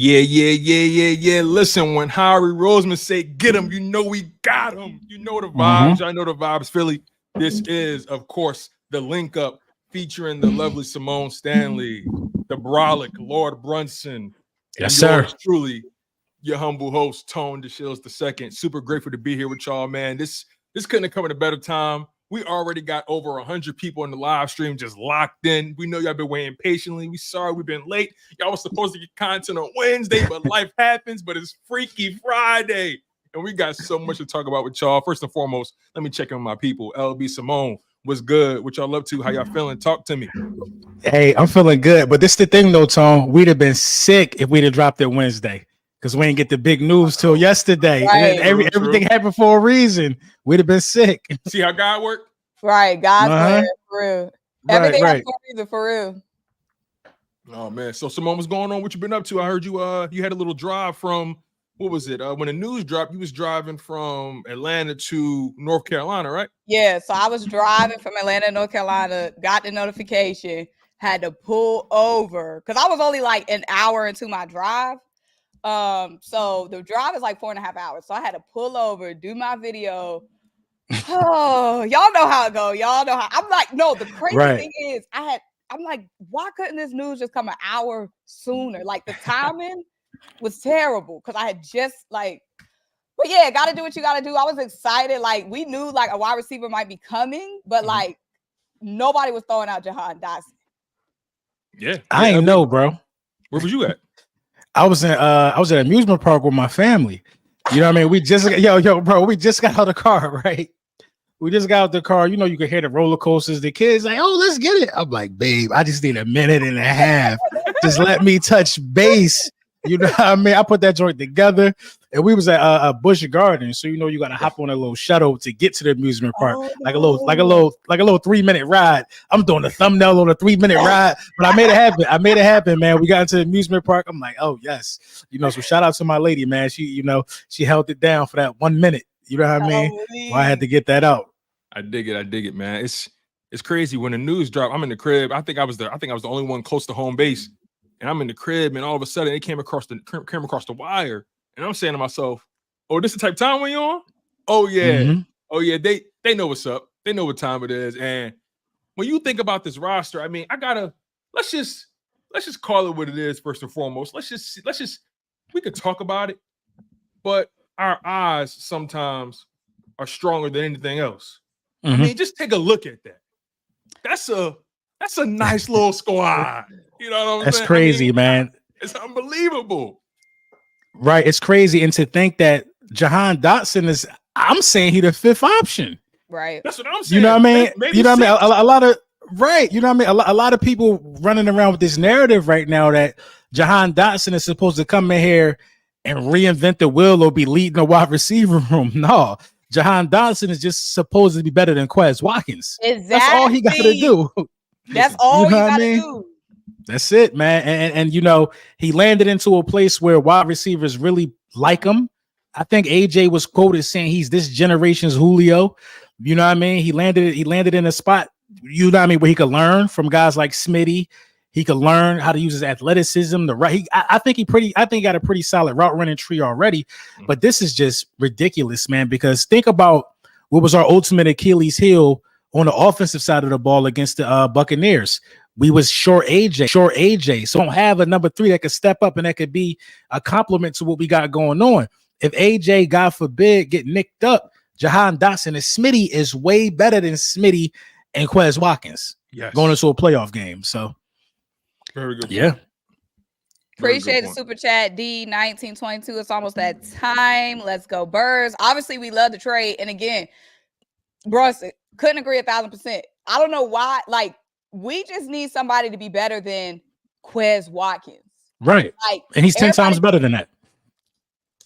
Yeah. Listen, when Harry Roseman say get him, you know we got him. You know the vibes. I know the vibes, Philly. This is, of course, the link up featuring the lovely Symone Stanley, the brolic Lord Brunson, yes, and sir. yours truly, your humble host, Tone DeShields II. Super grateful to be here with y'all, man. This couldn't have come at a better time. We already got over 100 people in the live stream just locked in. We know y'all been waiting patiently. We sorry we've been late. Y'all was supposed to get content on Wednesday, but life happens. But it's Freaky Friday, and we got so much to talk about with y'all. First and foremost, let me check in with my people. LB Symone, what's good? What y'all love to? How y'all feeling? Talk to me. Hey, I'm feeling good. But this is the thing, though, Tone. We'd have been sick if we'd have dropped it Wednesday. Because we didn't get the big news till yesterday. Right. And everything happened for a reason. We'd have been sick. See how God worked? Right. God's plan, for real. Everything right. For real. Oh, man. So, Symone, what's going on? What you been up to? I heard you you had a little drive from, what was it? When the news dropped, you was driving from Atlanta to North Carolina, right? Yeah. So I was driving from Atlanta to North Carolina, got the notification, had to pull over because I was only like an hour into my drive. So the drive is like 4.5 hours. So I had to pull over, do my video. Oh, y'all know how it go. Y'all know how I'm like, no, the crazy thing is I'm like, why couldn't this news just come an hour sooner? Like the timing was terrible because I had just like, but yeah, gotta do what you gotta do. I was excited. Like we knew like a wide receiver might be coming, but like nobody was throwing out Jahan Dotson. Yeah. I ain't know, bro. Where was you at? I was at an amusement park with my family. You know what I mean? We just bro, we just got out of the car, right? We just got out the car. You know, you can hear the roller coasters. The kids like, oh, let's get it. I'm like, babe, I just need a minute and a half. Just let me touch base. You know what I mean? I put that joint together, and we was at Busch Gardens. So you know, you got to hop on a little shuttle to get to the amusement park, like a little 3-minute ride. I'm doing a thumbnail on a 3-minute ride, but I made it happen, man. We got into the amusement park. I'm like, oh yes, you know. So shout out to my lady, man. She held it down for that 1 minute. You know what I mean? Well, I had to get that out. I dig it, man. It's crazy when the news dropped. I'm in the crib. I think I was the only one close to home base, and I'm in the crib, and all of a sudden it came across the wire, and I'm saying to myself, "Oh, this is the type of time we on? Oh yeah, oh yeah. They know what's up. They know what time it is." And when you think about this roster, I mean, let's just call it what it is first and foremost. Let's just we could talk about it, but our eyes sometimes are stronger than anything else. I mean, just take a look at that. That's a nice little squad. You know what I'm saying? That's crazy, man. It's unbelievable. Right. It's crazy. And to think that Jahan Dotson I'm saying he the fifth option. Right. That's what I'm saying. You know what I mean? Maybe you know what I mean? A lot of right. You know what I mean? A lot of people running around with this narrative right now that Jahan Dotson is supposed to come in here and reinvent the wheel or be leading the wide receiver room. No. Jahan Dotson is just supposed to be better than Quez Watkins. Exactly. That's all he got to do. That's all you got to do. That's it, man. And you know, he landed into a place where wide receivers really like him. I think AJ was quoted saying he's this generation's Julio. You know what I mean? He landed in a spot, you know what I mean, where he could learn from guys like Smitty. He could learn how to use his athleticism. I think he got a pretty solid route running tree already. But this is just ridiculous, man. Because think about what was our ultimate Achilles heel on the offensive side of the ball against the Buccaneers. We was short AJ. So don't have a number 3 that could step up and that could be a complement to what we got going on. If AJ, God forbid, get nicked up, Jahan Dotson and Smitty is way better than Smitty and Quez Watkins going into a playoff game. So. Very good. Yeah. Appreciate the super chat, D1922. It's almost that time. Let's go, Birds. Obviously, we love the trade. And again, Brunson, couldn't agree 1,000%. I don't know why. Like, we just need somebody to be better than Quez Watkins. Right. Like, and he's 10 times better than that.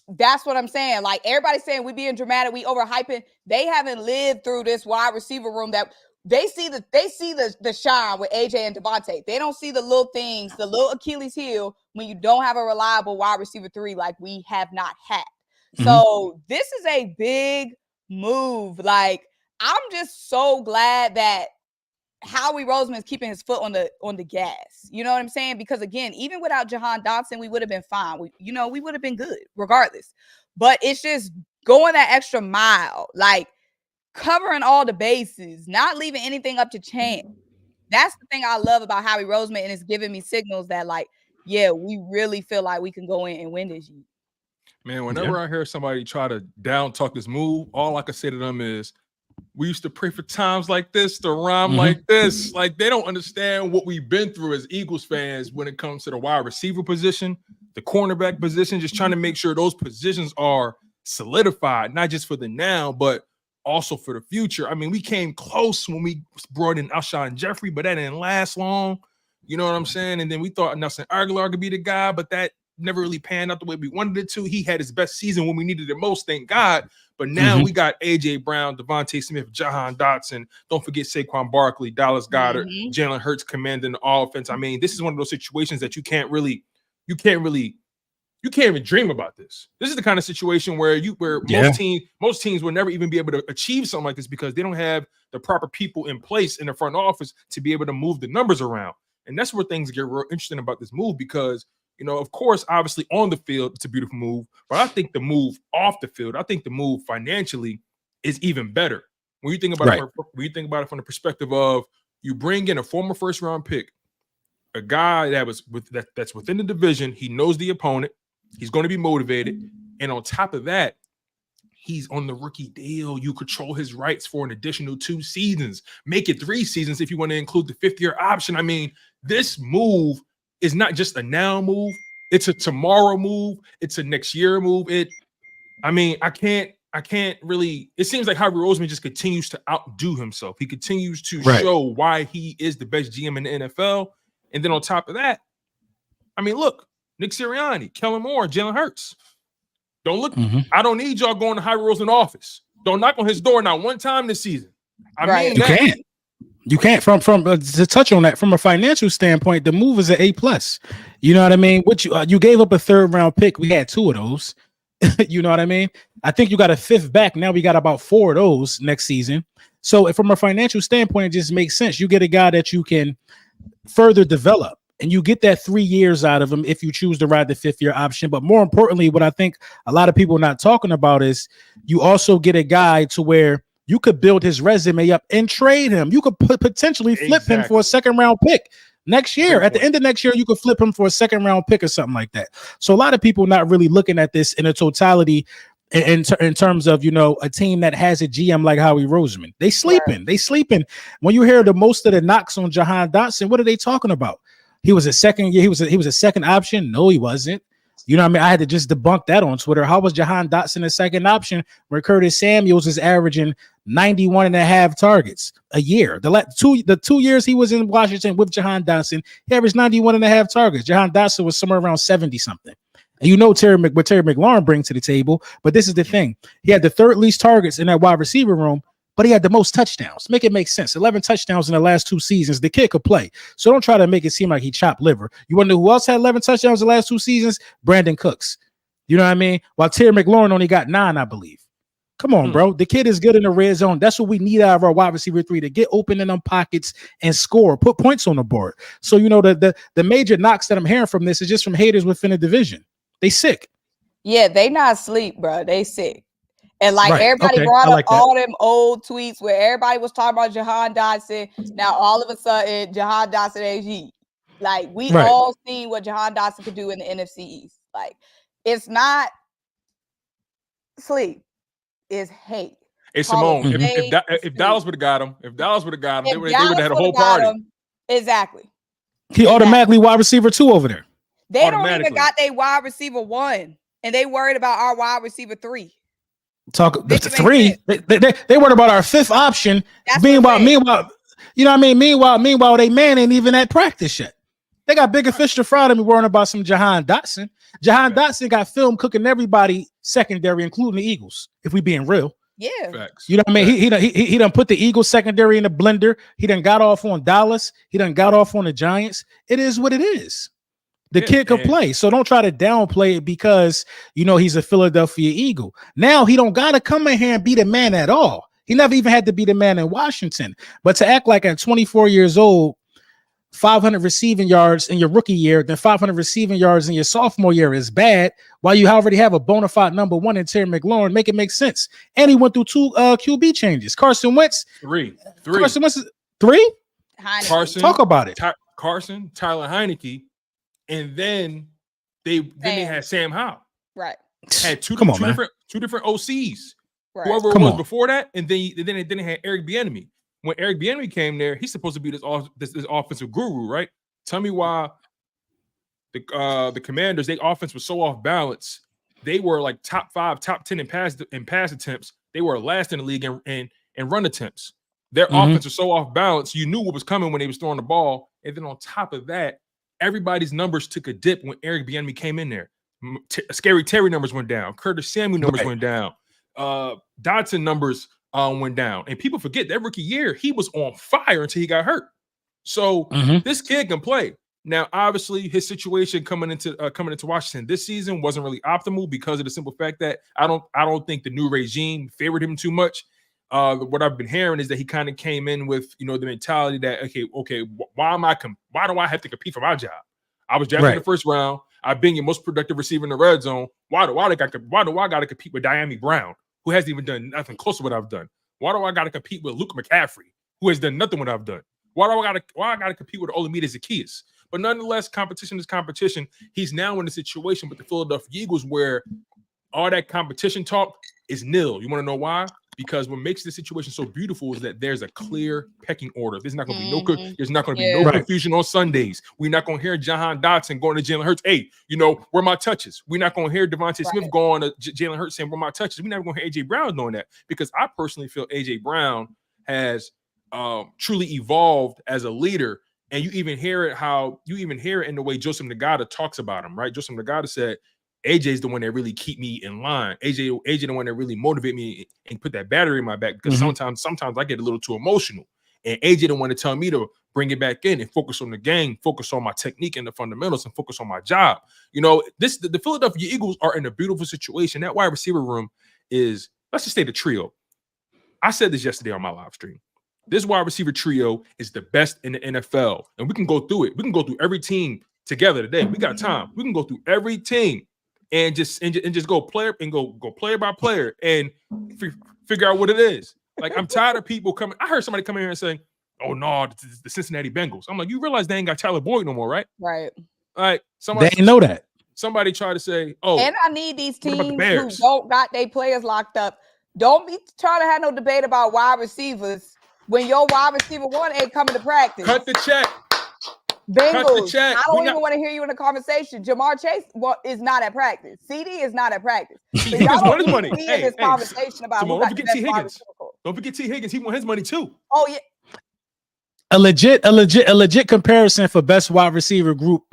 That's what I'm saying. Like, everybody's saying we being dramatic, we overhyping. They haven't lived through this wide receiver room that they see the shine with AJ and Devontae. They don't see the little things, the little Achilles heel when you don't have a reliable wide receiver 3 like we have not had. So this is a big move. Like, I'm just so glad that Howie Roseman's keeping his foot on the gas. You know what I'm saying? Because again, even without Jahan Dotson, we would have been fine. We would have been good regardless. But it's just going that extra mile, like covering all the bases, not leaving anything up to chance. That's the thing I love about Howie Roseman, and it's giving me signals that, like, yeah, we really feel like we can go in and win this year. Man, whenever I hear somebody try to down talk this move, all I can say to them is, we used to pray for times like this to rhyme like this. Like, they don't understand what we've been through as Eagles fans when it comes to the wide receiver position, the cornerback position, just trying to make sure those positions are solidified, not just for the now, but also for the future. I mean, we came close when we brought in Alshon Jeffrey, but that didn't last long. You know what I'm saying? And then we thought Nelson Aguilar could be the guy, but that never really panned out the way we wanted it to. He had his best season when we needed it most, thank God. But now we got A.J. Brown, Devontae Smith, Jahan Dotson. Don't forget Saquon Barkley, Dallas Goedert, Jalen Hurts commanding the offense. I mean, this is one of those situations that you can't even dream about this. This is the kind of situation where most teams will never even be able to achieve something like this because they don't have the proper people in place in the front office to be able to move the numbers around. And that's where things get real interesting about this move because, you know, of course, obviously on the field, it's a beautiful move, but I think the move off the field, I think the move financially is even better. When you think about it from the perspective of you bring in a former first round pick, a guy that's within the division, he knows the opponent, he's going to be motivated, and on top of that, he's on the rookie deal. You control his rights for an additional 2 seasons. Make it 3 seasons if you want to include the 5th-year option. I mean, this move is not just a now move. It's a tomorrow move. It's a next year move. I can't really, it seems like Howie Roseman just continues to outdo himself. He continues to show why he is the best GM in the NFL. And then on top of that, I mean, look, Nick Sirianni, Kellen Moore, Jalen Hurts. Don't look. I don't need y'all going to Howie Roseman's office. Don't knock on his door not one time this season. I mean, you can't from to touch on that from a financial standpoint. The move is an A+. You know what I mean? What you gave up a 3rd round pick. We had 2 of those. You know what I mean? I think you got a 5th back. Now we got about 4 of those next season. So from a financial standpoint, it just makes sense. You get a guy that you can further develop. And you get that 3 years out of him if you choose to ride the 5th-year option. But more importantly, what I think a lot of people are not talking about is you also get a guy to where you could build his resume up and trade him. You could potentially flip him for a 2nd-round pick next year. At the end of next year, you could flip him for a 2nd-round pick or something like that. So a lot of people not really looking at this in a totality in terms of, you know, a team that has a GM like Howie Roseman. They sleeping. When you hear most of the knocks on Jahan Dotson, what are they talking about? He was a 2nd year. He was a 2nd option. No, he wasn't. You know what I mean? I had to just debunk that on Twitter. How was Jahan Dotson a 2nd option where Curtis Samuels is averaging 91.5 targets a year? The 2 years he was in Washington with Jahan Dotson, he averaged 91.5 targets. Jahan Dotson was somewhere around 70 something. And you know what Terry McLaurin brings to the table. But this is the thing. He had the 3rd least targets in that wide receiver room, but he had the most touchdowns. Make it make sense. 11 touchdowns in the last 2 seasons. The kid could play. So don't try to make it seem like he chopped liver. You want to know who else had 11 touchdowns the last 2 seasons? Brandon Cooks. You know what I mean? While Terry McLaurin only got 9, I believe. Come on, bro. The kid is good in the red zone. That's what we need out of our wide receiver 3, to get open in them pockets and score, put points on the board. So, you know, the major knocks that I'm hearing from this is just from haters within the division. They sick. Yeah, they not sleep, bro. They sick. And like everybody brought up all them old tweets where everybody was talking about Jahan Dotson. Now all of a sudden, Jahan Dotson AG. Like we all seen what Jahan Dotson could do in the NFC East. Like it's not sleep, it's hate. Hey Symone, if Dallas would have got him, they would have had a whole party. Exactly. He automatically wide receiver 2 over there. They don't even got their wide receiver 1, and they worried about our wide receiver 3. Talk the 3. They worried about our 5th option. Meanwhile, you know what I mean? Meanwhile, they man ain't even at practice yet. They got bigger fish to fry than me worrying about some Jahan Dotson. Jahan Dotson got film cooking everybody secondary, including the Eagles, if we being real. Yeah. Facts. You know what I mean? He done put the Eagles secondary in the blender. He done got off on Dallas. He done got off on the Giants. It is what it is. The kid could play, so don't try to downplay it because you know he's a Philadelphia Eagle. Now he don't gotta come in here and be the man at all. He never even had to be the man in Washington. But to act like at 24 years old, 500 receiving yards in your rookie year, then 500 receiving yards in your sophomore year is bad, while you already have a bona fide number one in Terry McLaurin, make it make sense. And he went through 2 QB changes. Carson Wentz. Three. Carson Wentz is 3? Heineke. Carson. Talk about it. Carson, Tyler Heineke, and then they had Sam Howell. Right. Had two different OCs. Right. Whoever it was before that, and then they had Eric Bieniemy. When Eric Bieniemy came there, he's supposed to be this offensive guru, right? Tell me why the Commanders, their offense was so off balance. They were like top 5, top 10 in pass attempts. They were last in the league in run attempts. Their offense was so off balance. You knew what was coming when they was throwing the ball. And then on top of that, everybody's numbers took a dip when Eric Bieniemy came in there. Scary Terry numbers went down. Curtis Samuel numbers went down. Dotson numbers went down. And people forget that rookie year, he was on fire until he got hurt. So this kid can play. Now, obviously, his situation coming into Washington this season wasn't really optimal because of the simple fact that I don't think the new regime favored him too much. What I've been hearing is that he kind of came in with the mentality that okay, why do I have to compete for my job? I was drafted in the first round. I've been your most productive receiver in the red zone. Why do I got to compete with Diami Brown, who hasn't even done nothing close to what I've done? Why do I got to compete with Luke McCaffrey, who has done nothing what I've done? Why I got to compete with Olamide Zaccheaus? But nonetheless, competition is competition. He's now in a situation with the Philadelphia Eagles where all that competition talk is nil. You want to know why? Because what makes the situation so beautiful is that there's a clear pecking order. There's not going to be there's not going to be no confusion on Sundays. We're not going to hear Jahan Dotson going to Jalen Hurts. Hey, where my touches? We're not going to hear Devontae Smith going to Jalen Hurts saying where my touches. We're never going to hear AJ Brown doing that because I personally feel AJ Brown has truly evolved as a leader. And you even hear it in the way Joseph Nagata talks about him, right? Joseph Nagata said, AJ's the one that really keep me in line. AJ the one that really motivate me and put that battery in my back because sometimes I get a little too emotional. And AJ the one to tell me to bring it back in and focus on the game, focus on my technique and the fundamentals, and focus on my job. The Philadelphia Eagles are in a beautiful situation. That wide receiver room is, let's just say the trio. I said this yesterday on my live stream. This wide receiver trio is the best in the NFL. And we can go through it. We can go through every team together today. We got time. We can go through every team and just go player by player and figure out what it is. Like, I'm tired of people coming. I heard somebody come in here and say, "Oh no, the Cincinnati Bengals." I'm like, you realize they ain't got Tyler Boyd no more, right? Right. Like, somebody they didn't know that. Somebody tried to say, "Oh," and I need these teams who don't got their players locked up. Don't be trying to have no debate about wide receivers when your wide receiver one ain't coming to practice. Cut the check. Bengals. I don't even want to hear you in the conversation. Jamar Chase is not at practice. CD is not at practice. So y'all don't need to be in this conversation about who got the best wide receiver. Don't forget T. Higgins. He won his money too. Oh yeah. A legit comparison for best wide receiver group.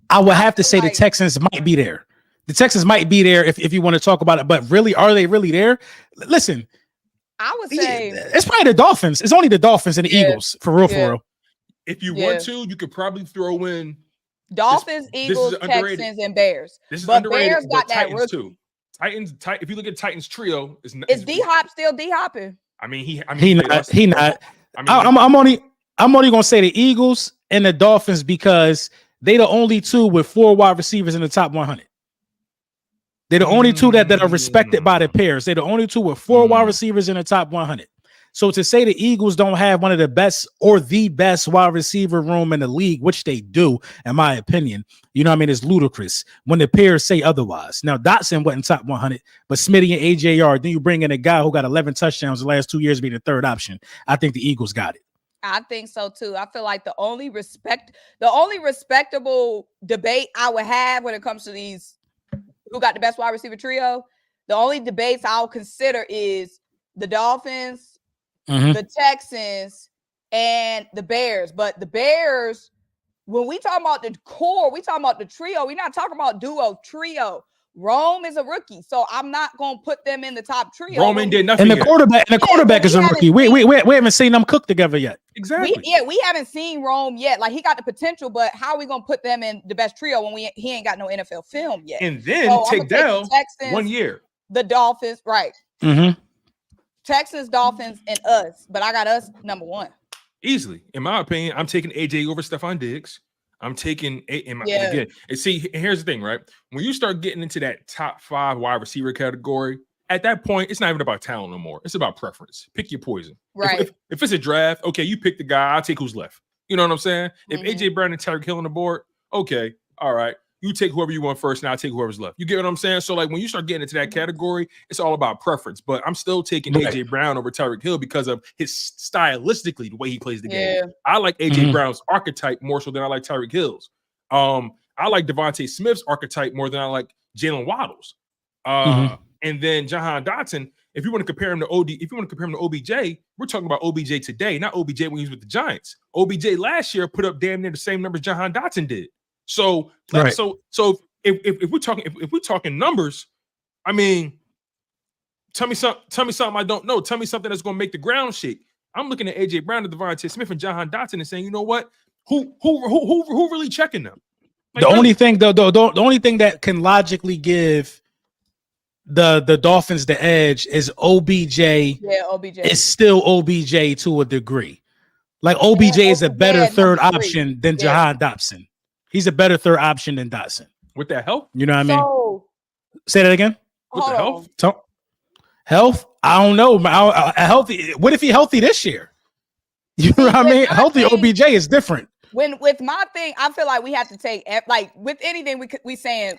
I would have to say the Texans might be there. The Texans might be there if you want to talk about it, but really, are they really there? Listen, I would say it's probably the Dolphins. It's only the Dolphins and the Eagles for real. If you want to, you could probably throw in Dolphins, Eagles, Texans, and Bears. This is but underrated. Bears got that Titans too. Titans. If you look at Titans trio, is D-Hop still D-hopping? I mean, he not. I'm only gonna say the Eagles and the Dolphins because they the only two with 4 wide receivers in the top 100. They're the only two that are respected by the pairs. They're the only two with 4 wide receivers in the top 100. So to say the Eagles don't have one of the best or the best wide receiver room in the league, which they do, in my opinion, is ludicrous when the pairs say otherwise. Now, Dotson wasn't top 100, but Smitty and AJR, then you bring in a guy who got 11 touchdowns the last 2 years being the third option. I think the Eagles got it. I think so too. I feel like the only respectable debate I would have when it comes to these who got the best wide receiver trio, the only debates I'll consider is the Dolphins, the Texans, and the Bears. But the Bears, when we talk about the core, we talking about the trio. We're not talking about duo, trio. Rome is a rookie, so I'm not gonna put them in the top trio. Roman did nothing. And the quarterback is a rookie. We haven't seen them cook together yet. Exactly. We haven't seen Rome yet. Like, he got the potential, but how are we gonna put them in the best trio when he ain't got no NFL film yet? And then take down 1 year. The Dolphins, right? Texans, Dolphins, and us, but I got us number 1. Easily, in my opinion, I'm taking AJ over Stephon Diggs. I'm taking again. And see, here's the thing, right? When you start getting into that top 5 wide receiver category, at that point, it's not even about talent no more. It's about preference. Pick your poison. Right. If it's a draft, okay, you pick the guy. I'll take who's left. You know what I'm saying? If AJ Brown and Tyreek Hill on the board, okay, all right. You take whoever you want first, and I'll take whoever's left. You get what I'm saying? So, like, when you start getting into that category, it's all about preference. But I'm still taking AJ Brown over Tyreek Hill because of his stylistically, the way he plays the game. I like AJ Brown's archetype more so than I like Tyreek Hill's. I like Devontae Smith's archetype more than I like Jalen Waddle's. And then Jahan Dotson, if you want to compare him to OBJ, we're talking about OBJ today, not OBJ when he was with the Giants. OBJ last year put up damn near the same numbers Jahan Dotson did. So, so if we're talking numbers, I mean, tell me something I don't know. Tell me something that's going to make the ground shake. I'm looking at AJ Brown, and Devontae Smith, and Jahan Dotson, and saying, you know what? Who really checking them? Like, the only thing that can logically give the Dolphins the edge is OBJ. Yeah, OBJ is still OBJ to a degree. Like OBJ is a better third option than Jahan Dotson. He's a better third option than Dotson. With that health? You know what I mean? Say that again. With the health? Health? I don't know. Healthy. What if he healthy this year? You know what I mean? Healthy OBJ is different. With my thing, I feel like we have to take, like, with anything we saying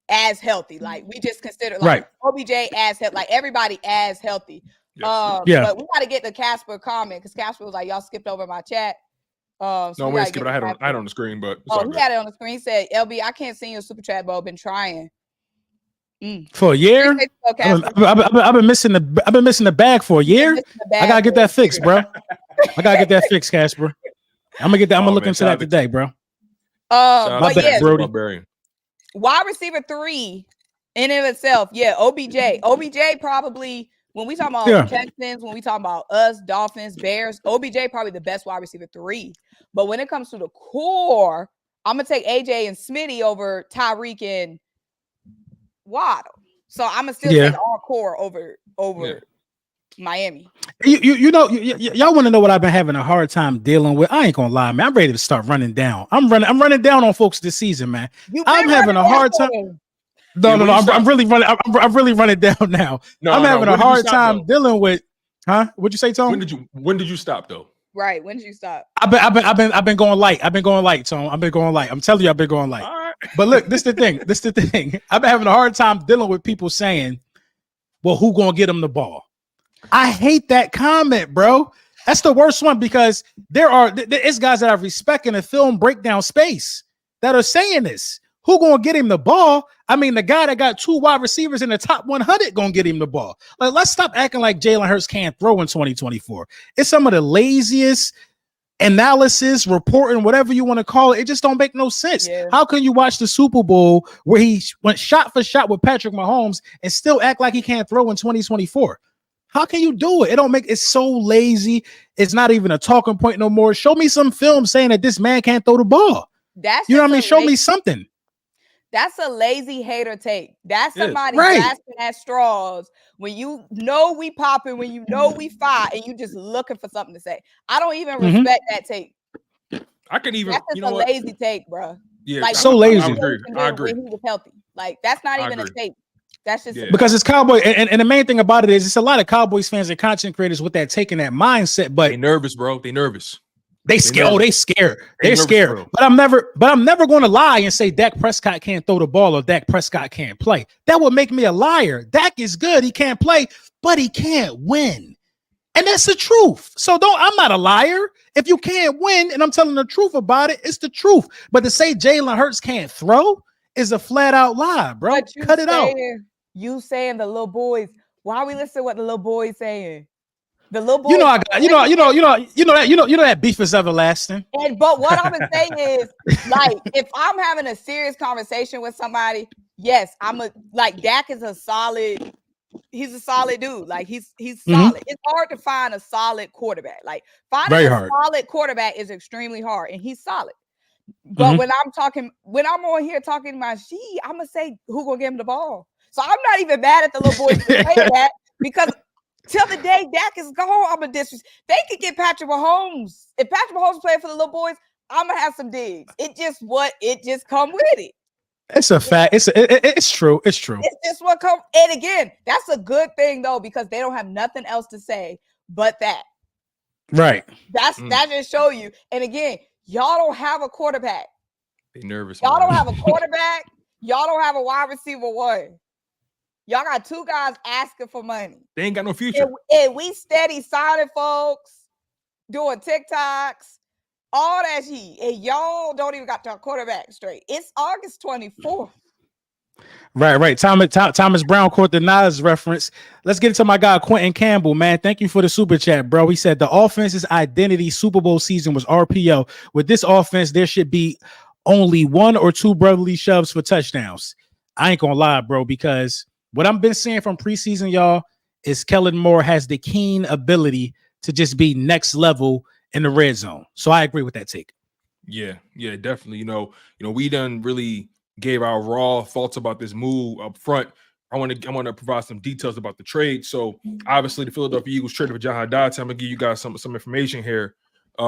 as healthy. Like, we just consider like OBJ as healthy, like everybody as healthy. But we got to get the Casper comment because Casper was like, y'all skipped over my chat. So no, we skipped it. I had it on the screen, but he had it on the screen. He said, LB, I can't see your super chat, but I've been trying. For a year? I've been missing the bag for a year. I gotta get that fixed, bro. I gotta get that fixed, Casper. I'm gonna get that. I'm gonna look into that today, bro. But yeah, Brody. Wide receiver 3 in and of itself, OBJ. OBJ probably, when we talk about Texans, when we talk about us, Dolphins, Bears, OBJ probably the best wide receiver 3. But when it comes to the core, I'm gonna take AJ and Smitty over Tyreek and Waddle. So I'm gonna still take our core over Miami. You know, y'all want to know what I've been having a hard time dealing with? I ain't gonna lie, man. I'm ready to start running down. I'm running down on folks this season, man. I'm having a hard time. No. I'm really running down now. I'm having a hard time dealing with. Huh? What'd you say, Tom? When did you stop though? Right. When did you stop? I've been going light. I've been going light, Tom. I've been going light. I'm telling you, I've been going light. All right. But look, this is the thing. I've been having a hard time dealing with people saying, "Well, who gonna get them the ball?" I hate that comment, bro. That's the worst one because there's guys that I respect in the film breakdown space that are saying this. Who gonna get him the ball? I mean, the guy that got 2 wide receivers in the top 100 gonna get him the ball. Like, let's stop acting like Jalen Hurts can't throw in 2024. It's some of the laziest analysis, reporting, whatever you want to call it. It just don't make no sense. Yeah. How can you watch the Super Bowl where he went shot for shot with Patrick Mahomes and still act like he can't throw in 2024? How can you do it? It's so lazy. It's not even a talking point no more. Show me some film saying that this man can't throw the ball. That's, you know what I mean? Show me something. That's a lazy hater take. That's somebody grasping at straws when you know we popping, when you know we fight, and you just looking for something to say. I don't even respect that take. I can even. That's just a lazy take, bro. Yeah, like so lazy. I agree. When he was healthy. Like, that's not even a take. That's just because it's Cowboy, and the main thing about it is it's a lot of Cowboys fans and content creators with that taking that mindset. But they nervous, bro. They nervous. They scared. Oh, they scared. They're scared. Bro. But I'm never going to lie and say Dak Prescott can't throw the ball or Dak Prescott can't play. That would make me a liar. Dak is good. He can't play, but he can't win. And that's the truth. So I'm not a liar. If you can't win and I'm telling the truth about it, it's the truth. But to say Jalen Hurts can't throw is a flat out lie, bro. Cut it out. You saying the little boys. Why are we listening to what the little boys saying? The little boy, that beef is everlasting. But what I'm gonna say is, like, if I'm having a serious conversation with somebody, yes, Dak is he's a solid dude. Like, he's solid. It's hard to find a solid quarterback. Like, finding a solid quarterback is extremely hard, and he's solid. But when I'm on here talking my shit, I'm gonna say who gonna give him the ball. So I'm not even mad at the little boy saying that because Till the day Dak is gone, I'm a disrespect. They could get Patrick Mahomes. If Patrick Mahomes playing for the little boys, I'm gonna have some digs. It just come with it. It's a fact. It's true. It's true. It's just what come. And again, that's a good thing though, because they don't have nothing else to say but that. Right. That just show you. And again, y'all don't have a quarterback. They nervous. Y'all don't have a quarterback. Y'all don't have a wide receiver one. Y'all got two guys asking for money. They ain't got no future. And we steady signing folks, doing TikToks, all that shit. And y'all don't even got their quarterback straight. It's August 24th. Right. Thomas Brown caught the Nas reference. Let's get into my guy Quentin Campbell, man. Thank you for the super chat, bro. He said the offense's identity Super Bowl season was RPO. With this offense, there should be only one or two brotherly shoves for touchdowns. I ain't gonna lie, bro, because what I've been seeing from preseason, y'all, is Kellen Moore has the keen ability to just be next level in the red zone. So I agree with that take. Yeah, definitely. You know, we done really gave our raw thoughts about this move up front. I want to provide some details about the trade. So obviously the Philadelphia Eagles traded for Jahan Dotson. I'm gonna give you guys some information here.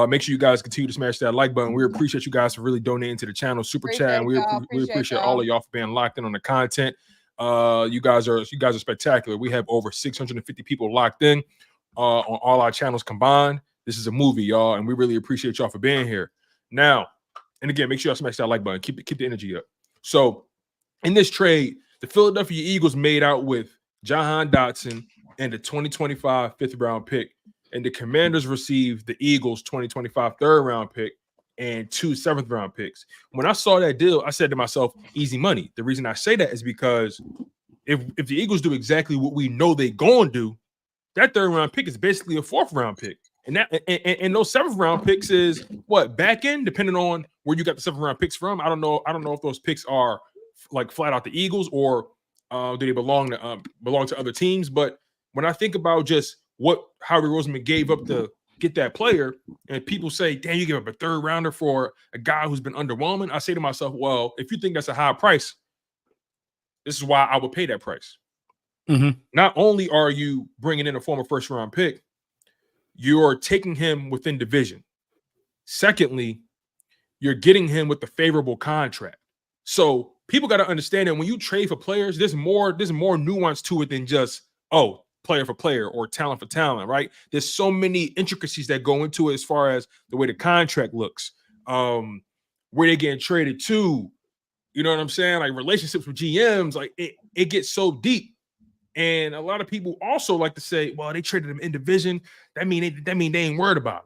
Make sure you guys continue to smash that like button. We appreciate you guys for really donating to the channel, super chat, and we appreciate all of y'all for being locked in on the content. You guys are spectacular. We have over 650 people locked in on all our channels combined. This is a movie, y'all, and we really appreciate y'all for being here. Now, and again, make sure y'all smash that like button. Keep the energy up. So, in this trade, the Philadelphia Eagles made out with Jahan Dotson and the 2025 fifth-round pick, and the Commanders received the Eagles' 2025 third-round pick and 2 seventh-round picks. When I saw that deal, I said to myself, easy money. The reason I say that is because if the Eagles do exactly what we know they're going to do, that third-round pick is basically a fourth-round pick. And those seventh-round picks is what, back end, depending on where you got the seventh-round picks from. I don't know if those picks are like flat out the Eagles or do they belong to other teams. But when I think about just what Howie Roseman gave up to get that player, and people say, damn, you give up a third rounder for a guy who's been underwhelming, I say to myself, well, if you think that's a high price, this is why I would pay that price. Mm-hmm. Not only are you bringing in a former first-round pick, you're taking him within division. Secondly, you're getting him with a favorable contract. So people got to understand that when you trade for players, there's more nuance to it than just, player for player or talent for talent, right? There's so many intricacies that go into it as far as the way the contract looks, where they're getting traded to, you know what I'm saying? Like relationships with GMs, like it gets so deep. And a lot of people also like to say, well, they traded him in division. That mean they ain't worried about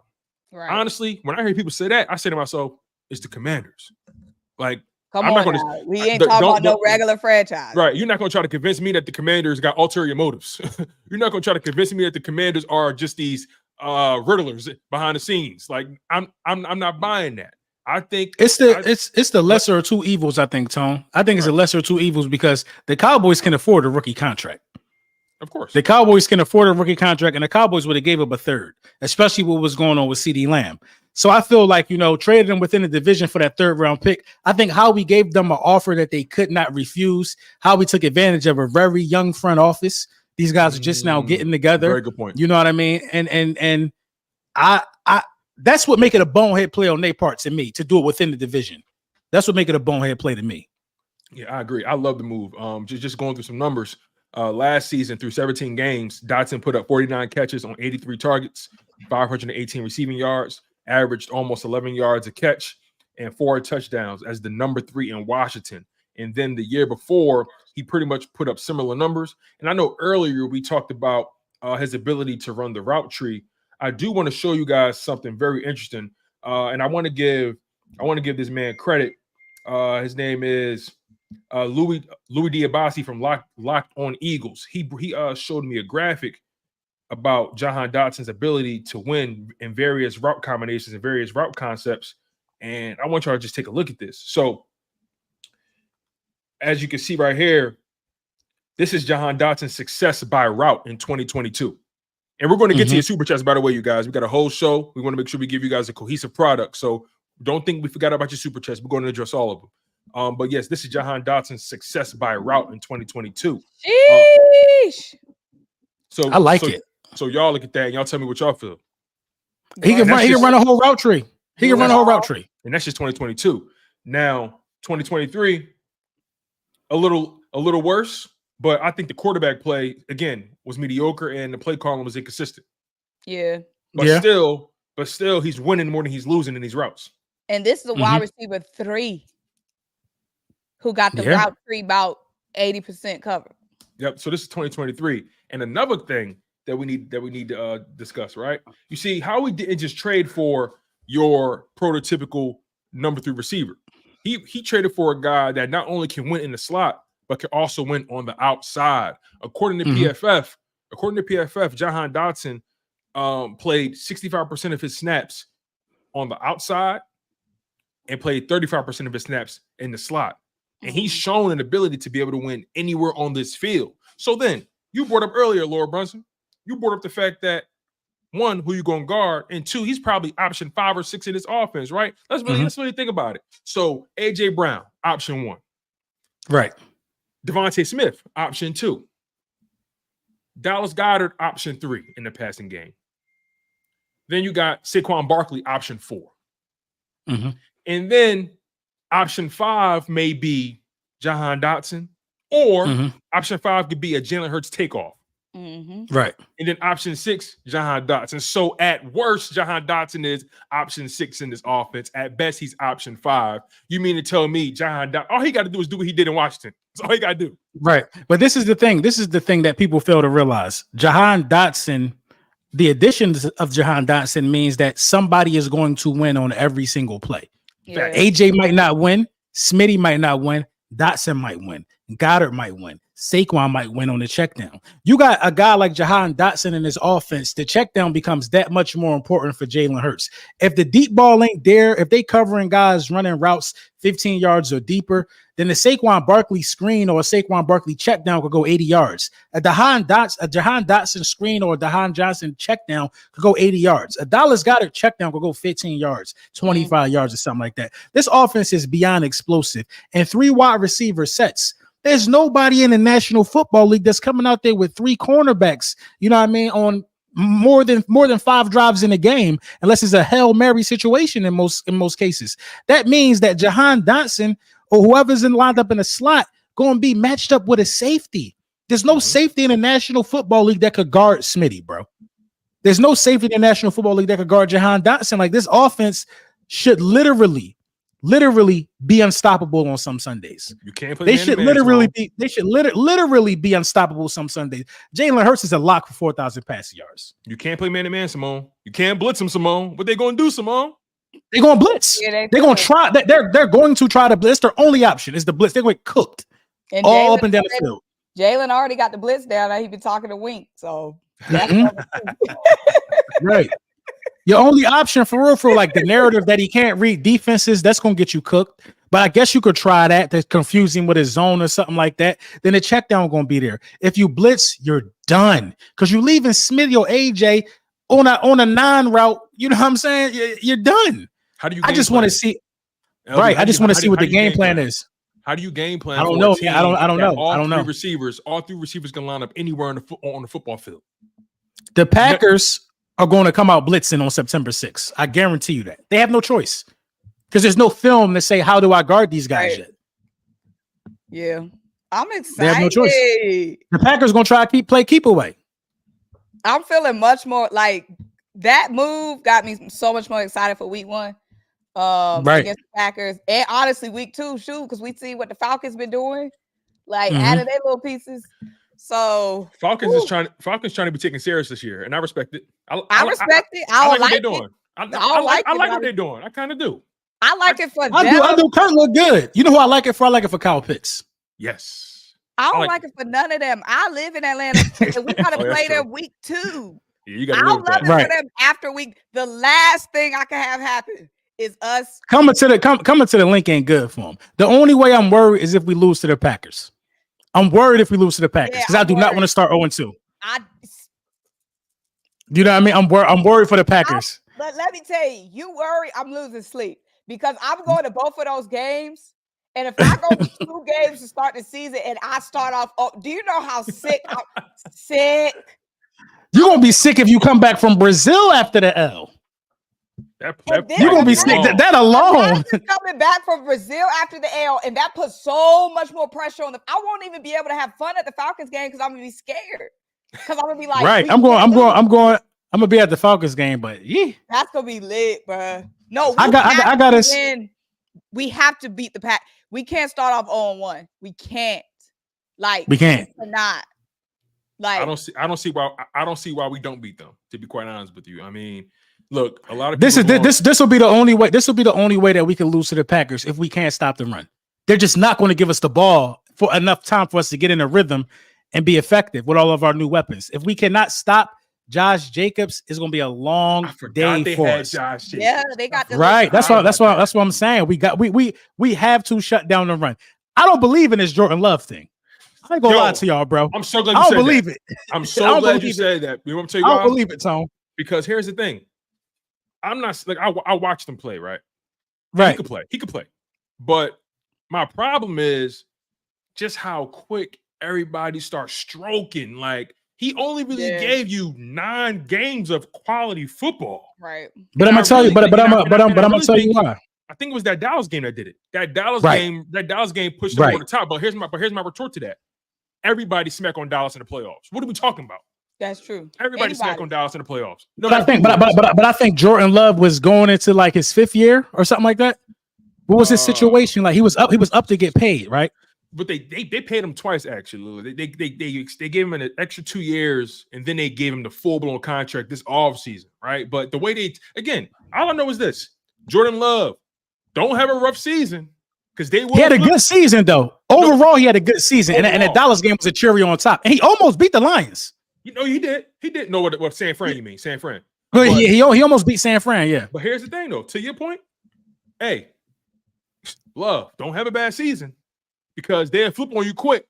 him. Right. Honestly, when I hear people say that, I say to myself, it's the Commanders. Like, we ain't talking about no regular franchise. Right. You're not going to try to convince me that the Commanders got ulterior motives. You're not going to try to convince me that the Commanders are just these riddlers behind the scenes. Like, I'm not buying that. I think it's the lesser of two evils, I think, Tone. I think it's the lesser of two evils because the Cowboys can afford a rookie contract. Of course. The Cowboys can afford a rookie contract, and the Cowboys would have gave up a third, especially what was going on with CeeDee Lamb. So I feel like, traded them within the division for that third-round pick. I think Howie gave them an offer that they could not refuse. Howie took advantage of a very young front office. These guys are just now getting together. Very good point. You know what I mean? And I that's what make it a bonehead play on their part to me, to do it within the division. That's what make it a bonehead play to me. Yeah, I agree. I love the move. Just going through some numbers. Last season, through 17 games, Dotson put up 49 catches on 83 targets, 518 receiving yards, averaged almost 11 yards a catch, and 4 touchdowns as the number 3 in Washington. And then the year before, he pretty much put up similar numbers. And I know earlier we talked about his ability to run the route tree. I do want to show you guys something very interesting, and I want to give this man credit. His name is Louis Diabasi from Locked On Eagles. He showed me a graphic about Jahan Dotson's ability to win in various route combinations and various route concepts, and I want y'all to just take a look at this. So, as you can see right here, this is Jahan Dotson's success by route in 2022. And we're going to get to your super chats, by the way, you guys. We got a whole show. We want to make sure we give you guys a cohesive product. So don't think we forgot about your super chats. We're going to address all of them. But yes, this is Jahan Dotson's success by route in 2022. Sheesh. I like it. So y'all look at that and y'all tell me what y'all feel. He can run a whole route tree. He can run a whole route tree. And that's just 2022. Now, 2023, a little worse, but I think the quarterback play, again, was mediocre and the play calling was inconsistent. Yeah. But still, he's winning more than he's losing in these routes. And this is a wide receiver 3 who got the route tree about 80% covered. Yep. So this is 2023. And another thing that we need to discuss, right? You see how we didn't just trade for your prototypical number 3 receiver. He traded for a guy that not only can win in the slot, but can also win on the outside. According to PFF, Jahan Dotson played 65% of his snaps on the outside and played 35% of his snaps in the slot. And he's shown an ability to be able to win anywhere on this field. So then you brought up earlier, Laura Brunson, you brought up the fact that 1, who you gonna guard, and 2, he's probably option 5 or 6 in this offense, right? Let's really think about it. So AJ Brown, option 1. Right. Devontae Smith, option 2. Dallas Goedert, option 3 in the passing game. Then you got Saquon Barkley, option 4. And then option 5 may be Jahan Dotson, or option 5 could be a Jalen Hurts takeoff. Right. And then option 6, Jahan Dotson. So at worst, Jahan Dotson is option 6 in this offense. At best, he's option 5. You mean to tell me Jahan Dotson, all he got to do is do what he did in Washington. That's all he got to do. Right. But this is the thing. This is the thing that people fail to realize. Jahan Dotson, the addition of Jahan Dotson means that somebody is going to win on every single play. Yeah. AJ might not win. Smitty might not win. Dotson might win. Goddard might win. Saquon might win on the check down. You got a guy like Jahan Dotson in his offense. The check down becomes that much more important for Jalen Hurts. If the deep ball ain't there, if they covering guys running routes 15 yards or deeper, then the Saquon Barkley screen or a Saquon Barkley check down could go 80 yards. A Jahan Dotson screen or a Jahan Johnson check down could go 80 yards. A Dallas Goedert check down could go 15 yards, 25 yards or something like that. This offense is beyond explosive. And 3 wide receiver sets. There's nobody in the National Football League that's coming out there with 3 cornerbacks, you know what I mean, on more than 5 drives in a game, unless it's a Hail Mary situation in most cases. That means that Jahan Dotson or whoever's lined up in the slot going to be matched up with a safety. There's no safety in the National Football League that could guard Smitty, bro. There's no safety in the National Football League that could guard Jahan Dotson. Like, this offense should literally be unstoppable on some Sundays. You can't play. They should literally be unstoppable some Sundays. Jalen Hurts is a lock for 4,000 passing yards. You can't play man-to-man, Symone. You can't blitz him, Symone. What they gonna do, Symone? They're gonna blitz. Yeah, they're gonna try. They're going to try to blitz. Their only option is the blitz. They're going to get cooked and all up and down the field. Jalen already got the blitz down. Now he been talking to Wink. So right. Your only option for real, like the narrative that he can't read defenses, that's going to get you cooked. But I guess you could try that to confuse him with his zone or something like that. Then the check down going to be there. If you blitz, you're done because you're leaving Smitty or AJ on a 9 route. You know what I'm saying? You're done. How do you? I just want to see. Right. I just want to see what the game plan is. How do you game plan? I don't know. I don't know. All 3 receivers can line up anywhere on the football field. The Packers are going to come out blitzing on September 6th. I guarantee you that. They have no choice because there's no film to say, how do I guard these guys yet? Yeah. I'm excited. They have no choice. The Packers are going to try to play keep away. I'm feeling much more like that move got me so much more excited for week 1 against the Packers. And honestly, week 2, because we see what the Falcons been doing, like adding their little pieces. So Falcons trying to be taken serious this year, and I respect it. I respect it. I like what they're doing. I like what they're doing. I kind of do. I like it for them. I do. Kurt look good. You know who I like it for? I like it for Kyle Pitts. Yes. I don't like it for none of them. I live in Atlanta, and we gotta play them week 2. Yeah, you got I love it for them after week. The last thing I can have happen is us coming to the Linc ain't good for them. The only way I'm worried is if we lose to the Packers. I'm worried if we lose to the Packers because I do not want to start 0-2. You know what I mean? I'm worried for the Packers. But let me tell you, you worry, I'm losing sleep because I'm going to both of those games. And if I go to 2 games to start the season and I start off, do you know how sick I'm sick? You're gonna be sick if you come back from Brazil after the L. You're gonna be sick. That alone. Coming back from Brazil after the L, and that puts so much more pressure on them. I won't even be able to have fun at the Falcons game because I'm gonna be scared. Because I'm gonna be like, right. I'm gonna be at the Falcons game, but yeah, that's gonna be lit, bro. No, I got us. We have to beat the Pack. We can't start off 0-1. We can't. Like we can't. Not. Like I don't see why we don't beat them. To be quite honest with you, I mean, look, a lot of this will be the only way. This will be the only way that we can lose to the Packers if we can't stop the run. They're just not going to give us the ball for enough time for us to get in a rhythm and be effective with all of our new weapons. If we cannot stop Josh Jacobs, it's going to be a long day for us. Yeah, they got the right. That's what I'm saying. We have to shut down the run. I don't believe in this Jordan Love thing. I ain't gonna lie to y'all, bro. I'm so glad you said that. I don't believe it. I'm so glad you said that. You want me to tell you why? I don't believe it, Tone. Because here's the thing. I'm not like I watched him play, right? Right. He could play. But my problem is just how quick everybody starts stroking. Like he only really gave you 9 games of quality football. Right. But I'm gonna tell you, but I'm gonna tell you why. I think it was that Dallas game that did it. That Dallas game pushed them over the top. But here's my retort to that. Everybody smack on Dallas in the playoffs. What are we talking about? That's true. Everybody smack on Dallas in the playoffs. But I think Jordan Love was going into like his 5th year or something like that. What was his situation? Like he was up to get paid, right? But they paid him twice actually. They gave him an extra 2 years and then they gave him the full-blown contract this offseason, right? But the way all I know is this: Jordan Love don't have a rough season. Because he had a good season though. Overall, he had a good season, and the Dallas game was a cherry on top. And he almost beat the Lions. You know, he did. He didn't know what San Fran. You mean San Fran? But he almost beat San Fran. Yeah. But here's the thing, though. To your point, hey, Love, don't have a bad season because they'll flip on you quick.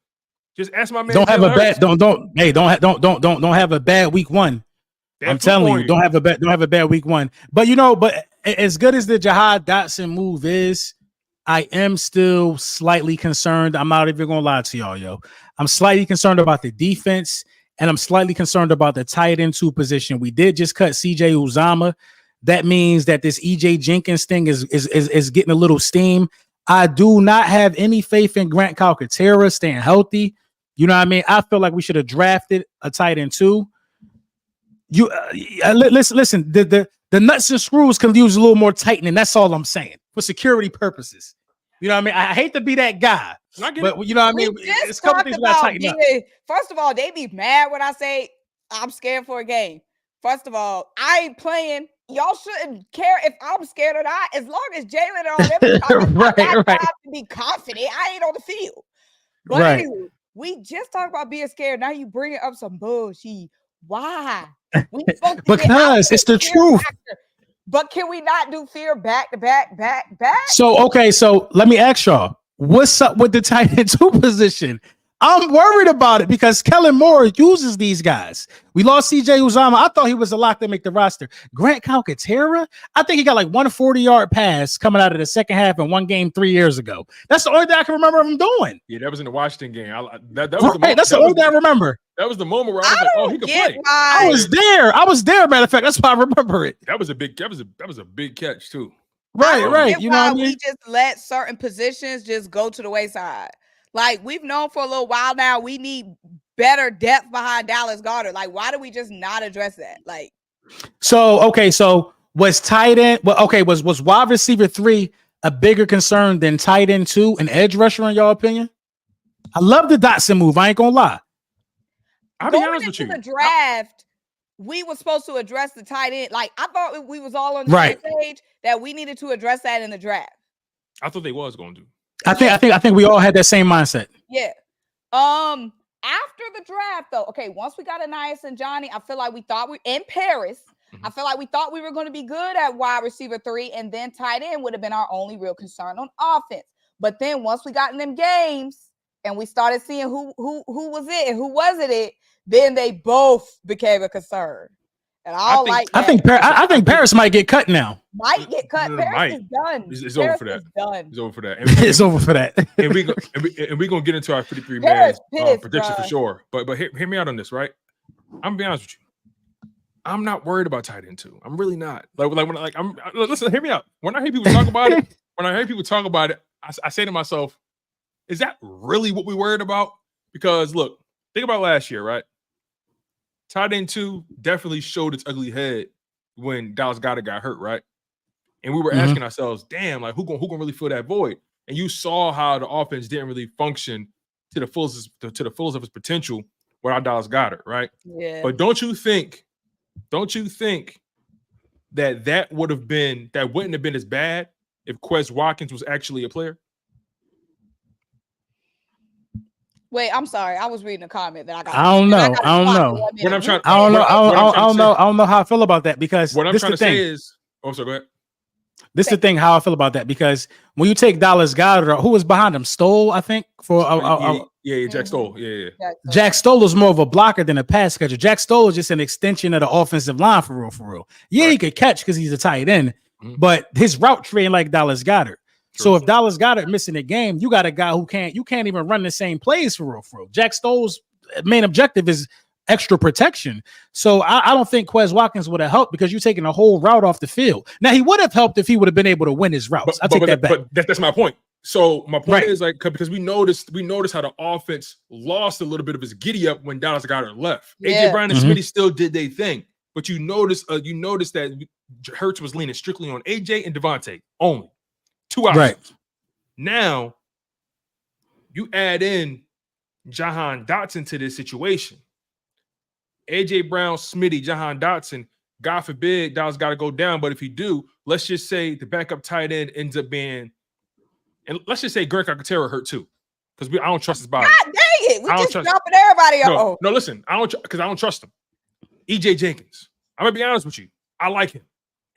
Just ask my man. Don't have a bad week 1. I'm telling you, don't have a bad week 1. But but as good as the Jahan Dotson move is, I am still slightly concerned. I'm not even gonna lie to y'all, yo. I'm slightly concerned about the defense, and I'm slightly concerned about the tight end 2 position. We did just cut CJ Uzomah. That means that this EJ Jenkins thing is getting a little steam. I do not have any faith in Grant Calcaterra staying healthy. You know what I mean? I feel like we should have drafted a tight end 2. You listen. The nuts and screws can use a little more tightening. That's all I'm saying for security purposes. You know what I mean? I hate to be that guy, but you know what I mean? It's a couple things that tighten up. First of all, they be mad when I say I'm scared for a game. First of all, I ain't playing. Y'all shouldn't care if I'm scared or not. As long as Jalen on them, I have to be confident. I ain't on the field. But anyway, we just talked about being scared. Now you bringing up some bullshit. Why? Because it's the truth. But can we not do fear back to back? So let me ask y'all, what's up with the tight end 2 position? I'm worried about it because Kellen Moore uses these guys. We lost CJ Uzomah. I thought he was a lock to make the roster. Grant Calcaterra, I think he got like 140-yard pass coming out of the second half in one game 3 years ago. That's the only thing I can remember him doing. Yeah, that was in the Washington game. That's the only thing I remember. That was the moment where I was like, "Oh, he could play." I was there. Matter of fact, that's why I remember it. That was a big catch too. Right. You know what I mean? We just let certain positions just go to the wayside. Like we've known for a little while now, we need better depth behind Dallas Goedert. Like, why do we just not address that? Like, so was tight end? Well, was wide receiver 3 a bigger concern than tight end 2 and edge rusher in your opinion? I love the Dotson move. I ain't gonna lie. I'll be honest with you. The draft, we were supposed to address the tight end. Like, I thought we was all on the same page that we needed to address that in the draft. I thought they was going to. I think we all had that same mindset. Yeah. After the draft, though, once we got Anais and Johnny, I feel like we thought in Paris. I feel like we thought we were going to be good at wide receiver 3, and then tight end would have been our only real concern on offense. But then once we got in them games and we started seeing who was it and who wasn't it, then they both became a concern. And I think Paris might get cut now. Might get cut. Paris is done. It's over for that. It's over for that. It's over for that. And we're gonna get into our 53 man prediction for sure. But hear me out on this, right? I'm gonna be honest with you. I'm not worried about tight end 2. I'm really not. Listen, hear me out. When I hear people talk about it, I say to myself, is that really what we worried about? Because look, think about last year, right? Tight end 2 definitely showed its ugly head when Dallas Goedert got hurt, right? And we were asking ourselves, damn, like who gonna really fill that void? And you saw how the offense didn't really function to the fullest of its potential without Dallas Goedert, right? Yeah. But don't you think that wouldn't have been as bad if Quez Watkins was actually a player? Wait, I'm sorry. I was reading a comment that I got. I don't know. What I'm trying. I don't know how I feel about that because what I'm trying to say is. Oh, so go ahead. This is the thing how I feel about that because when you take Dallas Goedert, who was behind him, Stoll, I think Jack Stoll, yeah. Jack Stoll is more of a blocker than a pass catcher. Jack Stoll is just an extension of the offensive line for real. Yeah, he could catch because he's a tight end, but his route tree ain't like Dallas Goedert. So if Dallas Goedert missing a game, you got a guy who can't even run the same plays for real. Jack Stoll's main objective is extra protection. So I don't think Quez Watkins would have helped because you're taking a whole route off the field. Now he would have helped if he would have been able to win his routes. I take that back. But that's my point. So my point is like because we noticed how the offense lost a little bit of his giddy up when Dallas Goedert left. AJ Brown and Smitty still did their thing, but you notice that Hurts was leaning strictly on AJ and Devontae only 2 options. Right now, you add in Jahan Dotson to this situation. AJ Brown, Smitty, Jahan Dotson, God forbid Dallas got to go down. But if you do, let's just say the backup tight end ends up being, and let's just say Greg Calcaterra hurt too, because I don't trust his body. God dang it, we just dropping everybody off. No, listen, I don't trust him. EJ Jenkins, I'm gonna be honest with you, I like him,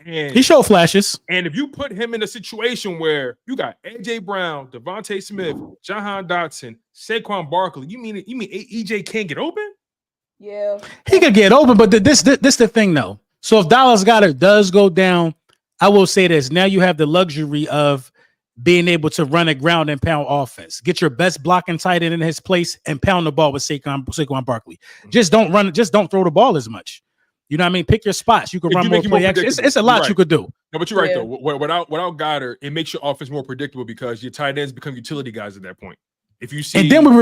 and he showed flashes. And if you put him in a situation where you got AJ Brown, Devontae Smith, Jahan Dotson, Saquon Barkley, you mean EJ can't get open? Yeah, he could get open, but this the thing though. So if Dallas Goedert does go down, I will say this: now you have the luxury of being able to run a ground and pound offense. Get your best blocking tight end in his place and pound the ball with Saquon Barkley. Just don't throw the ball as much. You know what I mean? Pick your spots. You can run more play action. It's a lot you could do. No, but you're right though. Without Goedert, it makes your offense more predictable because your tight ends become utility guys at that point. If you see, and then we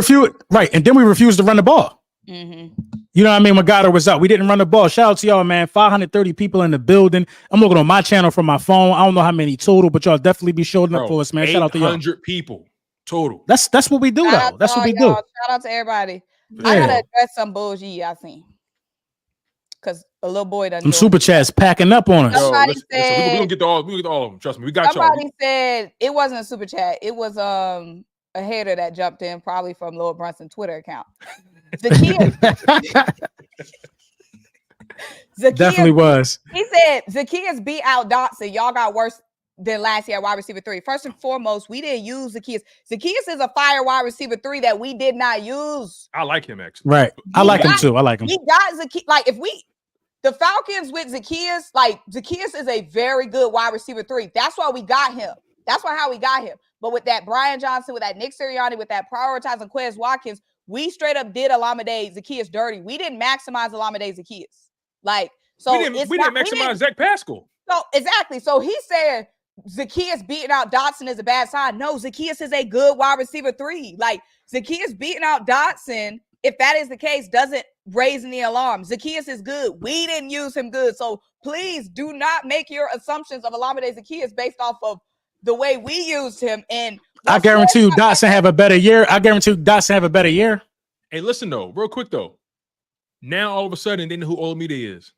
refuse to run the ball. Mm-hmm. You know what I mean? When Goddard was out, we didn't run the ball. Shout out to y'all, man. 530 people in the building. I'm looking on my channel from my phone. I don't know how many total, but y'all definitely be showing up for us, man. Shout out to y'all. 800 people total. That's what we do, though. That's what we do. Shout out to everybody. Yeah. I gotta address some bullshit I seen. Because a little boy doesn't. Some super chats packing up on us. Somebody said we're gonna get all of them. Trust me, we got y'all. Somebody said it wasn't a super chat. It was a hater that jumped in, probably from Lord Brunson Twitter account. Zacchaeus definitely was. He said Zacchaeus beat out Dotson. Y'all got worse than last year at wide receiver 3. First and foremost, we didn't use Zacchaeus. Zacchaeus is a fire wide receiver 3 that we did not use. I like him actually. Right. I like him too. I like him. We got Zacchaeus. Like the Falcons with Zacchaeus, like Zacchaeus is a very good wide receiver 3. That's why we got him. That's how we got him. But with that Brian Johnson, with that Nick Sirianni, with that prioritizing Quez Watkins, we straight up did Olamide Zacchaeus dirty. We didn't maximize Olamide Zacchaeus. Like, so we didn't maximize Zach Pascal. So exactly. So he said Zacchaeus beating out Dotson is a bad sign. No, Zacchaeus is a good wide receiver 3. Like Zacchaeus beating out Dotson, if that is the case, doesn't raise any alarm. Zacchaeus is good. We didn't use him good. So please do not make your assumptions of Olamide Zacchaeus based off of the way we used him. And I guarantee you Dotson have a better year. Hey, listen though, real quick though. Now all of a sudden they know who Olamide is.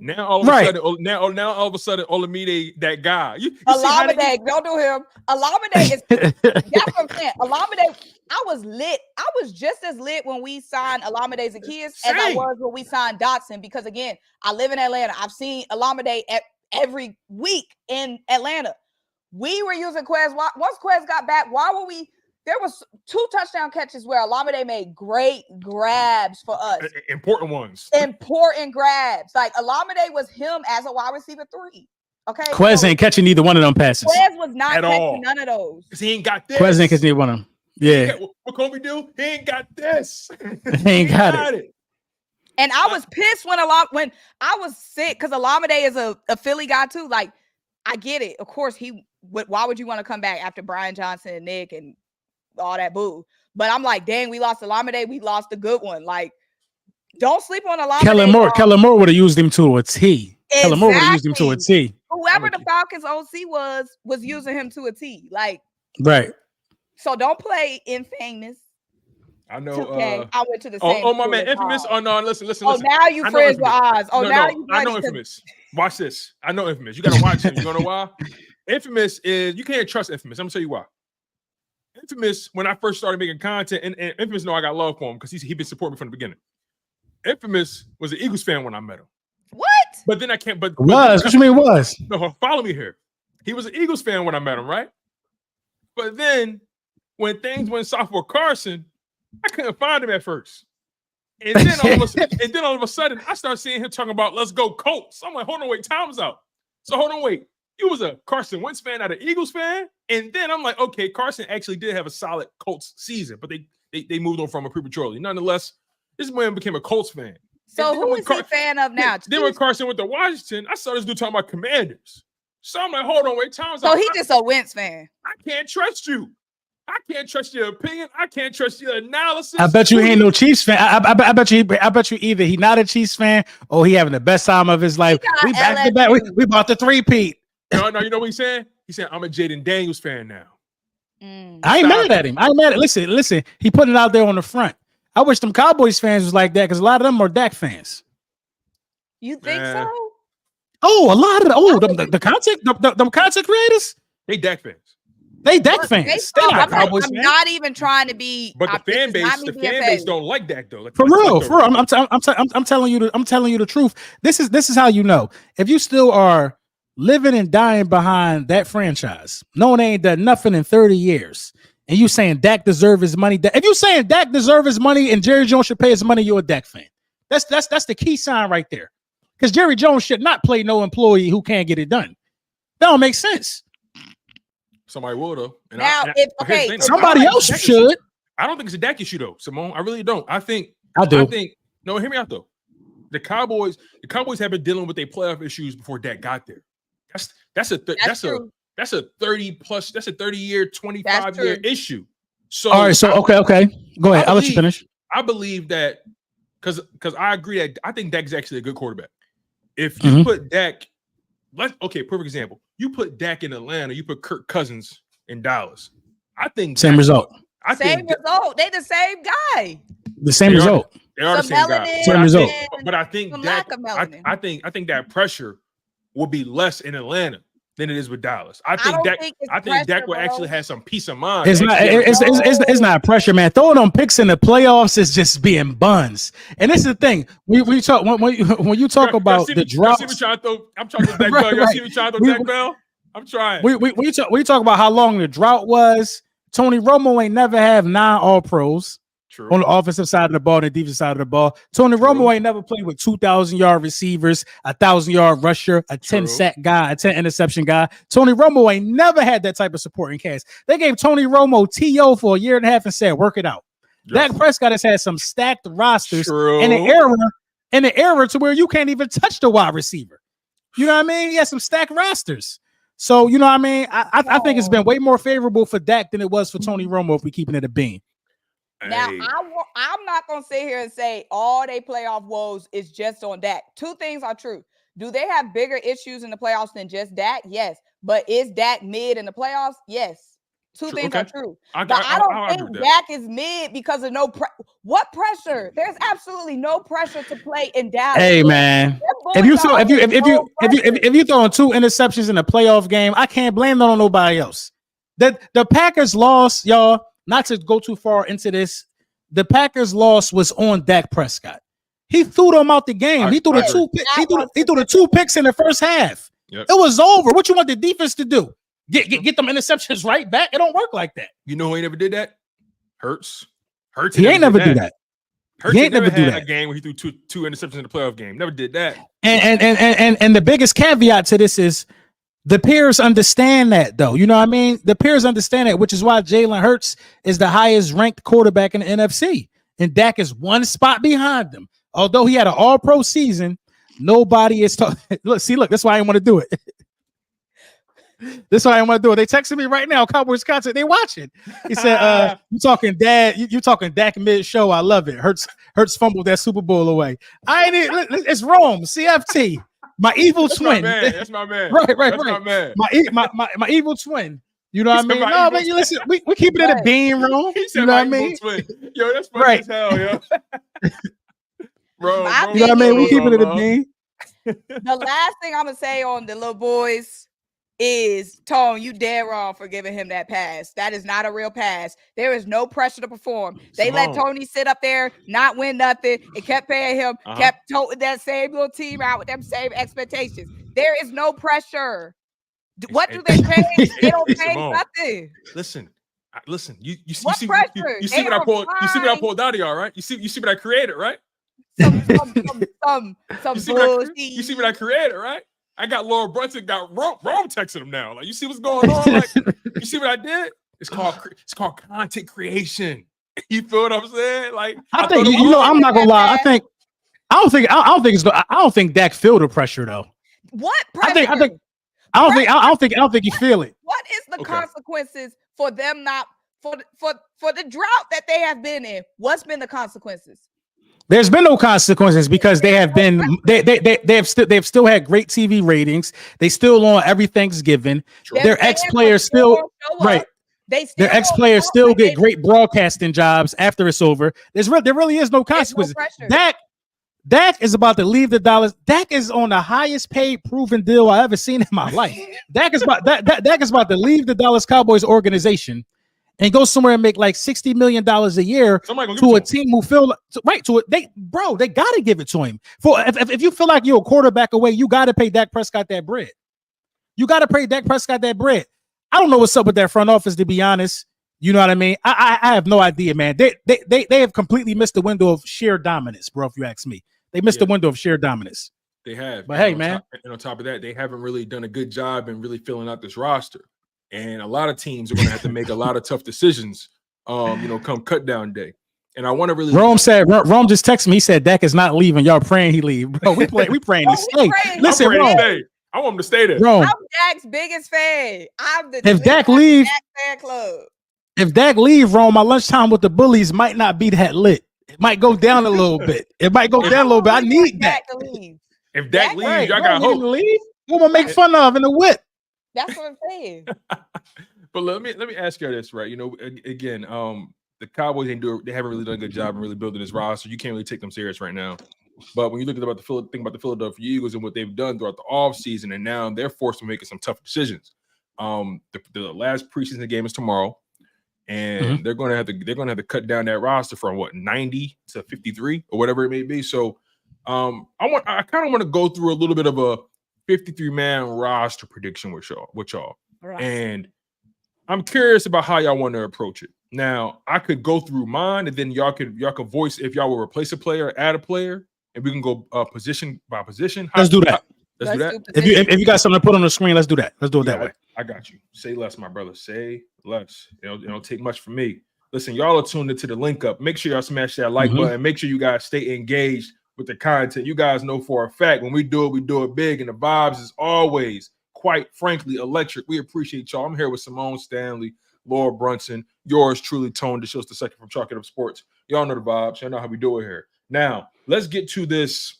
Now all of a sudden, Olamide, that guy. You Olamide, don't do him. Olamide is that's what I'm saying. Olamide, I was lit. I was just as lit when we signed Olamide Zacchaeus as I was when we signed Dotson, because again, I live in Atlanta. I've seen Olamide every week in Atlanta. We were using Quez. Once Quez got back, why were we? There was 2 touchdown catches where Olamide made great grabs for us. Important ones. Important grabs. Like Olamide was him as a wide receiver 3. Okay. Quez ain't catching either one of them passes. Quez was not catching none of those. Because he ain't got this. Quez ain't catching either one of them. Yeah. What Kobe do? He ain't got this. He ain't got it. And I was pissed when I was sick because Olamide is a Philly guy too. Like, I get it. Of course, why would you want to come back after Brian Johnson and Nick and all that boo? But I'm like, dang, we lost Olamide. We lost a good one. Like, don't sleep on Olamide. Kellen Moore would have used him to a T. Exactly. Kellen Moore would have used him to a T. Whoever the Falcons OC was using him to a T. Like, right. So don't play Infamous. I know. 2K. I went to the same. Oh, my man, Infamous. Oh no, listen. Oh, now you friends with Oz. Oh, no, now no, you. I know Infamous. Watch this. I know Infamous. You gotta watch him. You know why? Infamous is you can't trust Infamous. I'm gonna tell you why. Infamous, when I first started making content, and Infamous know I got love for him because he been supporting me from the beginning. Infamous was an Eagles fan when I met him. What? But then I can't. But what you mean was? No, follow me here. He was an Eagles fan when I met him, right? But then when things went south for Carson, I couldn't find him at first. And then all of a sudden, I started seeing him talking about let's go Colts. I'm like, hold on, wait, time's out. So hold on, wait. You was a Carson Wentz fan, not an Eagles fan? And then I'm like, okay, Carson actually did have a solid Colts season, but they moved on from him prematurely. Nonetheless, this man became a Colts fan. So who is he a fan of now? Then when Carson went to Washington, I saw this dude talking about Commanders. So I'm like, hold on, wait, time's out. So he just a Wentz fan. I can't trust you. I can't trust your opinion. I can't trust your analysis. I bet you he ain't no Chiefs fan. I bet you either he not a Chiefs fan or he having the best time of his life. We back to back. We bought the 3-peat. No, you know what he's saying? He said, I'm a Jaden Daniels fan now. I ain't mad at him. I ain't mad at listen, he putting it out there on the front. I wish them Cowboys fans was like that because a lot of them are Dak fans. You think so? Oh, a lot of the content creators. They Dak fans. They Dak fans. I'm not even trying to be. But the fan base don't like Dak though. For real. I'm telling you the truth. This is how you know if you still are living and dying behind that franchise, knowing they ain't done nothing in 30 years, and you saying Dak deserve his money. If you saying Dak deserve his money and Jerry Jones should pay his money, you're a Dak fan. That's the key sign right there. Because Jerry Jones should not play no employee who can't get it done. That don't make sense. Somebody will though. Somebody else should. I don't think it's a Dak issue though, Symone. I really don't. I think no. Hear me out though. The Cowboys have been dealing with their playoff issues before Dak got there. That's a 30-year, 25-year issue. So all right. So okay. Go ahead. I'll let you finish. I believe that because I agree that I think Dak is actually a good quarterback. If you put Dak, perfect example. You put Dak in Atlanta, you put Kirk Cousins in Dallas. I think same result. Same result. They the same guy. The same result. They are the same guy. Same result. But I think I think that pressure will be less in Atlanta than it is with Dallas. I think Dak will actually have some peace of mind. It's not pressure, man. Throwing them picks in the playoffs is just being buns. And this is the thing. We talk when you talk about the drought. I'm trying to throw Dak Bell. Y'all see me trying to throw Dak Bell? I'm trying. We talk about how long the drought was. Tony Romo ain't never have 9 All-Pros. True. On the offensive side of the ball and the defensive side of the ball. Tony Romo ain't never played with 2,000-yard receivers, 1,000-yard rusher, a 10-sack guy, a 10-interception guy. Tony Romo ain't never had that type of supporting cast. They gave Tony Romo TO for a year and a half and said, work it out. Dak Prescott has had some stacked rosters in the era to where you can't even touch the wide receiver. You know what I mean? He has some stacked rosters. So, you know what I mean? I think it's been way more favorable for Dak than it was for Tony Romo if we're keeping it a bean. Now, I'm not going to sit here and say all they playoff woes is just on Dak. 2 things are true. Do they have bigger issues in the playoffs than just Dak? Yes. But is Dak mid in the playoffs? Yes. 2 things are true. I don't think Dak is mid because of what pressure? There's absolutely no pressure to play in Dallas. Hey man, if you throwing 2 interceptions in a playoff game, I can't blame that on nobody else. The Packers lost, y'all. Not to go too far into this, the Packers' loss was on Dak Prescott. He threw them out the game. He threw the 2 picks in the first half. Yep. It was over. What you want the defense to do? Get them interceptions right back? It don't work like that. You know who ain't never did that? Hurts. He ain't never do that. He ain't never do that. A game where he threw two interceptions in the playoff game. Never did that. And the biggest caveat to this is the peers understand that, though. You know what I mean? The peers understand that, which is why Jalen Hurts is the highest ranked quarterback in the NFC. And Dak is 1 spot behind them. although he had an all-pro season, nobody is talking. Look, that's why I didn't want to do it. This is why I want to do it. They texting me right now. Cowboys content. They watching. He said, "You talking dad? You talking Dak mid show? I love it. Hurts fumbled that Super Bowl away. I ain't. It's Rome. CFT. My evil twin. That's my man. Right. My man. My evil twin. You know what I mean? No, man. You listen. We keeping it a bean, Rome. You know what I mean? Twin. Yo, that's funny as hell, yo. Bro, you know what I mean? We keeping it a bean. The last thing I'm gonna say on the little boys is, Tone, you dead wrong for giving him that pass. That is not a real pass. There is no pressure to perform. They let Tony sit up there, not win nothing, and kept paying him, kept toting that same little team out with them same expectations. There is no pressure. What do they change? They don't change nothing. Listen. You see what pressure? You see what I pulled. You see what I pulled out of y'all, right? You see what I created, right? Some bullshit. You see what I created, right? I got Laura Brunson, got Rome texting him now. Like, you see what's going on? Like, you see what I did? It's called content creation. You feel what I'm saying? Like, I think I'm not gonna lie. I don't think Dak feel the pressure though. What pressure? I don't think you feel it. What is the consequences for them not for the drought that they have been in? What's been the consequences? There's been no consequences because they have still had great TV ratings. They still on every Thanksgiving. Their ex-players still right. Their ex-players still get great broadcasting jobs after it's over. There really is no consequences. Dak is about to leave the Dallas. Dak is on the highest paid proven deal I ever seen in my life. Dak is about to leave the Dallas Cowboys organization and go somewhere and make like $60 million a year to a team who feel right to it. They gotta give it to him. If you feel like you're a quarterback away, you gotta pay Dak Prescott that bread. You gotta pay Dak Prescott that bread. I don't know what's up with that front office, to be honest. You know what I mean? I have no idea, man. They have completely missed the window of sheer dominance, bro. If you ask me, they missed the window of sheer dominance. They have. But hey, man. And on top of that, they haven't really done a good job in really filling out this roster. And a lot of teams are going to have to make a lot of tough decisions, come cut down day. And I want to really. Rome just texted me. He said Dak is not leaving. Y'all praying he leave, bro. We praying to stay. Listen, Rome. I want him to stay there. Rome. I'm Dak's biggest fan. If Dak leave, fan club. If Dak leave, Rome, my lunchtime with the bullies might not be that lit. It might go down a little bit. I need Dak to leave. If Dak leaves, y'all got hope. Leave. Who gonna make fun of in the whip? That's what I'm saying. But let me ask you this, right? Again, the Cowboys they haven't really done a good job in really building this roster. You can't really take them serious right now. But when you look at the Philadelphia Eagles and what they've done throughout the offseason, and now they're forced to make some tough decisions. The last preseason game is tomorrow, and they're gonna have to cut down that roster from 90 to 53 or whatever it may be. So I kind of want to go through a little bit of a 53-man roster prediction with y'all. Right. And I'm curious about how y'all want to approach it. Now, I could go through mine, and then y'all could voice if y'all will replace a player, add a player, and we can go position by position. Let's do that. Let's do that. If you got something to put on the screen, let's do that. Let's do it that way. I got you. Say less, my brother. Say less. It don't take much from me. Listen, y'all are tuned into the link up. Make sure y'all smash that like button. Make sure you guys stay engaged with the content. You guys know for a fact when we do it big, and the vibes is always, quite frankly, electric. We appreciate y'all. I'm here with Symone Stanley, Laura Brunson, yours truly, Tone DeShields II from Chalk It Up Sports. Y'all know the vibes. Y'all know how we do it here. Now, let's get to this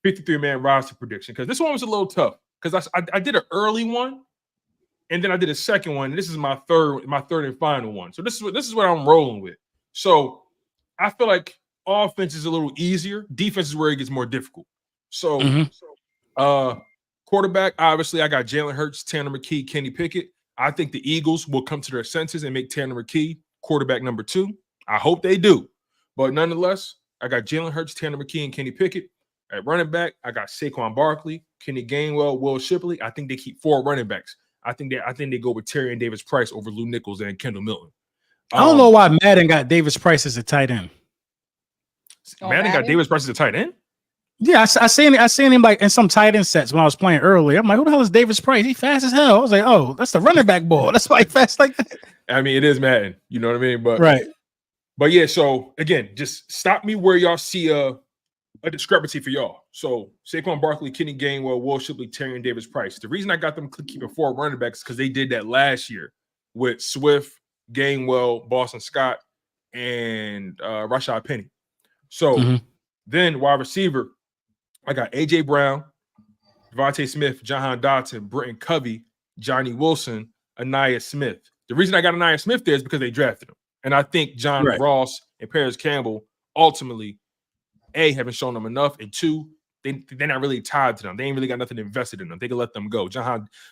53-man roster prediction, because this one was a little tough, because I did an early one, and then I did a second one, and this is my third and final one. So this is what I'm rolling with. So I feel like offense is a little easier. Defense is where it gets more difficult. So quarterback, obviously, I got Jalen Hurts, Tanner McKee, Kenny Pickett. I think the Eagles will come to their senses and make Tanner McKee quarterback number 2. I hope they do. But nonetheless, I got Jalen Hurts, Tanner McKee, and Kenny Pickett. At running back, I got Saquon Barkley, Kenny Gainwell, Will Shipley. I think they keep 4 running backs. I think they go with Terry and Davis Price over Lou Nichols and Kendall Milton. I don't know why Madden got Davis Price as a tight end. Madden got Davis Price as a tight end? Yeah, I seen him like in some tight end sets when I was playing earlier. I'm like, who the hell is Davis Price? He fast as hell. I was like, oh, that's the running back ball. That's why he fast like that. I mean, it is Madden. You know what I mean? Right. But yeah, so again, just stop me where y'all see a discrepancy for y'all. So Saquon Barkley, Kenny Gainwell, Will Shipley, Tyrion Davis Price. The reason I got them keeping 4 running backs is because they did that last year with Swift, Gainwell, Boston Scott, and Rashad Penny. So then wide receiver, I got AJ Brown, Devontae Smith, Jahan Dotson, Britton Covey, Johnny Wilson, Anaya Smith. The reason I got Anaya Smith there is because they drafted him. And I think John Ross and Paris Campbell ultimately, A, haven't shown them enough, and 2, they're not really tied to them. They ain't really got nothing invested in them. They can let them go.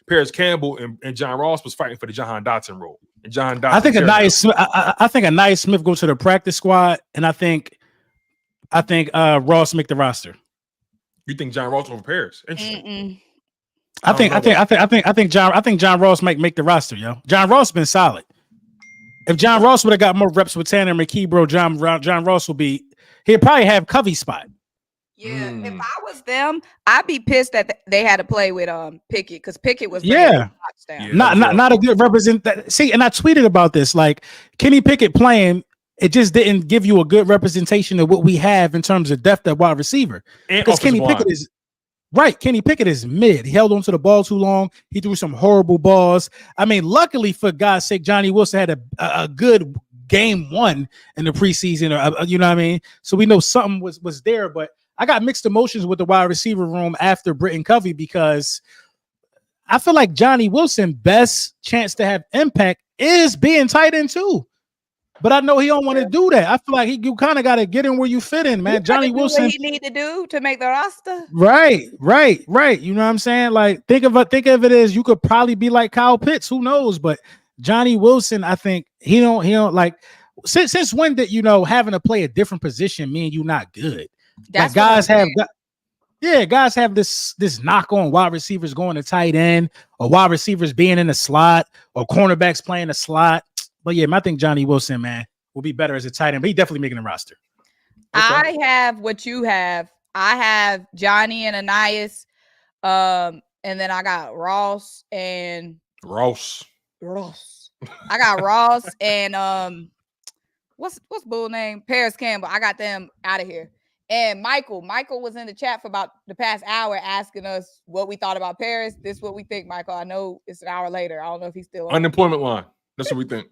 Paris Campbell and John Ross was fighting for the Jahan Dotson role. And Jahan Dotson. I think Anaya Smith goes to the practice squad, and I think Ross make the roster. You think John Ross over Paris? Interesting. I think John Ross might make the roster, yo. John Ross been solid. If John Ross would have got more reps with Tanner McKee, bro, John Ross he'd probably have Covey's spot. Yeah, if I was them, I'd be pissed that they had to play with Pickett because Pickett was not a good represent. See, and I tweeted about this. Like Kenny Pickett playing, it just didn't give you a good representation of what we have in terms of depth at wide receiver. Because Kenny Pickett is mid. He held on to the ball too long. He threw some horrible balls. I mean, luckily for God's sake, Johnny Wilson had a good game 1 in the preseason. You know what I mean? So we know something was there. But I got mixed emotions with the wide receiver room after Britton Covey because I feel like Johnny Wilson best chance to have impact is being tight end too. But I know he don't want to do that. I feel like you kind of got to get in where you fit in, man. Johnny Wilson, what he need to do to make the roster. Right. You know what I'm saying? Like think of it as you could probably be like Kyle Pitts. Who knows? But Johnny Wilson, I think he don't like. Since when did having to play a different position mean you not good? That's like guys have this knock on wide receivers going to tight end or wide receivers being in the slot or cornerbacks playing the slot. But yeah, I think Johnny Wilson, man, will be better as a tight end, but he's definitely making the roster. Okay. I have what you have. I have Johnny and Anais, and then I got Ross. I got Ross and what's bull name? Paris Campbell. I got them out of here. And Michael was in the chat for about the past hour asking us what we thought about Paris. This is what we think, Michael. I know it's an hour later. I don't know if he's still on. Unemployment line. That's what we think.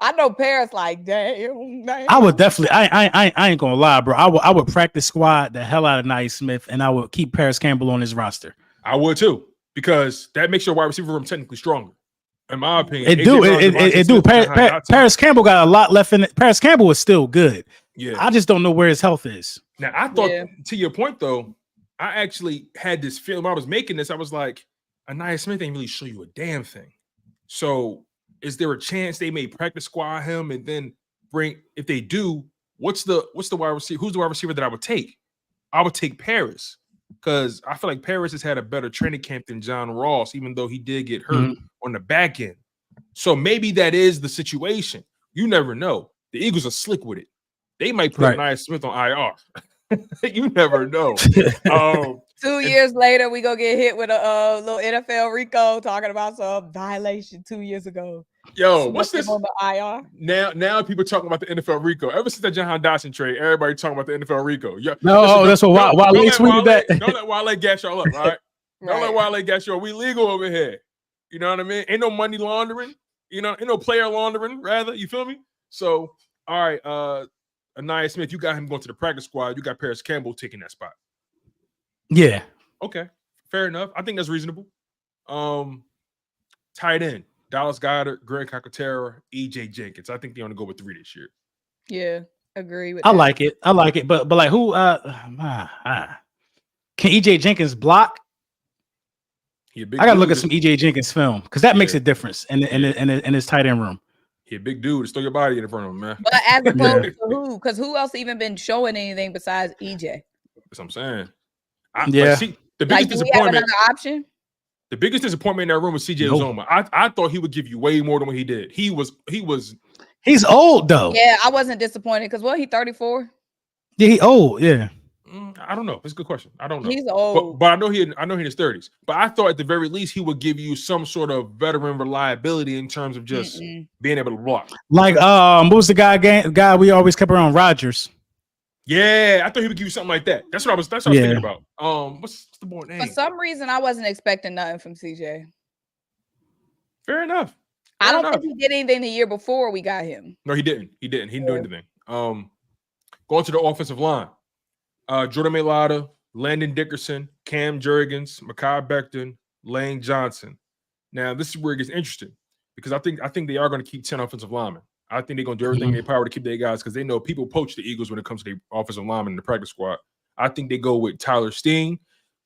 I know Paris like damn. I would definitely. I ain't gonna lie, bro. I would practice squad the hell out of Nye Smith, and I would keep Paris Campbell on his roster. I would too, because that makes your wide receiver room technically stronger. In my opinion, it do. Paris Campbell got a lot left in it. Paris Campbell is still good. Yeah, I just don't know where his health is. Now I thought, to your point though, I actually had this feeling when I was making this. I was like, Anaya Smith ain't really show you a damn thing. So is there a chance they may practice squad him and then bring? If they do, what's the wide receiver? Who's the wide receiver that I would take? I would take Paris because I feel like Paris has had a better training camp than John Ross, even though he did get hurt on the back end. So maybe that is the situation. You never know. The Eagles are slick with it. They might put Anaya Smith on IR. You never know. 2 years later, we go get hit with a little NFL Rico talking about some violation 2 years ago. Yo, what's this on the IR? Now people talking about the NFL Rico. Ever since that Jahan Dotson trade, everybody talking about the NFL Rico. Yeah, that's what Wale tweeted that. Don't let Wale gas y'all up, all right? Don't let Wale gas y'all. We legal over here. You know what I mean? Ain't no money laundering. You know, ain't no player laundering. Rather, you feel me? So, all right, Anaya Smith, you got him going to the practice squad. You got Paris Campbell taking that spot. Yeah. Okay. Fair enough. I think that's reasonable. Tight end. Dallas Goedert, Greg Cacatera, EJ Jenkins. I think they want to go with 3 this year. Yeah, agree with that. I like it. But like who can EJ Jenkins block? I gotta look at some EJ Jenkins film because that makes a difference in his tight end room. He a big dude. Just throw your body in front of him, man. But as opposed to who? Because who else even been showing anything besides EJ? That's what I'm saying. The biggest disappointment. Option? The biggest disappointment in that room was CJ Uzomah. I thought he would give you way more than what he did. He's old though. Yeah, I wasn't disappointed because he 34? Yeah, he old. Yeah. I don't know. It's a good question. I don't know. He's old, but I know he in his 30s. But I thought at the very least he would give you some sort of veteran reliability in terms of just being able to block. Like what was the guy we always kept around? Rodgers. Yeah, I thought he would give you something like that. That's what I was thinking about. What's the boy name? For some reason, I wasn't expecting nothing from CJ. Fair enough. I don't think he did anything the year before we got him. No, he didn't. He didn't do anything. Going to the offensive line. Jordan Mailata, Landon Dickerson, Cam Jurgens, Mekhi Becton, Lane Johnson. Now, this is where it gets interesting because I think they are going to keep 10 offensive linemen. I think they're going to do everything in their power to keep their guys because they know people poach the Eagles when it comes to the offensive linemen in the practice squad. I think they go with Tyler Steen.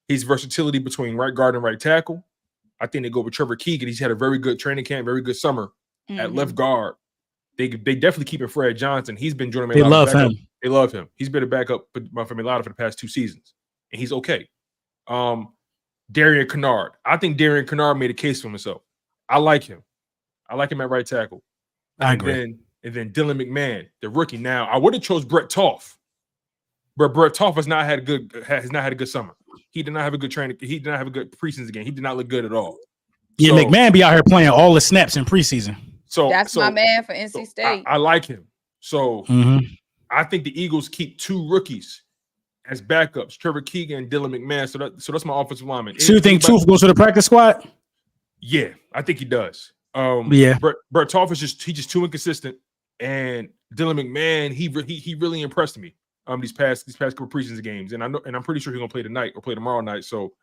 His versatility between right guard and right tackle. I think they go with Trevor Keegan. He's had a very good training camp, very good summer at left guard. They definitely keep Fred Johnson. He's been Jordan Mailata. They love him. They love him. He's been a backup for Mailata for the past 2 seasons, and he's okay. Darian Kennard. I think Darian Kennard made a case for himself. I like him. I like him at right tackle. I agree. And then Dylan McMahon, the rookie. Now, I would have chose Brett Toth, but Brett Toth has not had a good summer. He did not have a good training. He did not have a good preseason game. He did not look good at all. Yeah, so, McMahon be out here playing all the snaps in preseason. So that's my man for NC State. I like him. So I think the Eagles keep 2 rookies as backups, Trevor Keegan and Dylan McMahon. So that's my offensive lineman. So you think Tooth goes to the practice squad? Yeah, I think he does. Yeah, Brett Toth is just too inconsistent, and Dylan McMahon he really impressed me these past couple preseason games, and I'm pretty sure he's gonna play tonight or play tomorrow night. So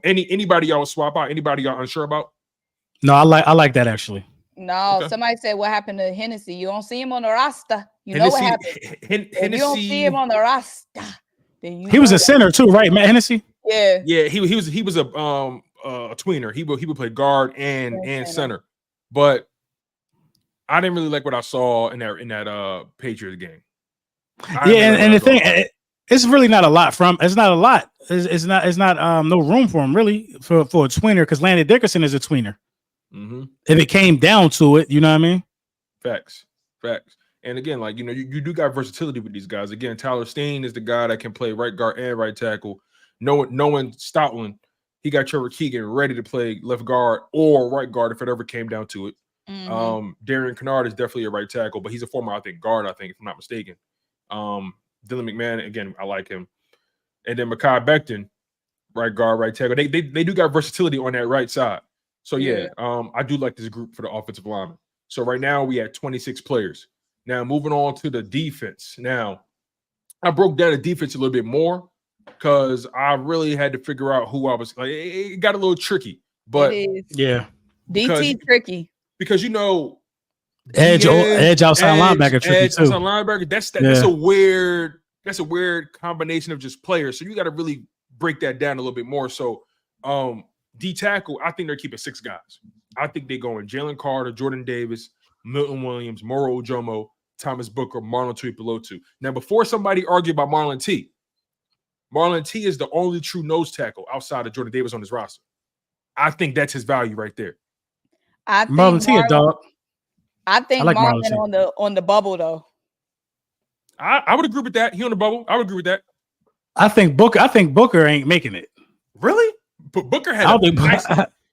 anybody y'all swap out? Anybody y'all unsure about? No, I like that actually. No, somebody said what happened to Hennessy. You don't see him on the roster. You know what happened. If you don't see him on the roster, then he was a center too, right, Matt Hennessy? Yeah, he was a tweener. He would play guard and center. But I didn't really like what I saw in that Patriots game. And the thing, it's really not a lot from. It's not a lot. It's not no room for him really for a tweener because Landon Dickerson is a tweener. If it came down to it, you know what I mean. Facts. And again, like you do got versatility with these guys. Again, Tyler Steen is the guy that can play right guard and right tackle. Knowing Stoutland. He got Trevor Keegan ready to play left guard or right guard if it ever came down to it. Darian Kennard is definitely a right tackle, but he's a former, guard, if I'm not mistaken. Dylan McMahon, again, I like him. And then Mekhi Becton, right guard, right tackle. They do got versatility on that right side. So, I do like this group for the offensive linemen. So, right now, we have 26 players. Now, moving on to the defense. Now, I broke down the defense a little bit more, because I really had to figure out who I was like. It got a little tricky, but DT tricky because edge outside linebacker tricky too. Outside linebacker, that's a weird combination of just players. So you got to really break that down a little bit more. So D tackle, I think they're keeping 6 guys. I think they're going Jalen Carter, Jordan Davis, Milton Williams, Moro Ojomo, Thomas Booker, Marlon Tuipulotu. Now, before somebody argue about Marlon T is the only true nose tackle outside of Jordan Davis on his roster. I think that's his value right there. I think Marlon T, a dog. I think like Marlon on the bubble though. I would agree with that. He on the bubble. I would agree with that. I think Booker ain't making it. Really? But Booker had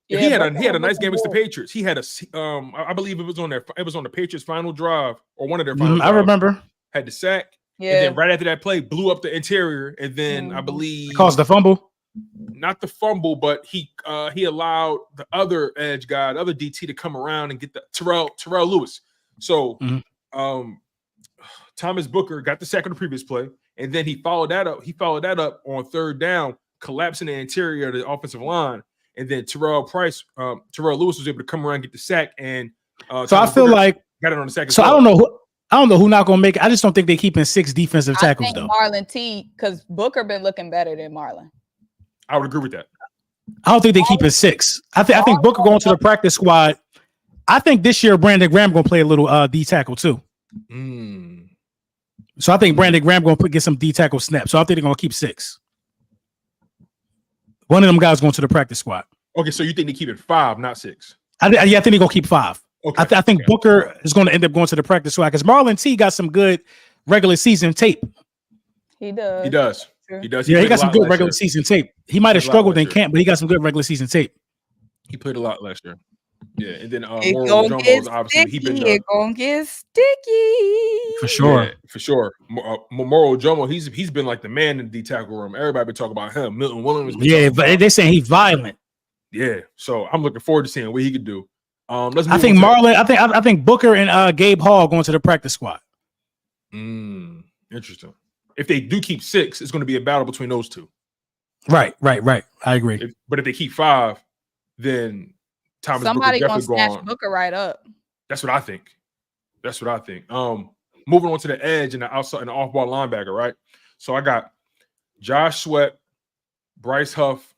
he had a nice game against the Patriots. He had I believe it was on the Patriots final drive or one of their final drives. I remember. Had the sack. Yeah. And then right after that play, blew up the interior, and then I believe caused the fumble. Not the fumble, but he allowed the other edge guy, the other DT, to come around and get the Terrell Lewis. So Thomas Booker got the sack on the previous play, and then he followed that up. He followed that up on 3rd down, collapsing the interior of the offensive line, and then Terrell Lewis was able to come around and get the sack. And so I feel like got it on the second. So I don't know who not gonna make it. I just don't think they keeping 6 defensive tackles though. Marlon T, because Booker been looking better than Marlon. I would agree with that. I don't think they keeping 6. I think Booker going to the practice squad. I think this year Brandon Graham gonna play a little D tackle too. So I think Brandon Graham gonna get some D tackle snaps. So I think they're gonna keep 6. One of them guys going to the practice squad. Okay, so you think they keep it 5, not 6? I think they're gonna keep 5. Okay. I think Booker is going to end up going to the practice squad because Marlon T got some good regular season tape. He does. He does. He got some good regular season tape. He might have struggled in camp, but he got some good regular season tape. He played a lot last year. Yeah, and then It Moral gonna Jomo get is obviously he been sticky. It gonna get sticky. For sure. Yeah, for sure. Moral Jomo, he's been like the man in the D tackle room. Everybody been talking about him. Milton Williams. Yeah, but they're saying he's violent. Yeah, so I'm looking forward to seeing what he could do. Let's move I think on to Marlon. I think Booker and Gabe Hall going to the practice squad. Interesting. If they do keep 6, it's going to be a battle between those two. Right. I agree. But if they keep 5, then Thomas Somebody Booker gonna definitely snatch gone. Booker right up. That's what I think. Moving on to the edge and the outside and the off-ball linebacker, right? So I got Josh Sweat, Bryce Huff,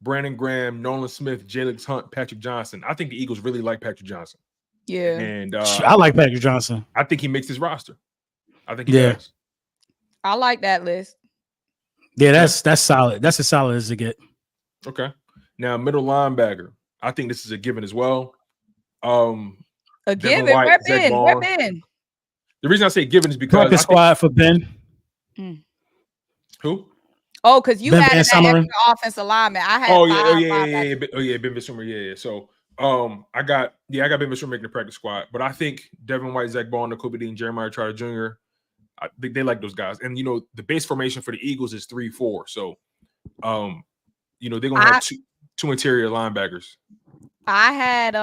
Brandon Graham, Nolan Smith, Jalix Hunt, Patrick Johnson. I think the Eagles really like Patrick Johnson. Yeah. And I like Patrick Johnson. I think he makes his roster. I think he does. I like that list. Yeah, that's solid. That's as solid as it get. Okay. Now, middle linebacker. I think this is a given as well. A given. Where Ben? The reason I say given is because practice squad for Ben. Who? Oh, because you Ben had Van that Summer. extra offensive lineman. I had Ben Vissumer. Yeah. So I got Ben Vissumer making the practice squad, but I think Devin White, Zach Ball, Kobe Dean, Jeremiah Trotter Jr. I think they like those guys. And the base formation for the Eagles is 3-4. So they're gonna have two interior linebackers. I had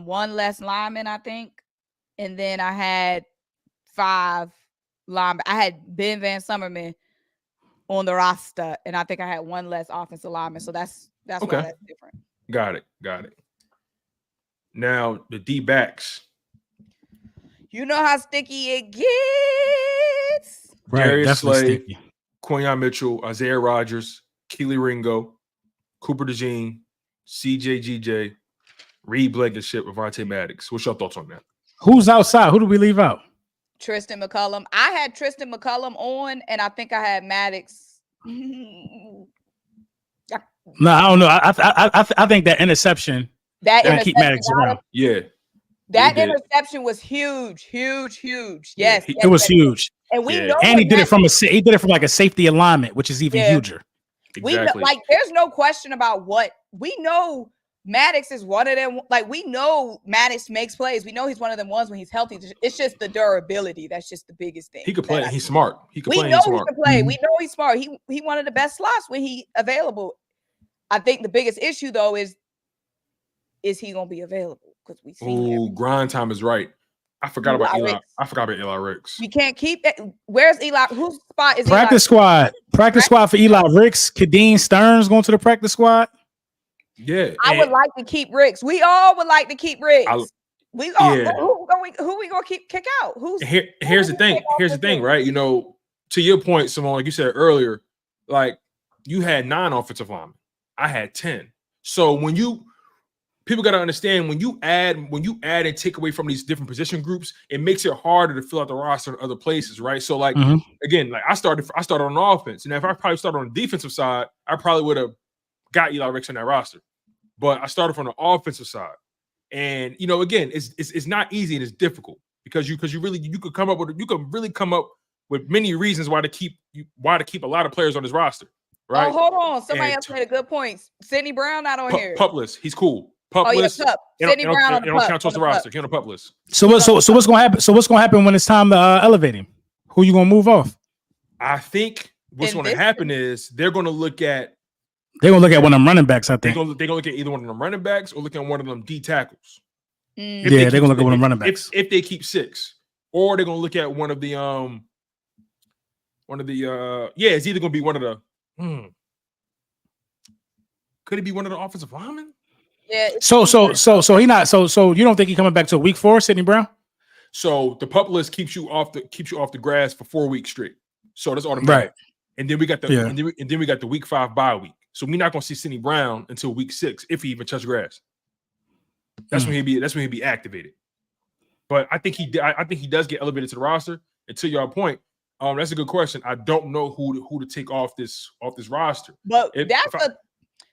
one less lineman, I think, and then I had 5 linebackers. I had Ben Van Summerman on the roster, and I think I had one less offensive lineman. So that's okay. Why that's different. Got it. Now the D backs. You know how sticky it gets. Right, Darius Slay, sticky. Quinyon Mitchell, Isaiah Rodgers, Keely Ringo, Cooper DeJean, CJ Reed Blankenship, Avonte Maddox. What's your thoughts on that? Who's outside? Who do we leave out? Tristan McCullum. I had Tristan McCullum on, and I think I had Maddox. No, I don't know. I think that interception. That interception keep Maddox around. Yeah. That interception was huge. Yes, it was huge. And we know, and he did it from like a safety alignment, which is even huger. Exactly. We know, there's no question about what we know. Maddox is one of them. Like, we know Maddox makes plays. We know he's one of them ones when he's healthy. It's just the durability. That's just the biggest thing. He could play. He's smart. He could play. We know he can play. We know he's smart. He one of the best slots when he available. I think the biggest issue though is he gonna be available? Because we see grind time is right. I forgot about Eli. I forgot about Eli Ricks. We can't keep that. Where's Eli? Whose spot is practice squad? Practice squad for Eli Ricks. Kadeem Stearns going to the practice squad. Yeah, I would like to keep Ricks. We all would like to keep Ricks. Who we gonna kick out? Here's the thing, right? To your point, Symone, like you said earlier, like you had 9 offensive linemen. I had 10. So people got to understand when you add and take away from these different position groups, it makes it harder to fill out the roster in other places, right? So again, like I started on offense, and if I probably started on the defensive side, I probably would have got Eli Ricks on that roster. But I started from the offensive side, and again, it's not easy and it's difficult because you could really come up with many reasons why to keep a lot of players on this roster, right? Oh, hold on, somebody else made a good point. Sidney Brown not on here. Pupless, he's cool. Pup list. Sidney Brown on the don't count towards the roster. He on the pup list. So what's gonna happen? So what's gonna happen when it's time to elevate him? Who you gonna move off? I think what's gonna happen is they're gonna look at one of them running backs. I think they're gonna look at either one of them running backs or look at one of them D tackles. They're gonna look at one of them running backs if they keep 6, or they're gonna look at one of the it's either gonna be one of the could it be one of the offensive linemen? Yeah. So he not so you don't think he coming back to week 4, Sidney Brown? So the pup list keeps you off the grass for 4 weeks straight. So that's automatic. Right. And then we got the week 5 bye week. So we're not gonna see Sidney Brown until week 6 if he even touches grass. That's when he'll be activated. But I think he does get elevated to the roster. And to your point, that's a good question. I don't know who to take off this roster. But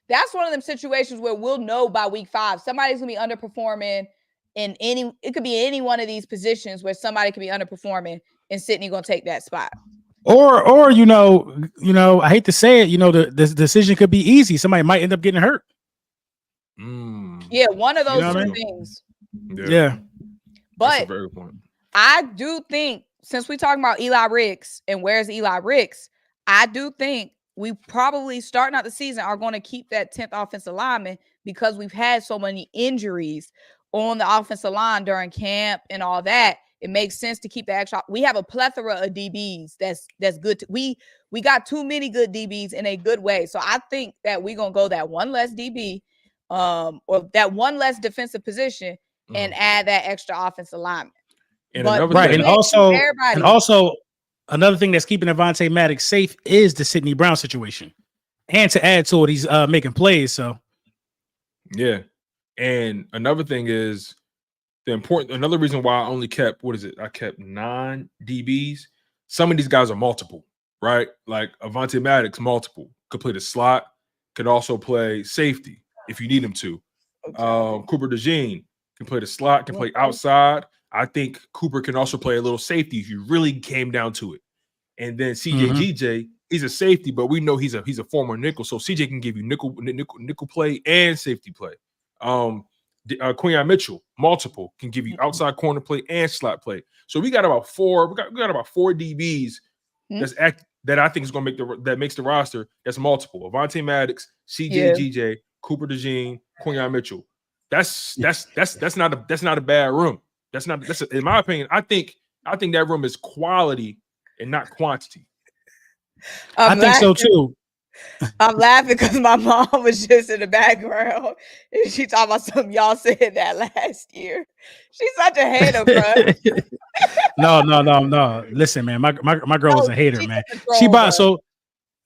that's one of them situations where we'll know by week 5. Somebody's gonna be underperforming it could be any one of these positions where somebody could be underperforming and Sidney gonna take that spot. Or I hate to say it, the decision could be easy. Somebody might end up getting hurt. Yeah, one of those know what I two mean? things. Yeah. That's a But very good point. I do think, since we talking about Eli Ricks and where's Eli Ricks, I do think we probably starting out the season are going to keep that 10th offensive lineman because we've had so many injuries on the offensive line during camp and all that. It makes sense to keep the extra. We have a plethora of DBs that's good. We got too many good DBs in a good way. So I think that we're going to go that one less DB or that one less defensive position and add that extra offensive lineman. And But another Right, thing, and also another thing that's keeping Avonte Maddox safe is the Sidney Brown situation, and to add to it, he's making plays. So, yeah, and another thing is another reason why I only kept I kept 9 DBs. Some of these guys are multiple, right? Like Avonte Maddox, multiple, could play the slot, could also play safety if you need him to. Cooper DeJean can play the slot, can play outside. I think Cooper can also play a little safety if you really came down to it. And then CJ he's a safety, but we know he's a former nickel, so CJ can give you nickel play and safety play. Quinyon Mitchell, multiple, can give you outside corner play and slot play. So we got about 4. We got about 4 DBs that I think is going to makes the roster. That's multiple. Avonte Maddox, CJ Cooper DeJean, Quinyon Mitchell. That's not a bad room. In my opinion, I think that room is quality and not quantity. I think so too. I'm laughing because my mom was just in the background and she talking about something y'all said that last year. She's such a hater, bro. No. Listen, man, my girl was a hater, man.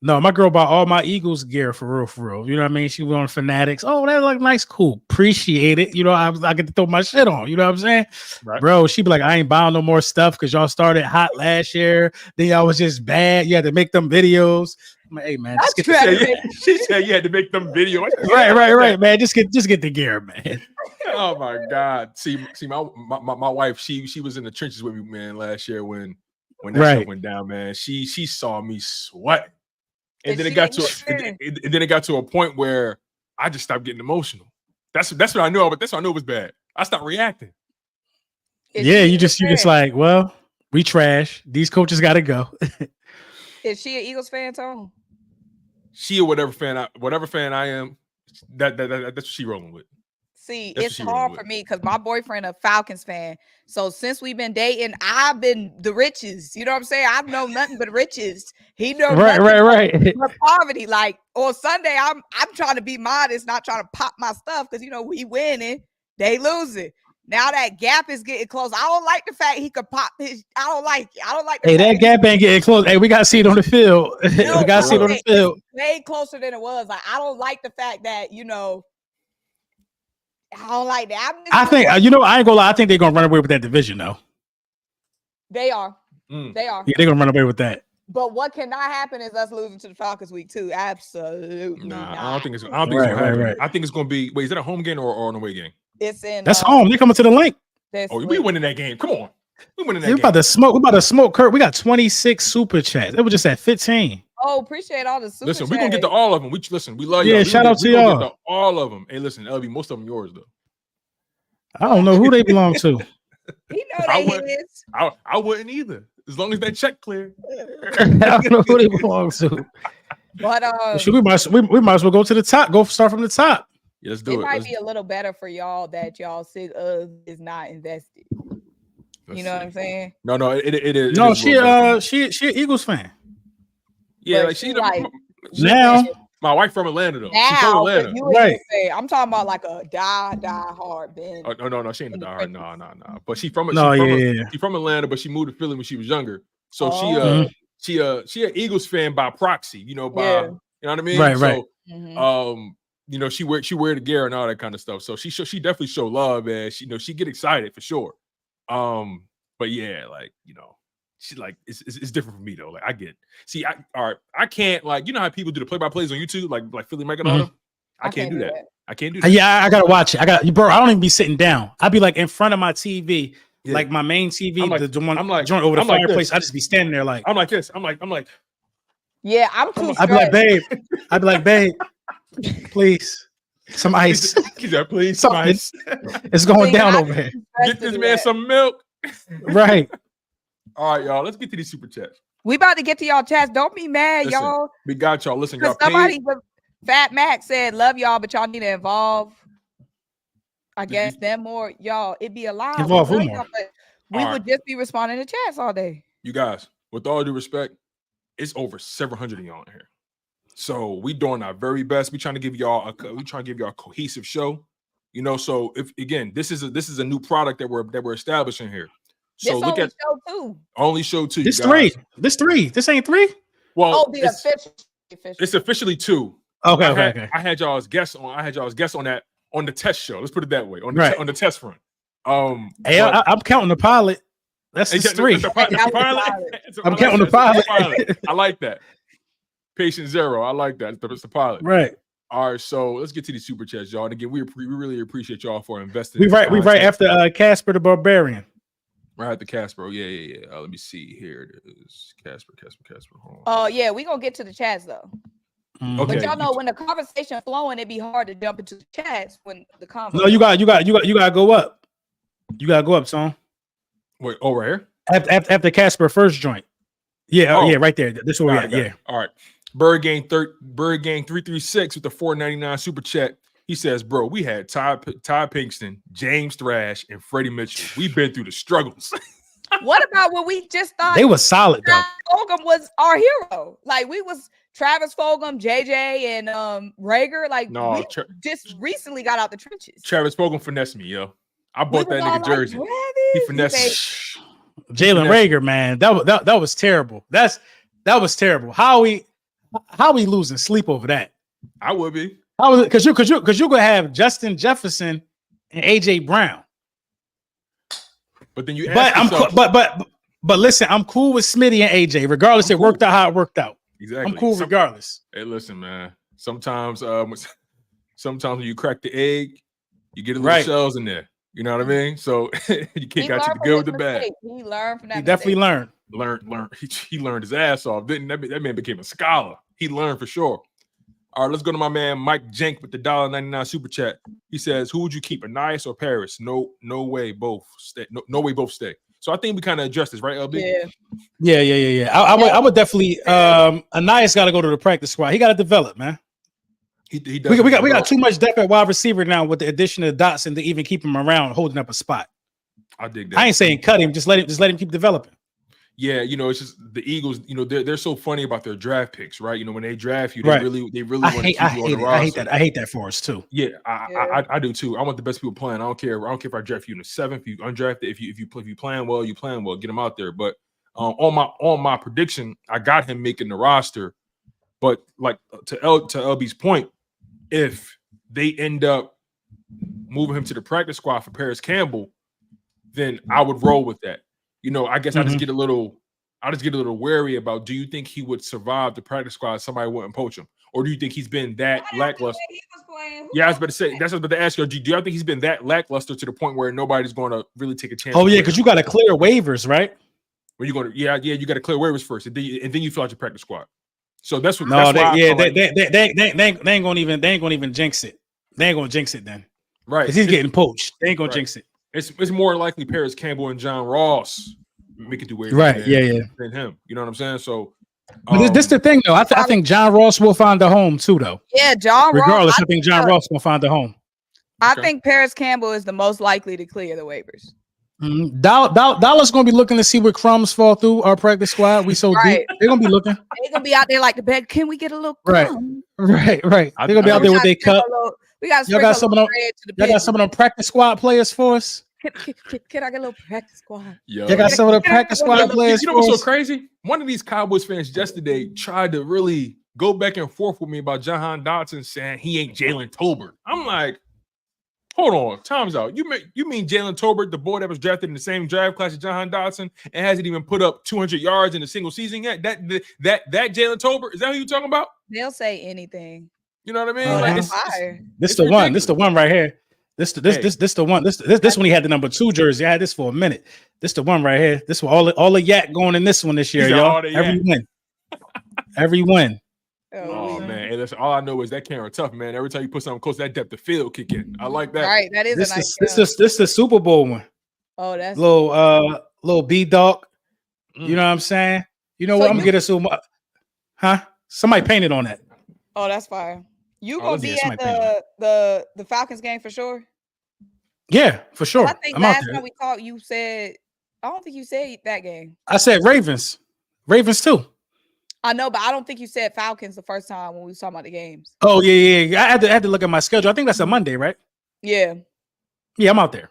My girl bought all my Eagles gear for real. You know what I mean? She was on Fanatics. Oh, that look nice, cool. Appreciate it. You know, I get to throw my shit on. You know what I'm saying? Right. Bro, she be like, I ain't buying no more stuff because y'all started hot last year. Then y'all was just bad. You had to make them videos. I'm like, hey man, she said you had to make them videos. Right, man. Just get the gear, man. Oh my God. See, my wife, she was in the trenches with me, man, last year when that stuff went down, man. She saw me sweat. And then it got to a point where I just stopped getting emotional. That's what I knew. But that's what I knew was bad. I stopped reacting. You just like, well, we trash. These coaches got to go. Is she an Eagles fan, Tom? She or whatever fan I am. That's what she rolling with. See, it's hard for me because my boyfriend a Falcons fan. So since we've been dating, I've been the riches. You know what I'm saying? I've known nothing but riches. He knows nothing but poverty. Like on Sunday, I'm trying to be modest, not trying to pop my stuff because we winning, they losing. Now that gap is getting close. I don't like the fact he could pop his. I don't like it. Hey, that gap ain't getting close. Hey, we got to see it on the field. We got to see it on the field. Way closer than it was. Like I don't like the fact that I don't like that. I think I ain't gonna lie. I think they're gonna run away with that division, though. They are. They are. Yeah, they're gonna run away with that. But what cannot happen is us losing to the Falcons week 2. Absolutely. Not. I don't think it's gonna happen. I think it's gonna be. Wait, is that a home game or an away game? It's in. That's home. They coming to the Linc. We winning that game. Come on. We winning that game. We about to smoke. Kurt, we got 26 super chats. It was just at 15. Oh, appreciate all the super Listen, we're going to get to all of them. We love y'all. Yeah, shout out to y'all. Get to all of them. Hey, listen, LB, most of them yours, though. I don't know who they belong to. He know they his. I wouldn't either. As long as that check clear. I don't know who they belong to. But we might as well go to the top. Go start from the top. Yeah, let's do it. It might be a little better for y'all that y'all see is not invested. You know what I'm saying? No, it is. No, she an Eagles fan. Yeah, but she now. My wife from Atlanta though. Now, she's from Atlanta. Right. I'm talking about like a die hard Ben. Oh, no, she ain't a die hard. No. But she's from Atlanta, but she moved to Philly when she was younger. So she an Eagles fan by proxy, you know what I mean? Right. So she wear the gear and all that kind of stuff. So she definitely show love, and she get excited for sure. But yeah, she's like it's different for me though. Like I get. See, I can't how people do the play-by-plays on YouTube, like Philly Mike and all them. I can't do that. I can't do that. Yeah, I gotta watch it. I don't even be sitting down. I'd be like in front of my TV, like my main TV, the one joint over the fireplace. I just be standing there like I'm like this. I'm like. Yeah, I'm too. I'd be like, babe, please. Some ice. Please, some Something. ice. It's going down over here. Get this man some milk. Right. All right, y'all. Let's get to these super chats. We about to get to y'all chats. Don't be mad, Listen, y'all. We got y'all. Listen, y'all. Somebody, Fat Mac said, "Love y'all, but y'all need to involve." I guess them more, y'all. It'd be a lot. Involve who more? We would just be responding to chats all day. You guys, with all due respect, it's over 700 of y'all in here. So we doing our very best. We trying to give y'all a cohesive show. You know, so if again, this is a new product that we're establishing here. So this look at show two. Only show two. This you guys. three. This ain't three. Well, the official. It's officially two. Okay. I had y'all's guests on. I had y'all's guests on that on the test show. Let's put it that way. On the test front. Hey, I'm counting the pilot. That's just three. The pilot. I'm counting the pilot. I like that. Patient zero. I like that. It's the pilot. Right. All right. So let's get to these super chats, y'all. And again, we really appreciate y'all for investing. We right after Casper the Barbarian. Right at the Casper. Yeah. Let me see. Here it is. Casper. Oh yeah, we gonna get to the chats though. Okay. But y'all know when the conversation flowing, it'd be hard to jump into the chats when the conversation. No, you got to go up. You gotta go up, son. Wait, right here? After Casper first joint. Yeah, yeah, right there. This is where we at. Yeah. All right. Bird Gang 336 with the $4.99 super chat. He says, "Bro, we had Ty Pinkston, James Thrash, and Freddie Mitchell. We've been through the struggles." What about when we just thought they was solid though? Fulgham was our hero. Like we was Travis Fulgham, JJ, and Rager. Like we just recently got out the trenches. Travis Fulgham finessed me, yo. I bought that nigga jersey. He finessed Jalen Rager, man. That was terrible. That was terrible. How we losing sleep over that? I would be. How was it? Because you're gonna have Justin Jefferson and AJ Brown. But then you but listen, I'm cool with Smitty and AJ, regardless. It worked out how it worked out. Exactly. I'm cool regardless. Hey, listen, man. Sometimes when you crack the egg, you get a little shells in there. You know what I mean? So you can't got you the good with the bad. He learned from that. He definitely learned. He learned his ass off. Didn't that man became a scholar? He learned for sure. All right, let's go to my man Mike Jenk with the $1.99 super chat. He says, "Who would you keep, Anais or Paris?" No way, both stay. No way, both stay. So I think we kind of addressed this, right, LB? Yeah. I would definitely. Anais got to go to the practice squad. He got to develop, man. We got too much depth at wide receiver now with the addition of Dotson to even keep him around, holding up a spot. I dig that. I ain't saying cut him, just let him keep developing. Yeah, it's just the Eagles. They're so funny about their draft picks, right? When they draft you, they really want to keep you on the roster. I hate that for us too. Yeah, I do too. I want the best people playing. I don't care if I draft you in the 7th, if you undrafted, if you playing well, you playing well. Get them out there. But on my prediction, I got him making the roster. But like to LB's point, if they end up moving him to the practice squad for Paris Campbell, then I would roll with that. I guess I just get a little wary about, do you think he would survive the practice squad? Somebody wouldn't poach him, or do you think he's been that lackluster? Yeah, I was about to say that's what I was about to ask you. Do you think he's been that lackluster to the point where nobody's going to really take a chance? Oh yeah, because you got to clear waivers, right? When you going to you got to clear waivers first, and then you fill out your practice squad. So that's what. They ain't gonna even jinx it. They ain't gonna jinx it then, right? Because he's getting poached. They ain't gonna jinx it. It's more likely Paris Campbell and John Ross make it do waivers, right? Than him. You know what I'm saying? So, but this the thing though. I think John Ross will find a home too, though. Yeah, John. Regardless, I think John Ross will find a home. I think Paris Campbell is the most likely to clear the waivers. Dollar's gonna be looking to see where crumbs fall through our practice squad. We so deep. They're gonna be looking. They're gonna be out there like the bed. Can we get a little crumb? Right. They're gonna be out there with their cup. We got some of them practice squad players for us. Can I get a little practice squad? Y'all got some of the practice squad players. You know what's so crazy? One of these Cowboys fans yesterday tried to really go back and forth with me about Jahan Dotson saying he ain't Jalen Tolbert. I'm like, hold on, time's out. You mean Jalen Tolbert, the boy that was drafted in the same draft class as Jahan Dotson and hasn't even put up 200 yards in a single season yet? That Jalen Tolbert, is that who you talking about? They'll say anything. You know what I mean? This the one. This the one right here. This the one. This one he had the number 2 jersey. I had this for a minute. This the one right here. This one all the yak going in this one this year, y'all. Every win. Oh man, Hey, listen, all I know is that camera tough, man. Every time you put something close, that depth of field kick in. I like that. Right, that is This a nice. is the Super Bowl one. Oh, that's Little B dog. Mm. You know what I'm saying? You know So what? I'm you- gonna get us some. Huh? Somebody painted on that. Oh, that's fire. You Oh, gonna let's be get at somebody the Falcons game for sure? Yeah, for sure. I think I'm out last there. time we talked, you said I don't think you said that game. I said Ravens. Ravens too. I know, but I don't think you said Falcons the first time when we was talking about the games. Oh yeah. I had to look at my schedule. I think that's a Monday, right? Yeah. Yeah, I'm out there.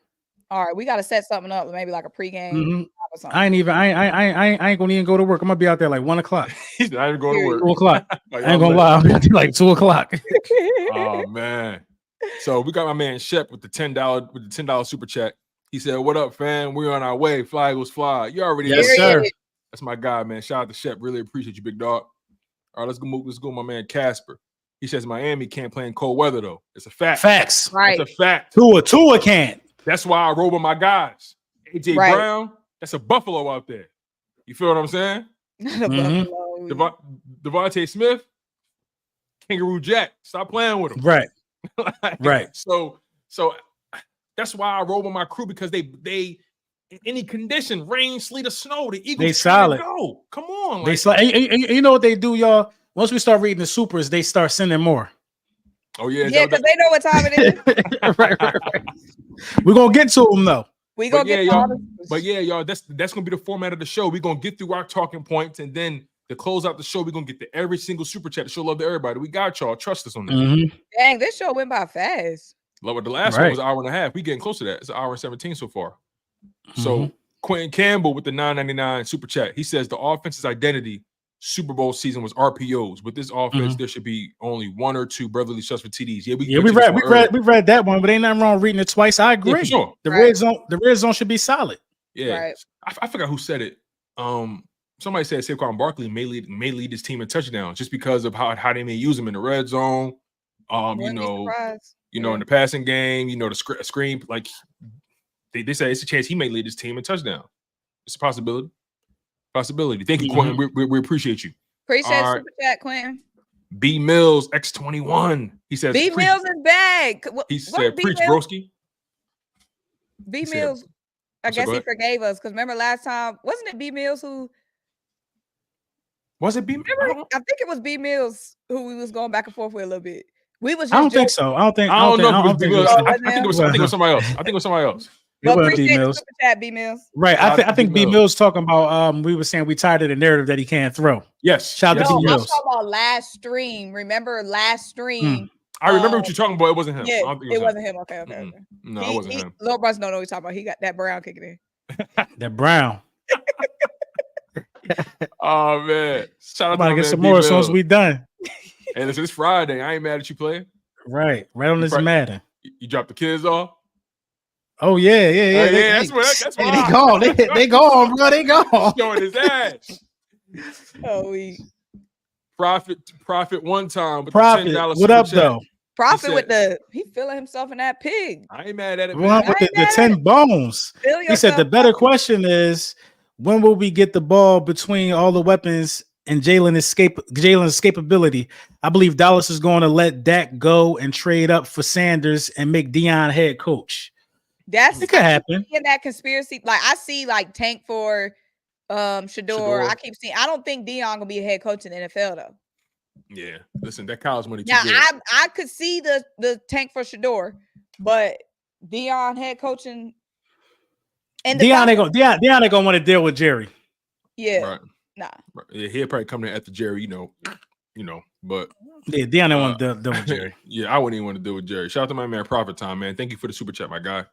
All right, we got to set something up, maybe like a pregame Mhm. or something. I ain't gonna even go to work. I'm gonna be out there like 1 o'clock. He's not even going to work. 2 o'clock. Like, I ain't gonna lie. I'll be out there like 2 o'clock. Oh man. So we got my man Shep with the $10 super chat. He said, "What up, fam? We're on our way. Fly Eagles fly." You already Yes, know. sir. That's my guy, man. Shout out to Shep. Really appreciate you, big dog. All right, let's go. My man Casper. He says Miami can't play in cold weather though. It's a fact. Facts. Right. It's a fact. Tua can't. That's why I roll with my guys. AJ Right. Brown. That's a Buffalo out there. You feel what I'm saying? The Mhm. Buffalo. Devontae Smith. Kangaroo Jack. Stop playing with him. Right. Like, Right. So that's why I roll with my crew because they in any condition, rain, sleet, or snow, the Eagles They trying to solid. go. Come on. They Like, and you know what they do, y'all? Once we start reading the supers, they start sending more. oh yeah, Yeah, because they know what time it is. right. We're gonna get to them though. We But gonna yeah, get y'all. all the- But yeah, y'all, that's gonna be the format of the show. We're gonna get through our talking points, and then to close out the show, we're gonna get to every single super chat to show love to everybody. We got y'all. Trust us on that. Mhm. Dang, this show went by fast. Love, the last Right. one was an hour and a half. We getting close to that. It's an hour and 17 so far. So Quentin Campbell with the $9.99 super chat. He says the offense's identity Super Bowl season was RPOs. With this offense, there should be only one or two Beverly shots for TDs. Yeah, we read that one, but ain't nothing wrong reading it twice. I agree. Yeah, for sure. The Right. red zone should be solid. Yeah, Right. I forgot who said it. Somebody said Saquon Barkley may lead his team in touchdowns just because of how they may use him in the red zone. Wouldn't be surprised. In the passing game, the screen, like they say it's a chance he may lead his team in touchdown. It's a possibility. Thank you, Quentin. We appreciate you. Appreciate All right. super chat, Quentin. B Mills X21. He says B Mills is back. He said preach, broski. B He said- Mills. I I'm sorry, guess go he ahead. forgave us because remember last time wasn't it B Mills who? Was it B Mills? Remember, I think it was B Mills who we was going back and forth with a little bit. We was. Just I don't think joking. so. I don't think. I don't know if it was B Mills. so. I think it was somebody else. I think it was somebody else. But wasn't B appreciate the Mills. super chat, B Mills. Right. I think B B Mills talking about we were saying we tired of the narrative that he can't throw. Yes. Shout out yes. to No, B I'm Mills. talking about last stream. Remember last stream? I remember what you're talking about. It wasn't him. I Yeah, don't think it wasn't him. Okay. Mm-mm. No, it wasn't him. Lil Bruce don't know what he's talking about. He got that Brown kicking in. That Brown. Oh man. Shout out I'm about to my get man some B more as soon Mills. as we done. Hey, listen, it's Friday. I ain't mad at you playing. Right on this Right. Madden. You dropped the kids off. Oh yeah. Yeah, They- that's what they I- gone. They gone, bro. They gone. Showing his ass. Oh, we Profit one time with Profit. the $10 What super up chat. though? Profit said- with the feeling himself in that pig. I ain't mad at it. What Man. with I ain't the mad at 10 it. bones? Feel He said the yourself better up. question is when will we get the ball between all the weapons and Jalen's escapability? I believe Dallas is going to let Dak go and trade up for Sanders and make Dion head coach. That's It could happen. in that conspiracy. Like I see like Tank for Shador. I keep seeing. I don't think Dion gonna be a head coach in the NFL though. Yeah, listen, that college money too Now good. I could see the Tank for Shador, but Dion head coaching and the Dion ain't Falcons- gonna want to deal with Jerry. yeah, Right. nah. Right. Yeah, he'll probably come there after Jerry, but Yeah, Dion ain't want to deal with Jerry. yeah, I wouldn't even want to deal with Jerry. Shout out to my man Profit Time, man. Thank you for the super chat, my guy.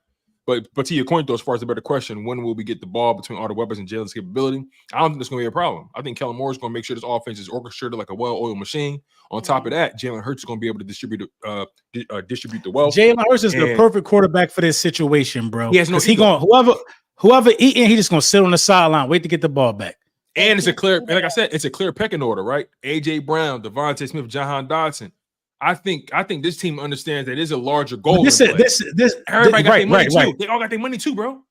But to your point though, as far as the better question, when will we get the ball between all the weapons and Jalen's capability? I don't think that's gonna be a problem. I think Kellen Moore is gonna make sure this offense is orchestrated like a well-oiled machine. On top of that, Jalen Hurts is gonna be able to distribute the wealth. Jalen Hurts is the And- perfect quarterback for this situation, bro. He has no Because he ego. going whoever eating, he just gonna sit on the sideline, wait to get the ball back. And it's a clear, and like I said, it's a clear pecking order, right? AJ Brown, Devontae Smith, Jahan Dotson. I think this team understands that there's a larger goal. This in play. Everybody got their money too. They all got their money too, bro.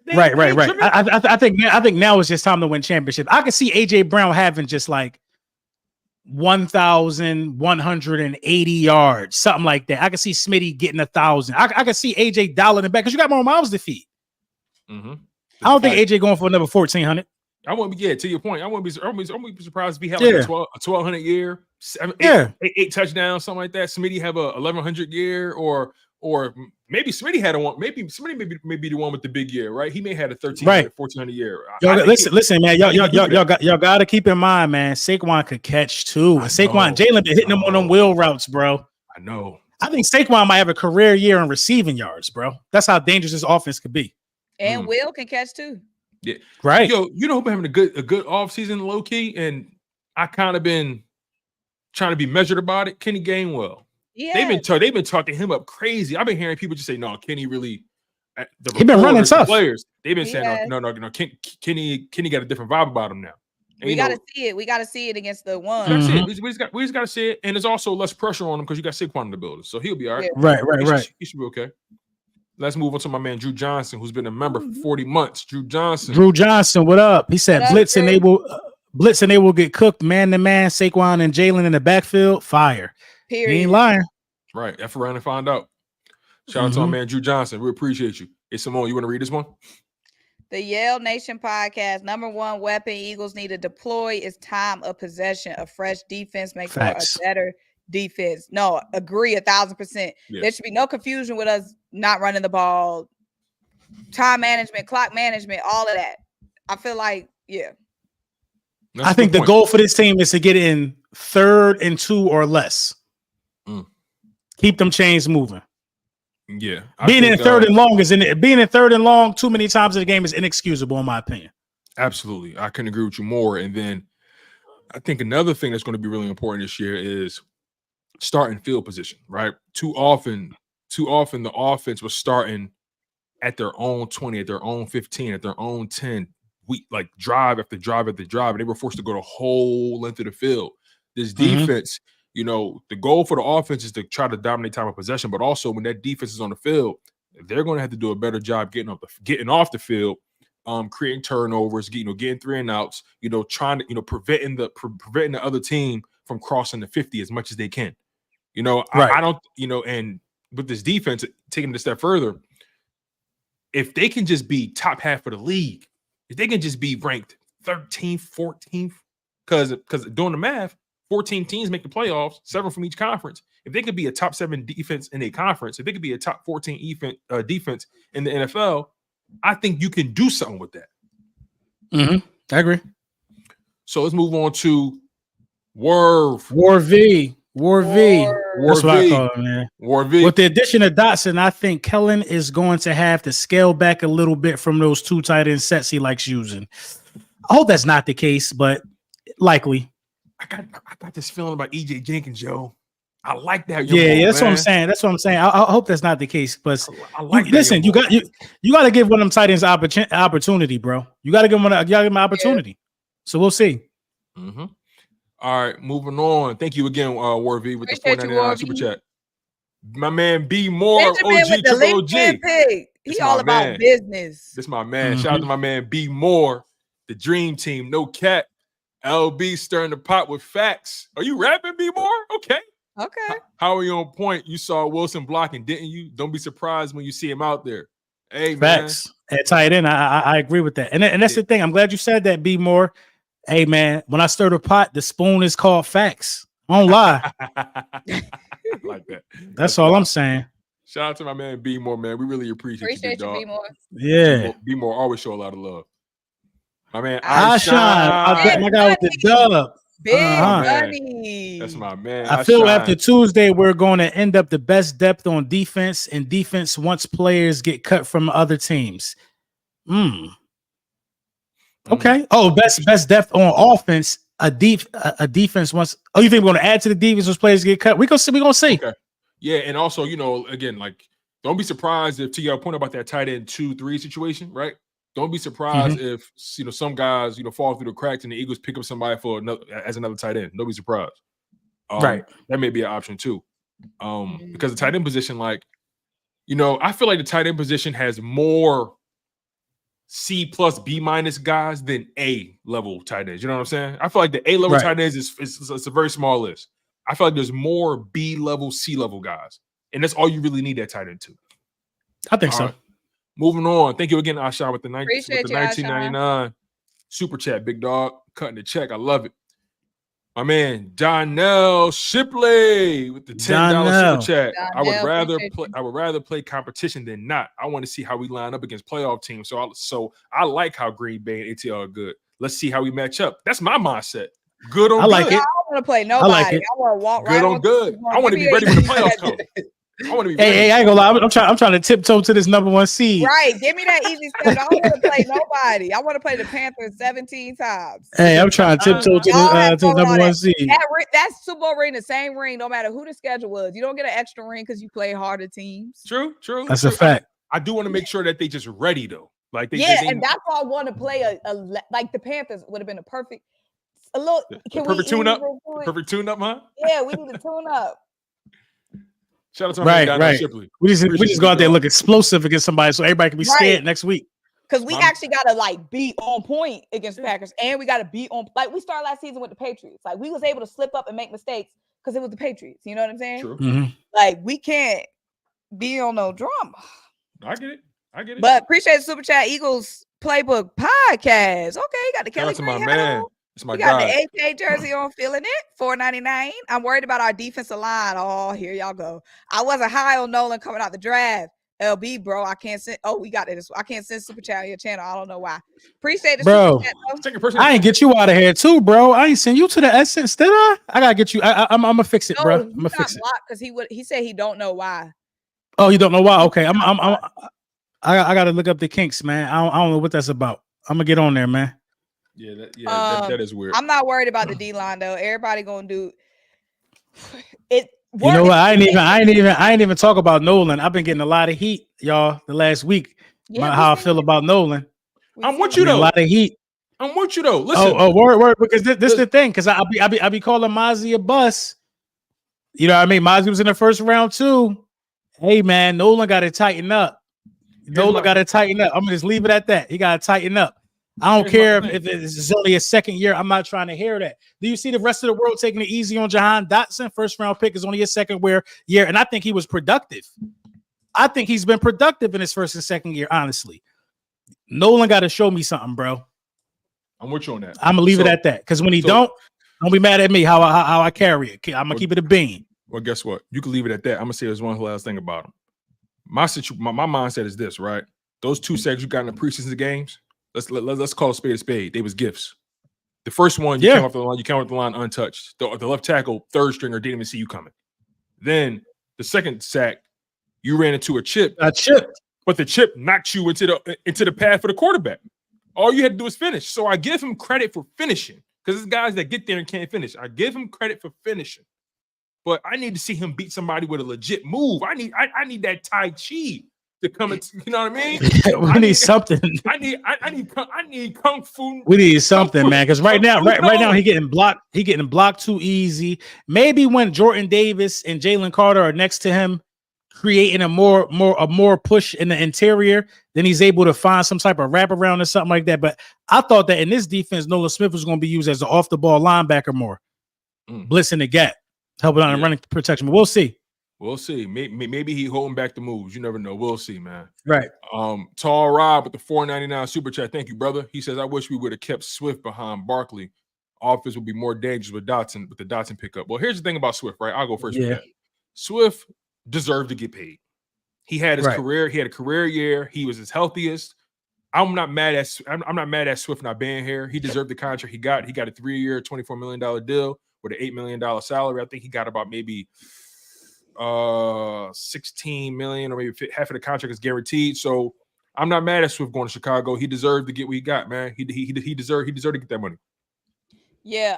They Right. ain't tripping. I think now it's just time to win championship. I can see AJ Brown having just like 1,180 yards, something like that. I can see Smitty getting 1,000. I can see AJ dialing it back because you got more mouths to feed. Mm-hmm. I don't think AJ going for another 1,400. I wouldn't be, to your point, I wouldn't be surprised if he had like a 1,200 year, eight touchdowns, something like that. Smitty have a 1,100 year, or maybe Smitty had a one. Maybe Smitty may be the one with the big year, right? He may have a 1,300, 1,400 year. Listen, man, y'all got to keep in mind, man. Saquon could catch too. Jalen been hitting him on them wheel routes, bro. I know. I think Saquon might have a career year in receiving yards, bro. That's how dangerous this offense could be. And Will can catch too. Yeah, right. Yo, you know who been having a good offseason, low key, and I kind of been trying to be measured about it. Kenny Gainwell. Yeah, they've been talking him up crazy. I've been hearing people just say, "No, Kenny really." He been running tough. Players, they've been saying, "No, Kenny got a different vibe about him now." And, we got to see it. We got to see it against the one. We just got to see it, and there's also less pressure on him because you got Saquon in the building, so he'll be all right. Yeah. Right. He should be okay. Let's move on to my man Drew Johnson, who's been a member for 40 months. Drew Johnson, what up? He said blitz and they will get cooked man to man. Saquon and Jalen in the backfield, fire. Period. He ain't lying. Right. F around and find out. Shout out to my man Drew Johnson. We appreciate you. Hey, Symone, you want to read this one? The Yale Nation podcast, number one weapon Eagles need to deploy is time of possession. A fresh defense makes for a better defense. No, agree 1,000%. Yes. There should be no confusion with us not running the ball, time management, clock management, all of that. I feel like, I think the goal for this team is to get in 3rd and 2 or less. Keep them chains moving. Yeah, being in 3rd and long too many times in the game is inexcusable, in my opinion. Absolutely, I couldn't agree with you more. And then I think another thing that's going to be really important this year is starting field position. Right, too often the offense was starting at their own 20, at their own 15, at their own 10. Drive after drive after drive, and they were forced to go the whole length of the field. This defense. The goal for the offense is to try to dominate time of possession, but also when that defense is on the field, they're going to have to do a better job getting off the field, creating turnovers, getting 3 and outs, trying to, preventing the other team from crossing the 50 as much as they can. I don't, and with this defense, taking it a step further, if they can just be top half of the league, if they can just be ranked 13th, 14th, because doing the math, 14 teams make the playoffs, 7 from each conference. If they could be a top 7 defense in a conference, if they could be a top 14 defense in the NFL, I think you can do something with that. I agree. So let's move on to War V. That's what I call it, man. War V. With the addition of Dotson, I think Kellen is going to have to scale back a little bit from those 2 tight end sets he likes using. I hope that's not the case, but likely. I got this feeling about EJ Jenkins, yo. I like that. That's what I'm saying. I hope that's not the case. But listen, you got to give one of them tight ends opportunity, bro. You got to give him an opportunity. So we'll see. All right, moving on. Thank you again, War V, with the $4.99 super chat. My man B Moore, OG Triple OG. He all about business. This my man. Shout out to my man B Moore, the dream team. No cap. LB stirring the pot with facts. Are you rapping, B Moore? Okay. How are you on point? You saw Wilson blocking, didn't you? Don't be surprised when you see him out there. Hey, facts. At tight end, I agree with that. And that's the thing. I'm glad you said that, B Moore. Hey, man, when I stir the pot, the spoon is called facts. I don't lie. I like that. That's all I'm saying. Shout out to my man B Moore, man. We really appreciate you, B Moore. Yeah. B Moore always show a lot of love. My man, I shine. I got with the dub. Big money. That's my man. I feel after Tuesday, we're going to end up the best depth on defense, and defense once players get cut from other teams. Okay. Oh, best depth on offense. A defense once. Oh, you think we're going to add to the defense once players get cut? We're going to see. Okay. Yeah, and also, again, don't be surprised if, to your point about that tight end 2-3 situation, right? Don't be surprised if some guys fall through the cracks and the Eagles pick up somebody as another tight end. Don't be surprised. Right, that may be an option too. Because the tight end position, I feel like the tight end position has more C plus B minus guys than A level tight ends. You know what I'm saying? I feel like the A level Right. tight ends is a very small list. I feel like there's more B level, C level guys, and that's all you really need that tight end to. I think All so. right. Moving on. Thank you again, Asha, with the Appreciate you, 1999 super chat, big dog. Cutting the check. I love it. My man Donnell Shipley with the $10 super chat. I would rather play competition than not. I want to see how we line up against playoff teams. So I like how Green Bay and ATL are good. Let's see how we match up. That's my mindset. Good on I like good. it. I don't want to play nobody. I like it. I want to walk Good right on good. I want to be ready when the playoffs come. I want to be ready. Hey, I ain't gonna lie. I'm trying to tiptoe to this number 1 seed. Right. Give me that easy schedule. I don't want to play nobody. I want to play the Panthers 17 times. Hey, I'm trying to tiptoe to the number 1 seed. That Super Bowl ring, the same ring, no matter who the schedule was. You don't get an extra ring because you play harder teams. True. That's a fact. I do want to make sure that they just ready though. Like they and that's why I want to play like the Panthers would have been a perfect tune up. Perfect tune up, huh? Yeah, we need to tune up. Shout out to my man Shipley. We just go out there and look explosive against somebody so everybody can be scared next week. Because we actually got to be on point against the Packers, and we got to be on. Like we started last season with the Patriots. Like we was able to slip up and make mistakes because it was the Patriots. You know what I'm saying? True. Mm-hmm. Like we can't be on no drama. I get it. But appreciate the Super Chat Eagles Playbook Podcast. Okay, got the Kelly to Green my man. It's my we got guy. the AK jersey on, feeling it. $4.99. I'm worried about our defensive line. Oh, here y'all go. I wasn't high on Nolan coming out the draft. LB, bro, I can't send. Oh, we got this. I can't send Super Chat on your channel. I don't know why. Appreciate the bro. Super Chat. I ain't get you out of here too, bro. I ain't send you to the Essence, did I? I gotta get you. I'm gonna fix it, bro. I'm gonna fix it. Because he said he don't know why. Oh, you don't know why? Okay, I gotta look up the kinks, man. I don't know what that's about. I'm gonna get on there, man. Yeah, that is weird. I'm not worried about the D line though. Everybody gonna do it. You know what? I ain't even talk about Nolan. I've been getting a lot of heat, y'all, the last week. How I feel about Nolan. I'm with you though. A lot of heat. I'm with you though. Listen. Word. Because this is the thing. Because I be calling Mozzie a bus. You know what I mean? Mozzie was in the first round too. Hey man, Nolan got to tighten up. I'm gonna just leave it at that. He got to tighten up. I don't care if it's only a second year. I'm not trying to hear that. Do you see the rest of the world taking it easy on Jahan Dotson? First round pick is only his second year, and I think he was productive. I think he's been productive in his first and second year, honestly. Nolan got to show me something, bro. I'm with you on that. I'm gonna leave it at that. Because when he don't be mad at me how I carry it. I'm gonna keep it a bean. Well, guess what? You can leave it at that. I'm gonna say there's one last thing about him. My mindset is this, right? Those 2 sacks you got in the preseason games. Let's call a spade. They was gifts. The first one, you came off the line untouched. The left tackle, third stringer, didn't even see you coming. Then the second sack, you ran into a chip. But the chip knocked you into the path for the quarterback. All you had to do was finish. So I give him credit for finishing because there's guys that get there and can't finish. I give him credit for finishing. But I need to see him beat somebody with a legit move. I need that Tai Chi to come and, you know what I mean? We need something. I need kung fu. We need something, man. Because right now he getting blocked too easy. Maybe when Jordan Davis and Jalen Carter are next to him, creating a more push in the interior, then he's able to find some type of wraparound or something like that. But I thought that in this defense, Nolan Smith was going to be used as an off the ball linebacker more, blitzing the gap, helping out and running protection. But we'll see. We'll see. Maybe he holding back the moves. You never know. We'll see, man. Right. Tall Rob with the $4.99 super chat. Thank you, brother. He says, I wish we would have kept Swift behind Barkley. Offense would be more dangerous with the Dotson pickup. Well, here's the thing about Swift, right? I'll go first with that. Swift deserved to get paid. He had his career. He had a career year. He was his healthiest. I'm not mad at Swift not being here. He deserved the contract he got. He got a 3-year, $24 million deal with an $8 million salary. I think he got about maybe 16 million, or maybe half of the contract is guaranteed. So I'm not mad at Swift going to Chicago. He deserved to get what he got, man. He deserved to get that money. Yeah,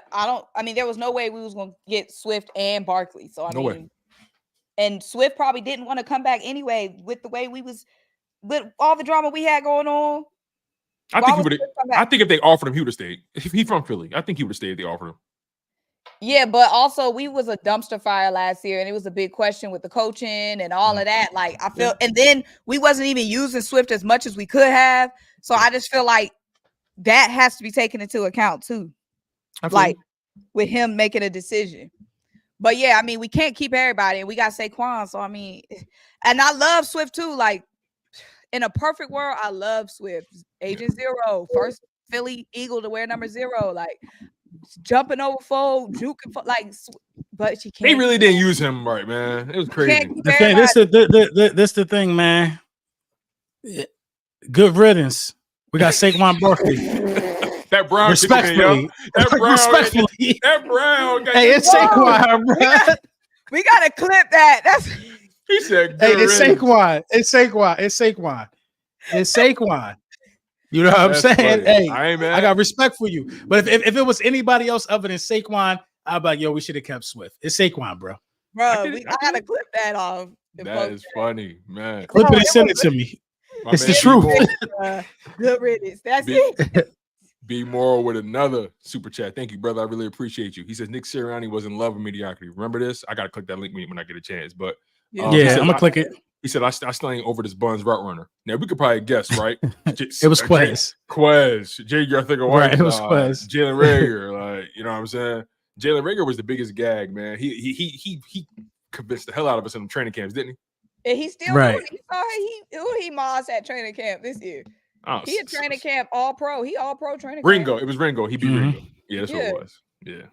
there was no way we was gonna get Swift and Barkley. So no way. And Swift probably didn't want to come back anyway with the way we was with all the drama we had going on. I think if they offered him, he would have stayed. If he's from Philly, I think he would have stayed if they offered him. Yeah, but also we was a dumpster fire last year, and it was a big question with the coaching and all of that. Like I feel, and then we wasn't even using Swift as much as we could have. So I just feel like that has to be taken into account too. Like with him making a decision. But yeah, I mean, we can't keep everybody, and we got Saquon. So I mean, and I love Swift too. Like in a perfect world, I love Swift. Agent 0, first Philly Eagle to wear number 0. Like jumping over fold, juking like, but she can't. They really didn't use him right, man. It was crazy. The thing, this the thing, man. Good riddance. We got Saquon Barkley. That Brown, respectfully, that Brown, respectfully. That Brown. Hey, it's Saquon, bro. We gotta clip that. That's he said. Hey, it's Saquon. It's Saquon. It's Saquon. It's Saquon. You know what I'm saying? Funny. Hey, I got respect for you. But if it was anybody else other than Saquon, I'd be like, yo, we should have kept Swift. It's Saquon, bro. I gotta clip that off. That is funny, man. Clip it and send it to me. It's the truth. Good riddance. That's it. Be Moral with another super chat. Thank you, brother. I really appreciate you. He says Nick Sirianni was in love with mediocrity. Remember this? I gotta click that link when I get a chance. But yeah, I'm gonna click it. He said I still ain't over this Buns route runner. Now we could probably guess, right? It was Quez. Jay, I think right. It was Quez. Jalen Reagor, like you know what I'm saying. Jalen Reagor was the biggest gag, man. He convinced the hell out of us in the training camps, didn't he? And he still who he mossed at training camp this year. Oh, he a training camp all pro. He all pro training Ringo. camp. It was Ringo. He beat Ringo. Yeah, that's what it was. Yeah.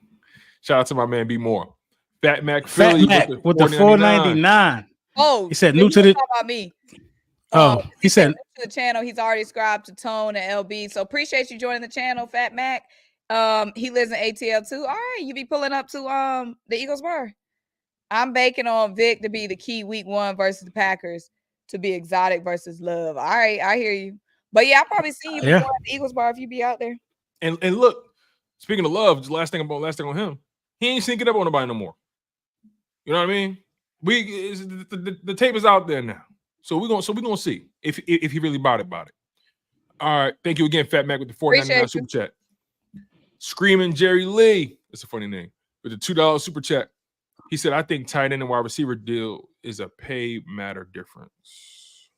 Shout out to my man B More. Fat Mac Philly with the 499. Oh, he said new to the about me. He said to the channel. He's already subscribed to Tone and LB. So appreciate you joining the channel, Fat Mac. He lives in ATL too. All right, you be pulling up to the Eagles bar. I'm banking on Vic to be the key week 1 versus the Packers to be exotic versus Love. All right, I hear you. But yeah, I'll probably see you before at the Eagles bar if you be out there. And look, speaking of Love, the last thing on him, he ain't sneaking up on nobody no more. You know what I mean? The tape is out there now, so we're gonna see if he really bought it. All right, thank you again, Fat Mac, with the $4.99 super chat. Screaming Jerry Lee, that's a funny name, with the $2 super chat. He said, "I think tight end and wide receiver deal is a pay matter difference."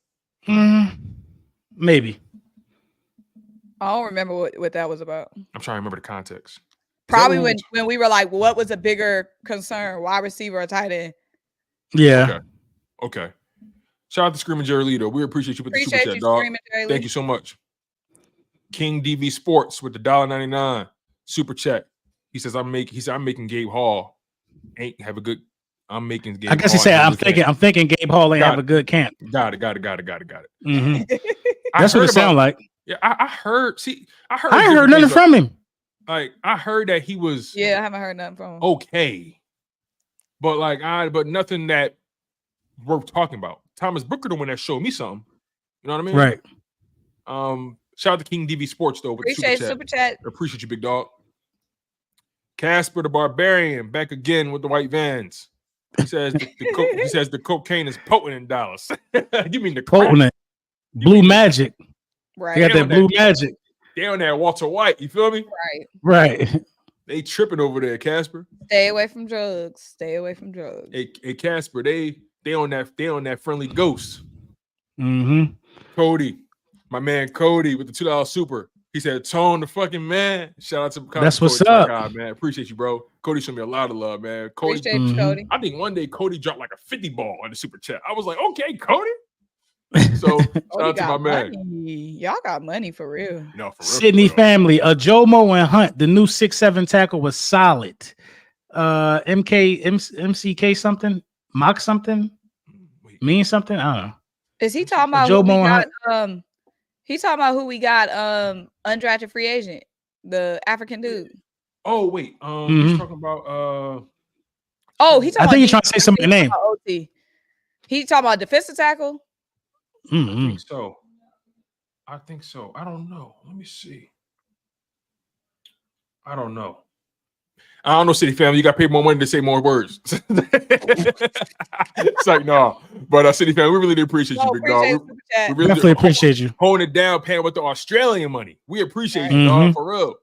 Maybe. I don't remember what that was about. I'm trying to remember the context. Probably when we were like, what was a bigger concern, wide receiver or tight end? Yeah. Okay. Shout out to Screaming Jerry Lee, though. We appreciate you with the super chat, dog. Thank you so much. King DV Sports with the $1.99 super chat. He said, I'm making Gabe Hall. I'm making Gabe Hall. I guess he said, I'm thinking Gabe Hall ain't have a good camp. Got it. Mm-hmm. That's what it sounded like. Yeah, I heard. I ain't heard nothing from him. Like I heard that he was. Yeah, I haven't heard nothing from him. Okay, but nothing that worth talking about. Thomas Booker, the one that showed me something. You know what I mean? Right. Shout out to King DV Sports though. With appreciate super chat. Appreciate you, big dog. Casper the Barbarian back again with the white vans. He says the cocaine is potent in Dallas. You mean the potent? Blue magic. Right. They got that blue magic. They on that Walter White. You feel me? Right. They tripping over there, Casper. Stay away from drugs. Hey, Casper, they on that friendly ghost. Mm-hmm. Cody, my man Cody with the $2 super. He said, "Tone the fucking man." Shout out to that's Cody, what's up, God, man. Appreciate you, bro. Cody showed me a lot of love, man. Cody, appreciate you, Cody. I think one day Cody dropped like a 50 ball on the super chat. I was like, okay, Cody. So shout out to my man. Y'all got money for real. No, for real. Sydney family, Jomo and Hunt, the new 6'7" tackle was solid. MCK something, mock something, mean something. I don't know. Is he talking about Jomo and Hunt? He's talking about who we got undrafted free agent, the African dude. Oh wait, he's talking about I think he's trying to say somebody's name. He's talking about defensive tackle. I think so. I don't know. Let me see. I don't know, City family. You got to pay more money to say more words. It's like, no. But City family, we really do appreciate you, big dog. We really definitely appreciate you. Holding it down, paying with the Australian money. We appreciate you, dog, for real.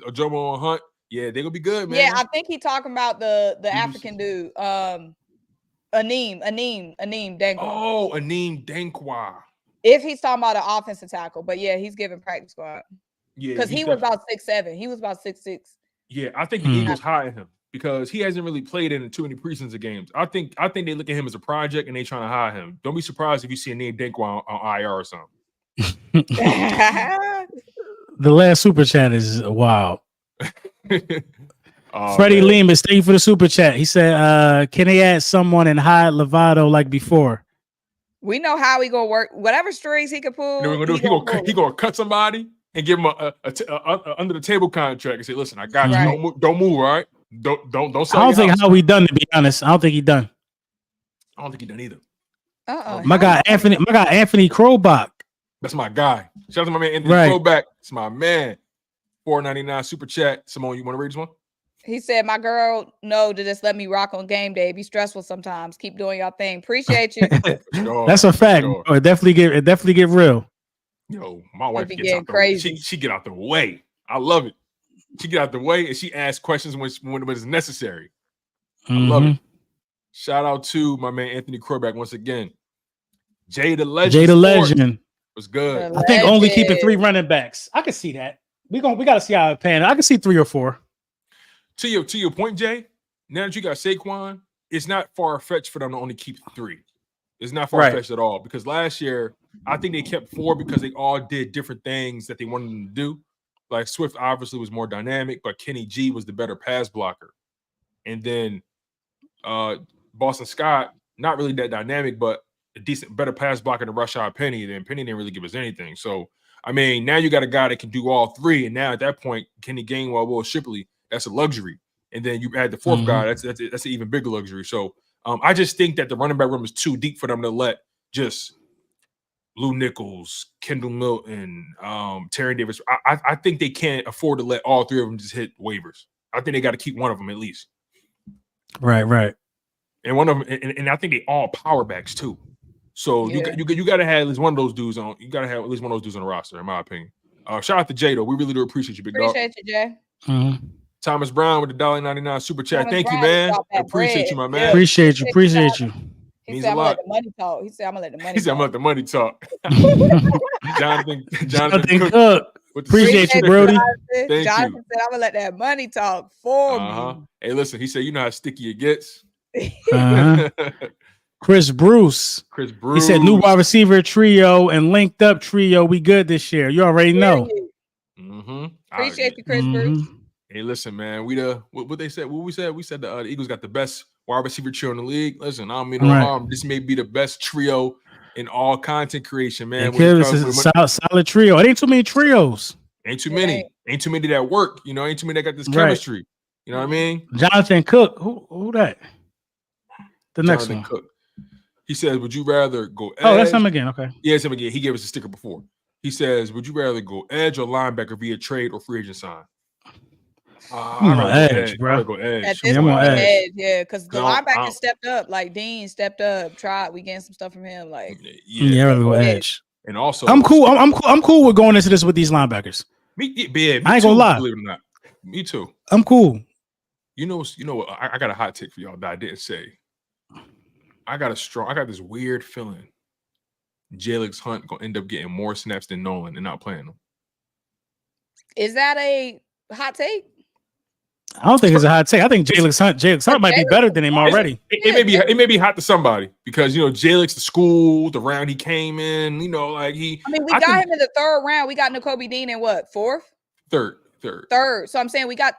Jomo and Hunt. Yeah, they're gonna be good, man. Yeah, I think he talking about the African dude. Aneem Dankwa. Oh, Aneem Dankwa. If he's talking about an offensive tackle, but yeah, he's giving practice squad. Yeah, Because he was about 6'7". He was about 6'6". Yeah, I think the Eagles hire him because he hasn't really played in too many preseason games. I think they look at him as a project and they trying to hire him. Don't be surprised if you see a name Dankwa on IR or something. The last super chat is wild. Freddie Lemus, thank you for the super chat. He said, can they add someone and hide Lovato like before? We know how he gonna work. Whatever strings he can pull. You know what he gonna cut somebody and give him a under the table contract and say, "Listen, I got you. Don't move, all right? Don't sell." I don't think how he done. To be honest, I don't think he done. I don't think he done either. My guy Anthony Krobach. That's my guy. Shout out to my man Anthony Krobach. It's my man. $4.99 super chat. Symone, you want to read this one? He said, "My girl, no, to just let me rock on game day. Be stressful sometimes. Keep doing your thing. Appreciate you." Sure, that's a fact. Sure. It definitely get real. Yo, my wife gets out crazy. She get out the way. I love it. She get out the way and she asks questions when it's necessary. I love it. Shout out to my man Anthony Krobach once again. Jay the Legend. Was good. I think only keeping 3 running backs. I can see that. We gotta see how it pan. I can see 3 or 4. To your point, Jay, now that you got Saquon, it's not far-fetched for them to only keep 3. It's not far-fetched at all because last year, I think they kept 4 because they all did different things that they wanted them to do. Like Swift obviously was more dynamic, but Kenny G was the better pass blocker. And then Boston Scott, not really that dynamic, but a decent, better pass blocker than Rashad Penny. Then Penny didn't really give us anything. So, I mean, now you got a guy that can do all 3. And now at that point, Kenny Gainwell, Will Shipley, that's a luxury. And then you add the 4th guy, that's an even bigger luxury. So I just think that the running back room is too deep for them to let just Lou Nichols, Kendall Milton, Terry Davis. I think they can't afford to let all 3 of them just hit waivers. I think they got to keep one of them at least. Right. And one of them, and I think they all power backs too. So you got to have at least one of those dudes on. You got to have at least one of those dudes on the roster, in my opinion. Shout out to Jay though. We really do appreciate you, big dog. Appreciate you, Jay. Thomas Brown with the $1.99 super chat. Thank you, man. I appreciate you, my man. Appreciate you. He said, "I'm gonna let the money talk." He said, "I'm gonna let the money." He said, "I'm gonna let the money talk." Jonathan Cook. Appreciate you, Brody. Jonathan said, "I'm gonna let that money talk for me." Hey, listen. He said, "You know how sticky it gets." Chris Bruce. He said, "New wide receiver trio and linked up trio. We good this year. You already know." Appreciate you, Chris Bruce. Hey, listen, man. What they said? What we said? We said the Eagles got the best wide receiver trio in the league. Listen, I don't mean no harm. This may be the best trio in all content creation, man. This is a solid trio. It ain't too many trios. Ain't too many. Ain't too many that work. You know, ain't too many that got this chemistry. You know what I mean? Jonathan Cook. Who that? The next one. Cook. He says, "Would you rather go edge?" Oh, that's him again. Okay. Yeah, it's him again. He gave us a sticker before. He says, "Would you rather go edge or linebacker via trade or free agent sign?" I'm on edge, bro. Go edge. At this point, edge, yeah, because the linebacker stepped up. Like Dean stepped up. We getting some stuff from him. Like, yeah, really go edge. And also, I'm cool. I'm cool with going into this with these linebackers. Me I ain't gonna lie. Believe it or not, me too. I'm cool. You know. I got a hot take for y'all that I didn't say. I got this weird feeling Jalix Hunt gonna end up getting more snaps than Nolan and not playing them. Is that a hot take? I don't think it's a hot take. I think Jalix Hunt might be better than him already. It may be hot to somebody because Jalix, the school, the round he came in, like he. I mean, we got him in the 3rd round. We got Nakobe Dean in what, 4th? Third. So I'm saying we got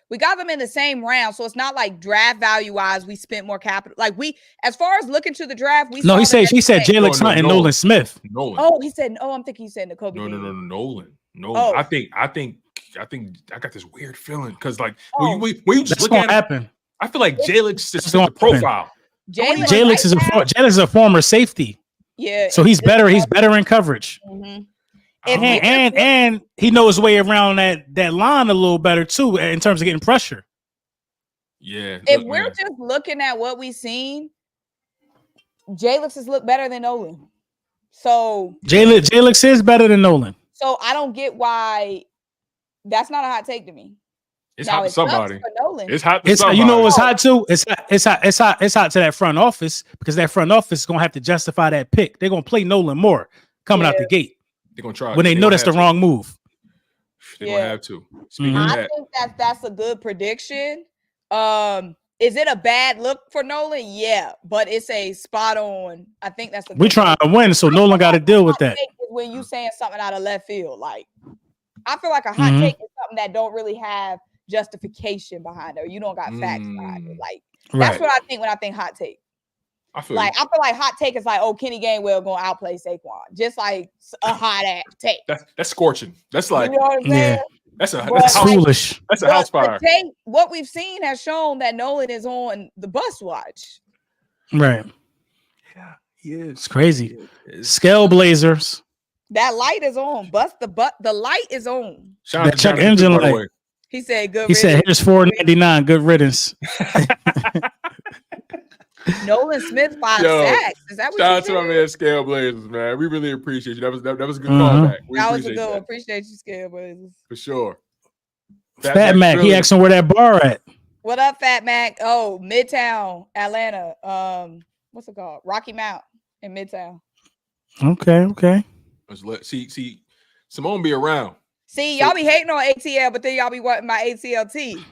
them in the same round. So it's not like draft value wise, we spent more capital. Like as far as looking to the draft, he said Jalix Hunt and Nolan Smith. Nolan. Oh, he said. Oh, I'm thinking he said Nakobe. No, Nolan. Oh. I think I got this weird feeling because when you just look at it, I feel like Jalix is the profile. Jalix is a former safety. Yeah. So he's better. He's better in coverage. And he knows his way around that line a little better too in terms of getting pressure. Yeah. If we're just looking at what we've seen, Jalix has looked better than Nolan. So Jalix is better than Nolan. So I don't get why that's not a hot take to me. It's Now hot to it sucks somebody. for Nolan. It's hot to It's somebody. you know what's hot too. It's hot to that front office because that front office is gonna have to justify that pick. They're gonna play Nolan more coming out the gate They're gonna try when they know that's the wrong move. They're gonna have to. Speaking I of that, think that's a good prediction. Is it a bad look for Nolan? Yeah, but it's a spot on. I think that's a good We trying to win, so Nolan got to deal with that. When you saying something out of left field, like I feel like a hot take is something that don't really have justification behind it, or you don't got facts behind it. Like that's what I think when I think hot take. I feel like hot take is like, oh, Kenny Gainwell gonna outplay Saquon, just like a hot ass take. That's scorching. That's like, you know what I'm saying? That's foolish. That's a house fire. What we've seen has shown that Nolan is on the bus watch. Right. Yeah, he is. It's crazy. Scale Blazers. That light is on. The light is on. Shout out to check Jonathan engine Cook, by the light. way. He said good. He said here's $4.99. Good riddance. Nolan Smith 5 sacks. Is that what shout you out to said? my man Scale Blazers, man. We really appreciate you. That was a good callback. That was a good one. Appreciate you, Scale Blazers. For sure. Fat Mac, he asking where that bar at. What up, Fat Mac? Oh, Midtown, Atlanta. What's it called? Rocky Mount in Midtown. Okay. See, Symone be around. See, y'all be hating on ATL, but then y'all be wanting my ATLT.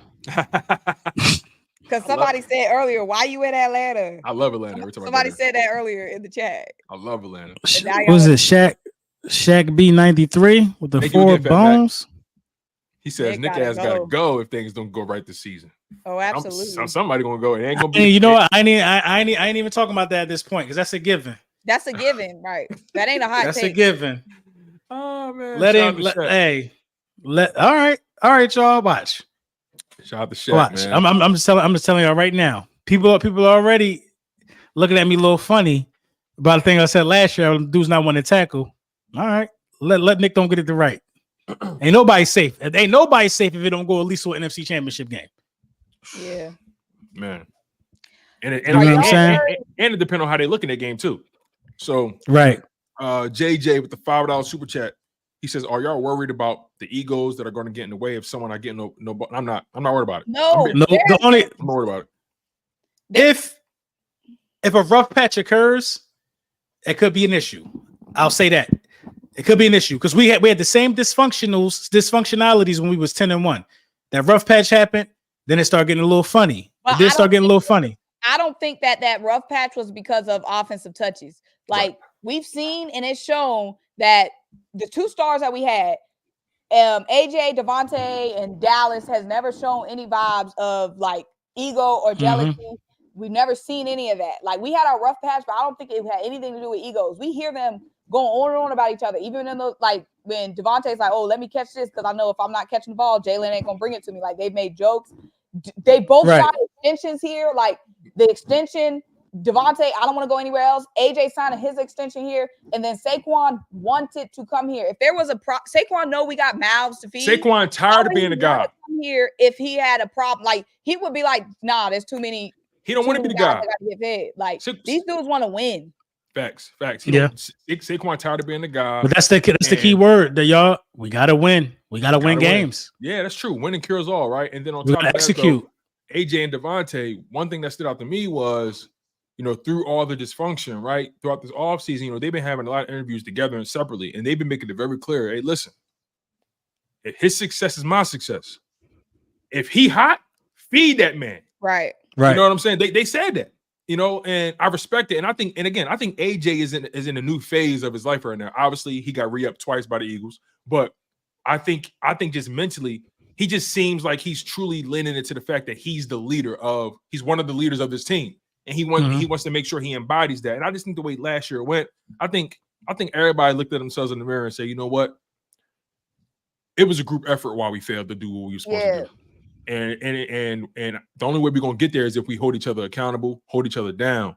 Because somebody said earlier, why you in Atlanta? I love Atlanta. Every time somebody said that earlier in the chat. I love Atlanta. What was it Shaq B93 with the 4 bones? He says Nick ass gotta go if things don't go right this season. Oh, absolutely. Somebody gonna go. It ain't gonna be. You know what? I ain't even talking about that at this point because that's a given. That's a given, right? That ain't a hot take. That's a given. Oh man. All right, y'all. Watch. Shout out to Shaq, man. I'm just telling y'all right now. People are already looking at me a little funny about the thing I said last year. Dudes not want to tackle. All right, let Nick don't get it right. Ain't nobody safe. Ain't nobody safe if it don't go at least to an NFC Championship game. Yeah, man. And it depends on how they look in that game too. So right. JJ with the $5 super chat. He says, "Are y'all worried about the egos that are going to get in the way if someone not getting no? I'm not worried about it. No, I'm not worried about it. If a rough patch occurs, it could be an issue. I'll say that it could be an issue because we had the same dysfunctionalities when we was 10-1. That rough patch happened, then it started getting a little funny. I don't think that rough patch was because of offensive touches. Like we've seen and it's shown that the 2 stars that we had, AJ, Devontae, and Dallas has never shown any vibes of like ego or jealousy. We've never seen any of that. Like we had our rough patch, but I don't think it had anything to do with egos. We hear them going on and on about each other, even in those like when Devontae's like, "Oh, let me catch this because I know if I'm not catching the ball, Jalen ain't gonna bring it to me." Like they've made jokes. They both shot extensions here, like the extension. Devontae, I don't want to go anywhere else. AJ signing his extension here, and then Saquon wanted to come here. If there was a Saquon, know we got mouths to feed. Saquon tired of being a guy. Come here, if he had a problem, like he would be like, "Nah, there's too many." He don't want to be the guy. Get fed. Like these dudes want to win. Facts. Saquon tired of being the guy. But that's the key word that y'all. We gotta win. We gotta win games. Yeah, that's true. Winning cures all, right? And then on top of that, execute. AJ and Devontae. One thing that stood out to me was, through all the dysfunction, right? Throughout this offseason, they've been having a lot of interviews together and separately, and they've been making it very clear. Hey, listen, if his success is my success, if he hot, feed that man. Right. You know what I'm saying? They said that, and I respect it. And I think AJ is in a new phase of his life right now. Obviously, he got re-upped twice by the Eagles, but I think just mentally, he just seems like he's truly leaning into the fact that he's one of the leaders of this team. And he wants to make sure he embodies that. And I just think the way last year went, I think everybody looked at themselves in the mirror and said, you know what? It was a group effort while we failed to do what we were supposed to do. And the only way we're gonna get there is if we hold each other accountable, hold each other down,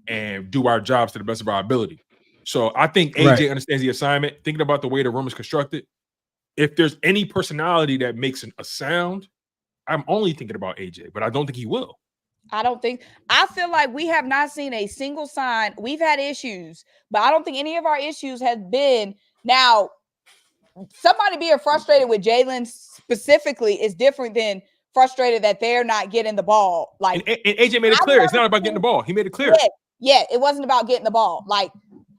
and do our jobs to the best of our ability. So I think AJ understands the assignment. Thinking about the way the room is constructed, if there's any personality that makes a sound, I'm only thinking about AJ, but I don't think he will. I feel like we have not seen a single sign. We've had issues, but I don't think any of our issues have been. Now, somebody being frustrated with Jalen specifically is different than frustrated that they're not getting the ball. Like, and AJ made it clear. It's not about getting the ball. He made it clear. Yeah, it wasn't about getting the ball. Like,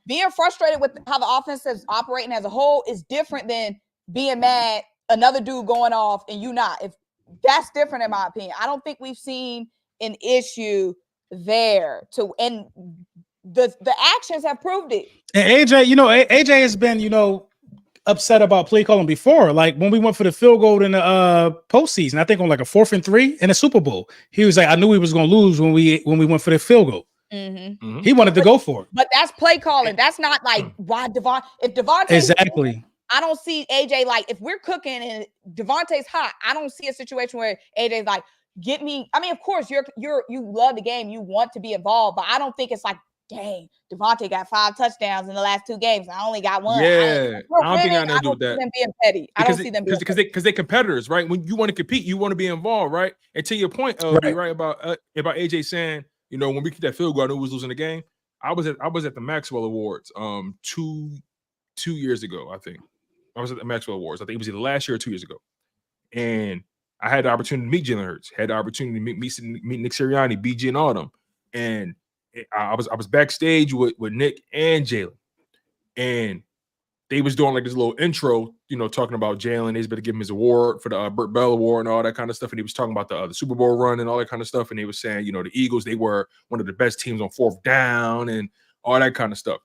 being frustrated with how the offense is operating as a whole is different than being mad another dude going off and you not. If that's different, in my opinion. I don't think we've seen an issue there. And the actions have proved it. And AJ, AJ has been, upset about play calling before. Like when we went for the field goal in the postseason, I think on like a 4th and 3 in the Super Bowl, he was like, I knew we was gonna lose when we went for the field goal. Mm-hmm. He wanted to go for it. But that's play calling. That's not like why if Devontae exactly. I don't see AJ like if we're cooking and Devontae's hot, I don't see a situation where AJ's like, get me. I mean, of course, you love the game, you want to be involved, but I don't think it's like, dang, Devontae got 5 touchdowns in the last 2 games. I only got 1. Yeah, I don't think I know to do with that. Them being petty. I don't see them being because they're competitors, right? When you want to compete, you want to be involved, right? And to your point, right about AJ saying, when we kicked that field goal, I knew we was losing the game. I was at the Maxwell Awards 2 years ago, I think. I was at the Maxwell Awards. I think it was either last year or 2 years ago. And I had the opportunity to meet Jalen Hurts, had the opportunity to meet Nick Sirianni, BG, and all them. And I was backstage with Nick and Jalen. And they was doing like this little intro, talking about Jalen. They was better give him his award for the Burt Bell Award and all that kind of stuff. And he was talking about the Super Bowl run and all that kind of stuff. And they was saying, the Eagles, they were one of the best teams on 4th down and all that kind of stuff,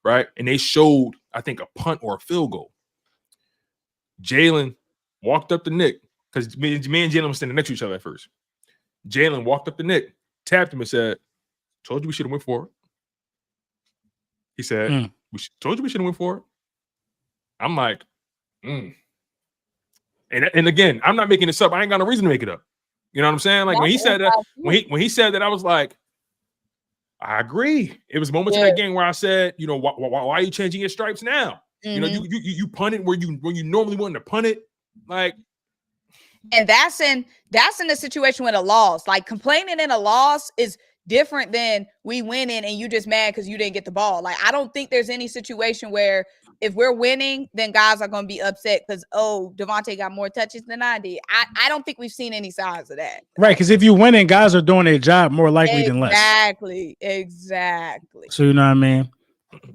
right? And they showed, I think, a punt or a field goal. Jalen walked up to Nick because me and Jalen were standing next to each other at first. Jalen walked up to Nick, tapped him and said, told you we should have went for it. He said, told you we should have went for it. I'm like, And again, I'm not making this up. I ain't got no reason to make it up. You know what I'm saying? Like when he said that, when he said that, I was like, I agree. It was moments in that game where I said, why are you changing your stripes now? Mm-hmm. You punt it where you normally want to punt it, like. And that's in a situation with a loss. Like complaining in a loss is different than we winning and you just mad because you didn't get the ball. Like I don't think there's any situation where if we're winning, then guys are going to be upset because Devontae got more touches than I did. I don't think we've seen any signs of that. Right, because if you're winning, guys are doing their job more likely than less. Exactly. So you know what I mean?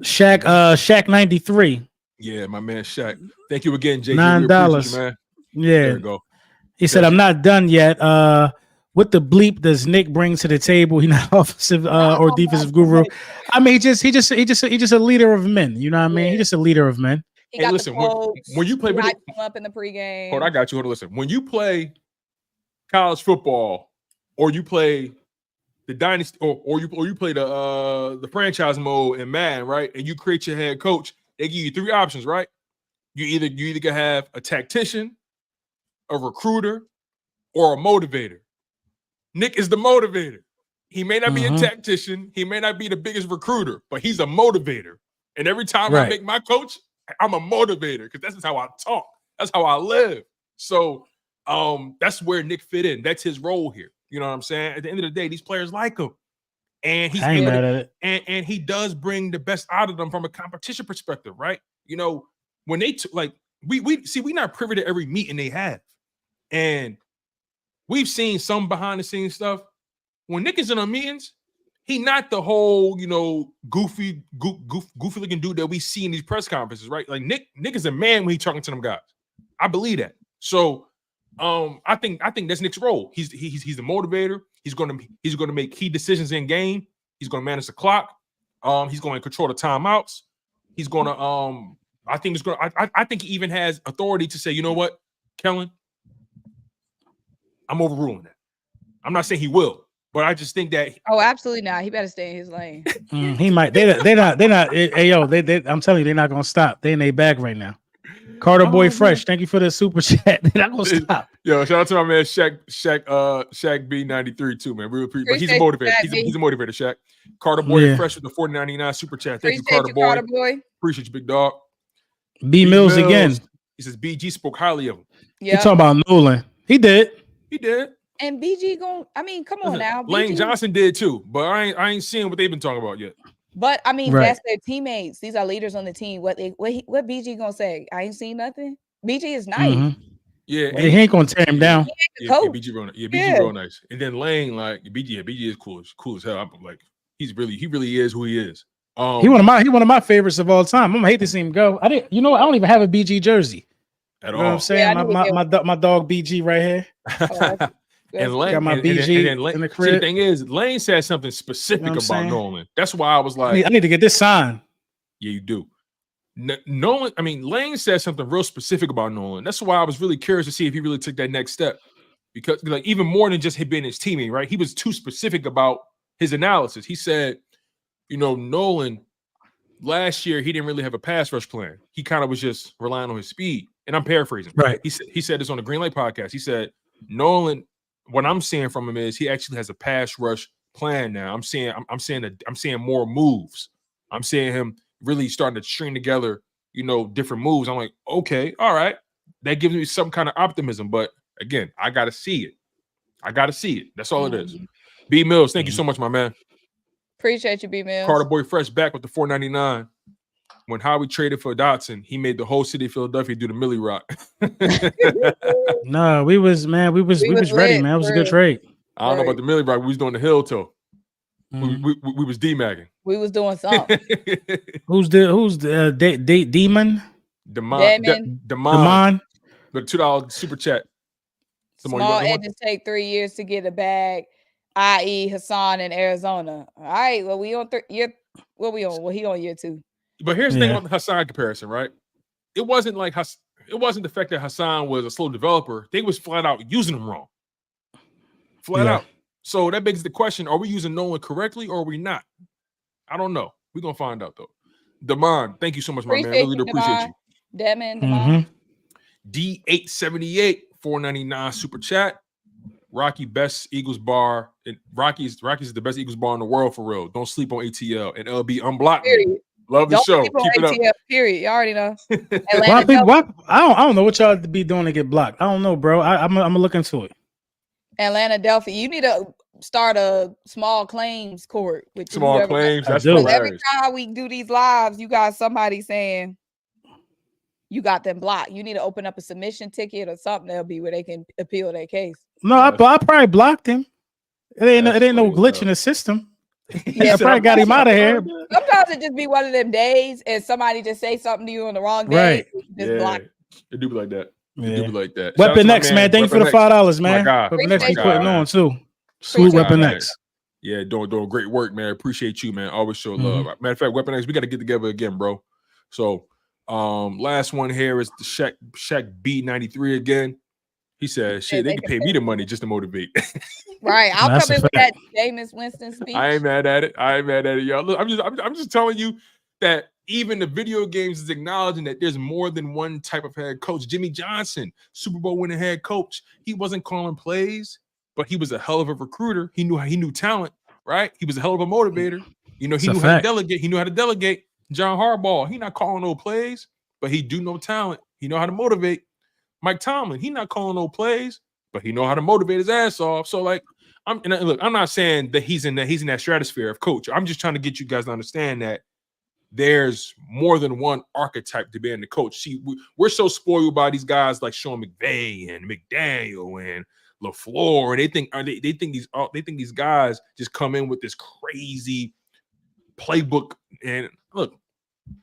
Shaq 93. Yeah, my man Shaq. Thank you again, JJ. $9. Man. Yeah. There we go. He said, I'm not done yet. What the bleep does Nick bring to the table? He's not offensive or defensive guru. I mean, he just a leader of men. You know what I mean? Yeah. He's just a leader of men. Hey, listen, when you play up in the pregame. Hold on, I got you. Hold on, listen. When you play college football, or you play the dynasty, or you play the franchise mode in Madden, right? And you create your head coach. They give you 3 options, right? You either can have a tactician, a recruiter, or a motivator. Nick is the motivator. He may not be a tactician. He may not be the biggest recruiter, but he's a motivator. And every time I make my coach, I'm a motivator because that's how I talk. That's how I live. So that's where Nick fit in. That's his role here. You know what I'm saying? At the end of the day, these players like him. And he's mad at it. And he does bring the best out of them from a competition perspective, right? When they we not privy to every meeting they have. And we've seen some behind the scenes stuff. When Nick is in our meetings, he not the whole, goofy looking dude that we see in these press conferences, right? Like Nick is a man when he's talking to them guys. I believe that. So I think that's Nick's role. He's the motivator. He's gonna make key decisions in game. He's gonna manage the clock. He's going to control the timeouts. He's gonna I think he even has authority to say, you know what, Kellen, I'm overruling that. I'm not saying he will, but I just think that. Oh, absolutely not. He better stay in his lane. He might. They're not. Hey, yo, I'm telling you, they're not gonna stop. They in their bag right now. Carter Boy Fresh, thank you for the super chat. They're not gonna stop. Yo, shout out to my man Shaq B93 too, man. We appreciate, but he's a motivator. He's a motivator, Shaq. Carter Boy Fresh with the 40.99 super chat. Thank you, Carter Boy. Appreciate you, big dog. B Mills again. He says BG spoke highly of him. Yeah. You talking about Nolan? He did. And BG come on now. Lane Johnson did too, but I ain't seeing what they've been talking about yet. But that's their teammates. These are leaders on the team. What BG gonna say? I ain't seen nothing. BG is nice. Yeah, He ain't gonna tear him down. BG real nice. Yeah, BG real nice. And then Lane, like BG is cool as hell. I'm like, he really is who he is. He one of my favorites of all time. I'm gonna hate to see him go. I don't even have a BG jersey at all. You know what I'm saying? Yeah, my dog BG right here. And Lane got my BG and Lane, in the crib. See, the thing is, Lane said something specific about Nolan. That's why I was like, I need to get this signed. Yeah, you do. Nolan, Lane said something real specific about Nolan. That's why I was really curious to see if he really took that next step. Because like even more than just him being his teammate, right? He was too specific about his analysis. He said, Nolan, last year he didn't really have a pass rush plan. He kind of was just relying on his speed. And I'm paraphrasing. Right. He said this on the Green Light podcast. He said, Nolan, what I'm seeing from him is he actually has a pass rush plan now. I'm seeing more moves. I'm seeing him really starting to string together, different moves. I'm like, okay, all right. That gives me some kind of optimism. But again, I got to see it. That's all it is. B Mills, thank you so much, my man. Appreciate you, B Mills. Carter Boy Fresh back with the $4.99. When Howie traded for Dotson, he made the whole city of Philadelphia do the Millie Rock. No, we was ready, man. It was a good trade. I don't know about the Millie Rock. We was doing the hill toe. Mm-hmm. We was D-magging. We was doing something. Who's the Demon? Demon. The $2 super chat. Small edges take 3 years to get a bag, i.e. Hassan in Arizona. All right, well, we on year. What we on? Well, he on year 2. But here's the thing about the Hassan comparison, right? It wasn't the fact that Hassan was a slow developer. They was flat out using him wrong. Flat out. So that begs the question, are we using Nolan correctly or are we not? I don't know. We're going to find out, though. Damon, thank you so much, my man. I really appreciate you. Damon. D878, $4.99 super chat. Rocky, best Eagles bar. Rocky's the best Eagles bar in the world, for real. Don't sleep on ATL. And LB, unblock me. Love the show. Keep it up. Period. You already know. I don't know what y'all be doing to get blocked. I don't know, bro. I'm gonna look into it. Atlanta, Delphi, you need to start a small claims court with small claims. That's every time we do these lives, you got somebody saying you got them blocked. You need to open up a submission ticket or something. That'll be where they can appeal their case. No, I probably blocked him. It ain't no glitch in the system. Yeah, I probably got him out of here. Sometimes it just be one of them days and somebody just say something to you on the wrong day. Right. Block. It do be like that. Yeah. It do be like that. Weapon X, man. Thank you for the $5, man. Weapon X be putting on too. Salute Weapon X. Yeah, doing great work, man. Appreciate you, man. Always show love. Matter of fact, Weapon X, we got to get together again, bro. So, last one here is the Shaq B93 again. He said, "Shit, they can pay me the money just to motivate." Right, I'll come in with that Jameis Winston speech. I ain't mad at it, y'all. Look, I'm just telling you that even the video games is acknowledging that there's more than one type of head coach. Jimmy Johnson, Super Bowl winning head coach, he wasn't calling plays, but he was a hell of a recruiter. He knew talent, right? He was a hell of a motivator. He knew how to delegate. He knew how to delegate. John Harbaugh, he not calling no plays, but he do know talent. He know how to motivate. Mike Tomlin, he not calling no plays, but he know how to motivate his ass off. So like, I'm not saying that he's in that stratosphere of coach. I'm just trying to get you guys to understand that there's more than one archetype to being the coach. See, we're so spoiled by these guys like Sean McVay and McDaniel and LaFleur, and they think these guys just come in with this crazy playbook. And look,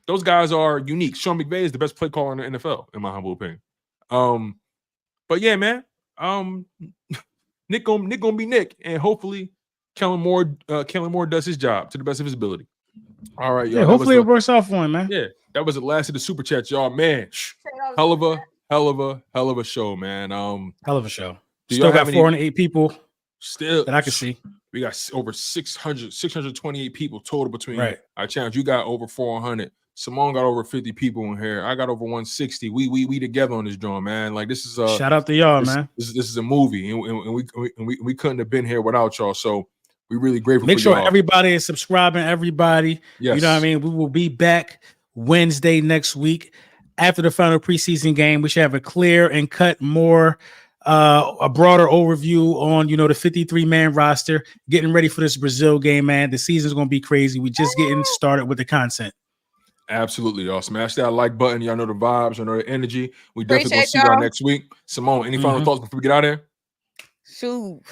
those guys are unique. Sean McVay is the best play caller in the NFL, in my humble opinion. But yeah, man. Nick gonna be Nick, and hopefully Kellen Moore does his job to the best of his ability. All right, y'all. Yeah, hopefully it works out for him, man. Yeah, that was the last of the super chats, y'all. Man, hell of a show, man. Hell of a show. Still got 408 people still that I can see. We got over 628 people total between our challenge. You got over 400. Symone got over 50 people in here. I got over 160. We together on this drawing, man. Like this is shout out to y'all, man. This is a movie, and we couldn't have been here without y'all. So we really grateful. Make for sure y'all. Everybody is subscribing. Everybody, yes. You know what I mean. We will be back Wednesday next week after the final preseason game. We should have a clear and cut more. A broader overview on, the 53-man roster, getting ready for this Brazil game, man. The season's going to be crazy. We're just getting started with the content. Absolutely, y'all. Smash that like button. Y'all know the vibes. Y'all know the energy. We definitely gonna Appreciate see y'all y'all. next week. Symone, any final thoughts before we get out of here? Shoot,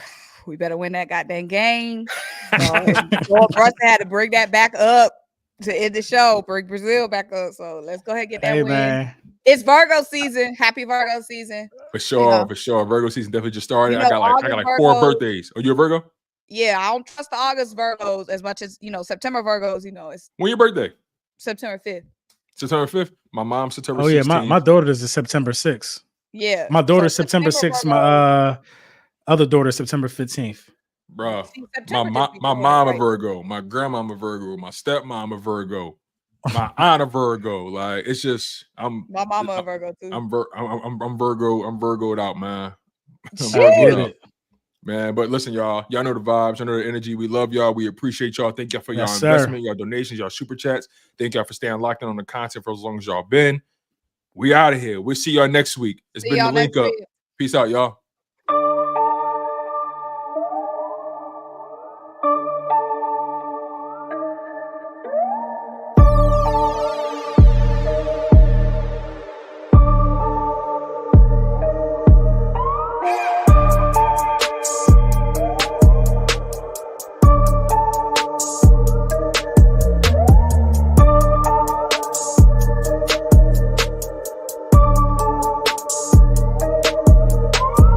we better win that goddamn game. Brunson had to bring that back up to end the show, bring Brazil back up. So let's go ahead and get that win. Man. It's Virgo season. Happy Virgo season. For sure, for sure. Virgo season definitely just started. You know, I got like 4 birthdays. Are you a Virgo? Yeah, I don't trust the August Virgos as much as September Virgos. It's when your birthday? September 5th. September 5th. My mom's September 16th. Oh yeah, my daughter is September 6th. Yeah, my daughter's September 6th. My other daughter September 15th. Bro, my mom a Virgo, my grandma a Virgo, my stepmom a Virgo, my aunt a Virgo. Like it's just my mama a Virgo too. I'm Virgoed out, man. Man, but listen, y'all know the vibes, y'all know the energy. We love y'all. We appreciate y'all. Thank y'all for y'all investment, y'all donations, y'all super chats. Thank y'all for staying locked in on the content for as long as y'all been. We out of here. We'll see y'all next week. It's been the Link Up. Peace out, y'all.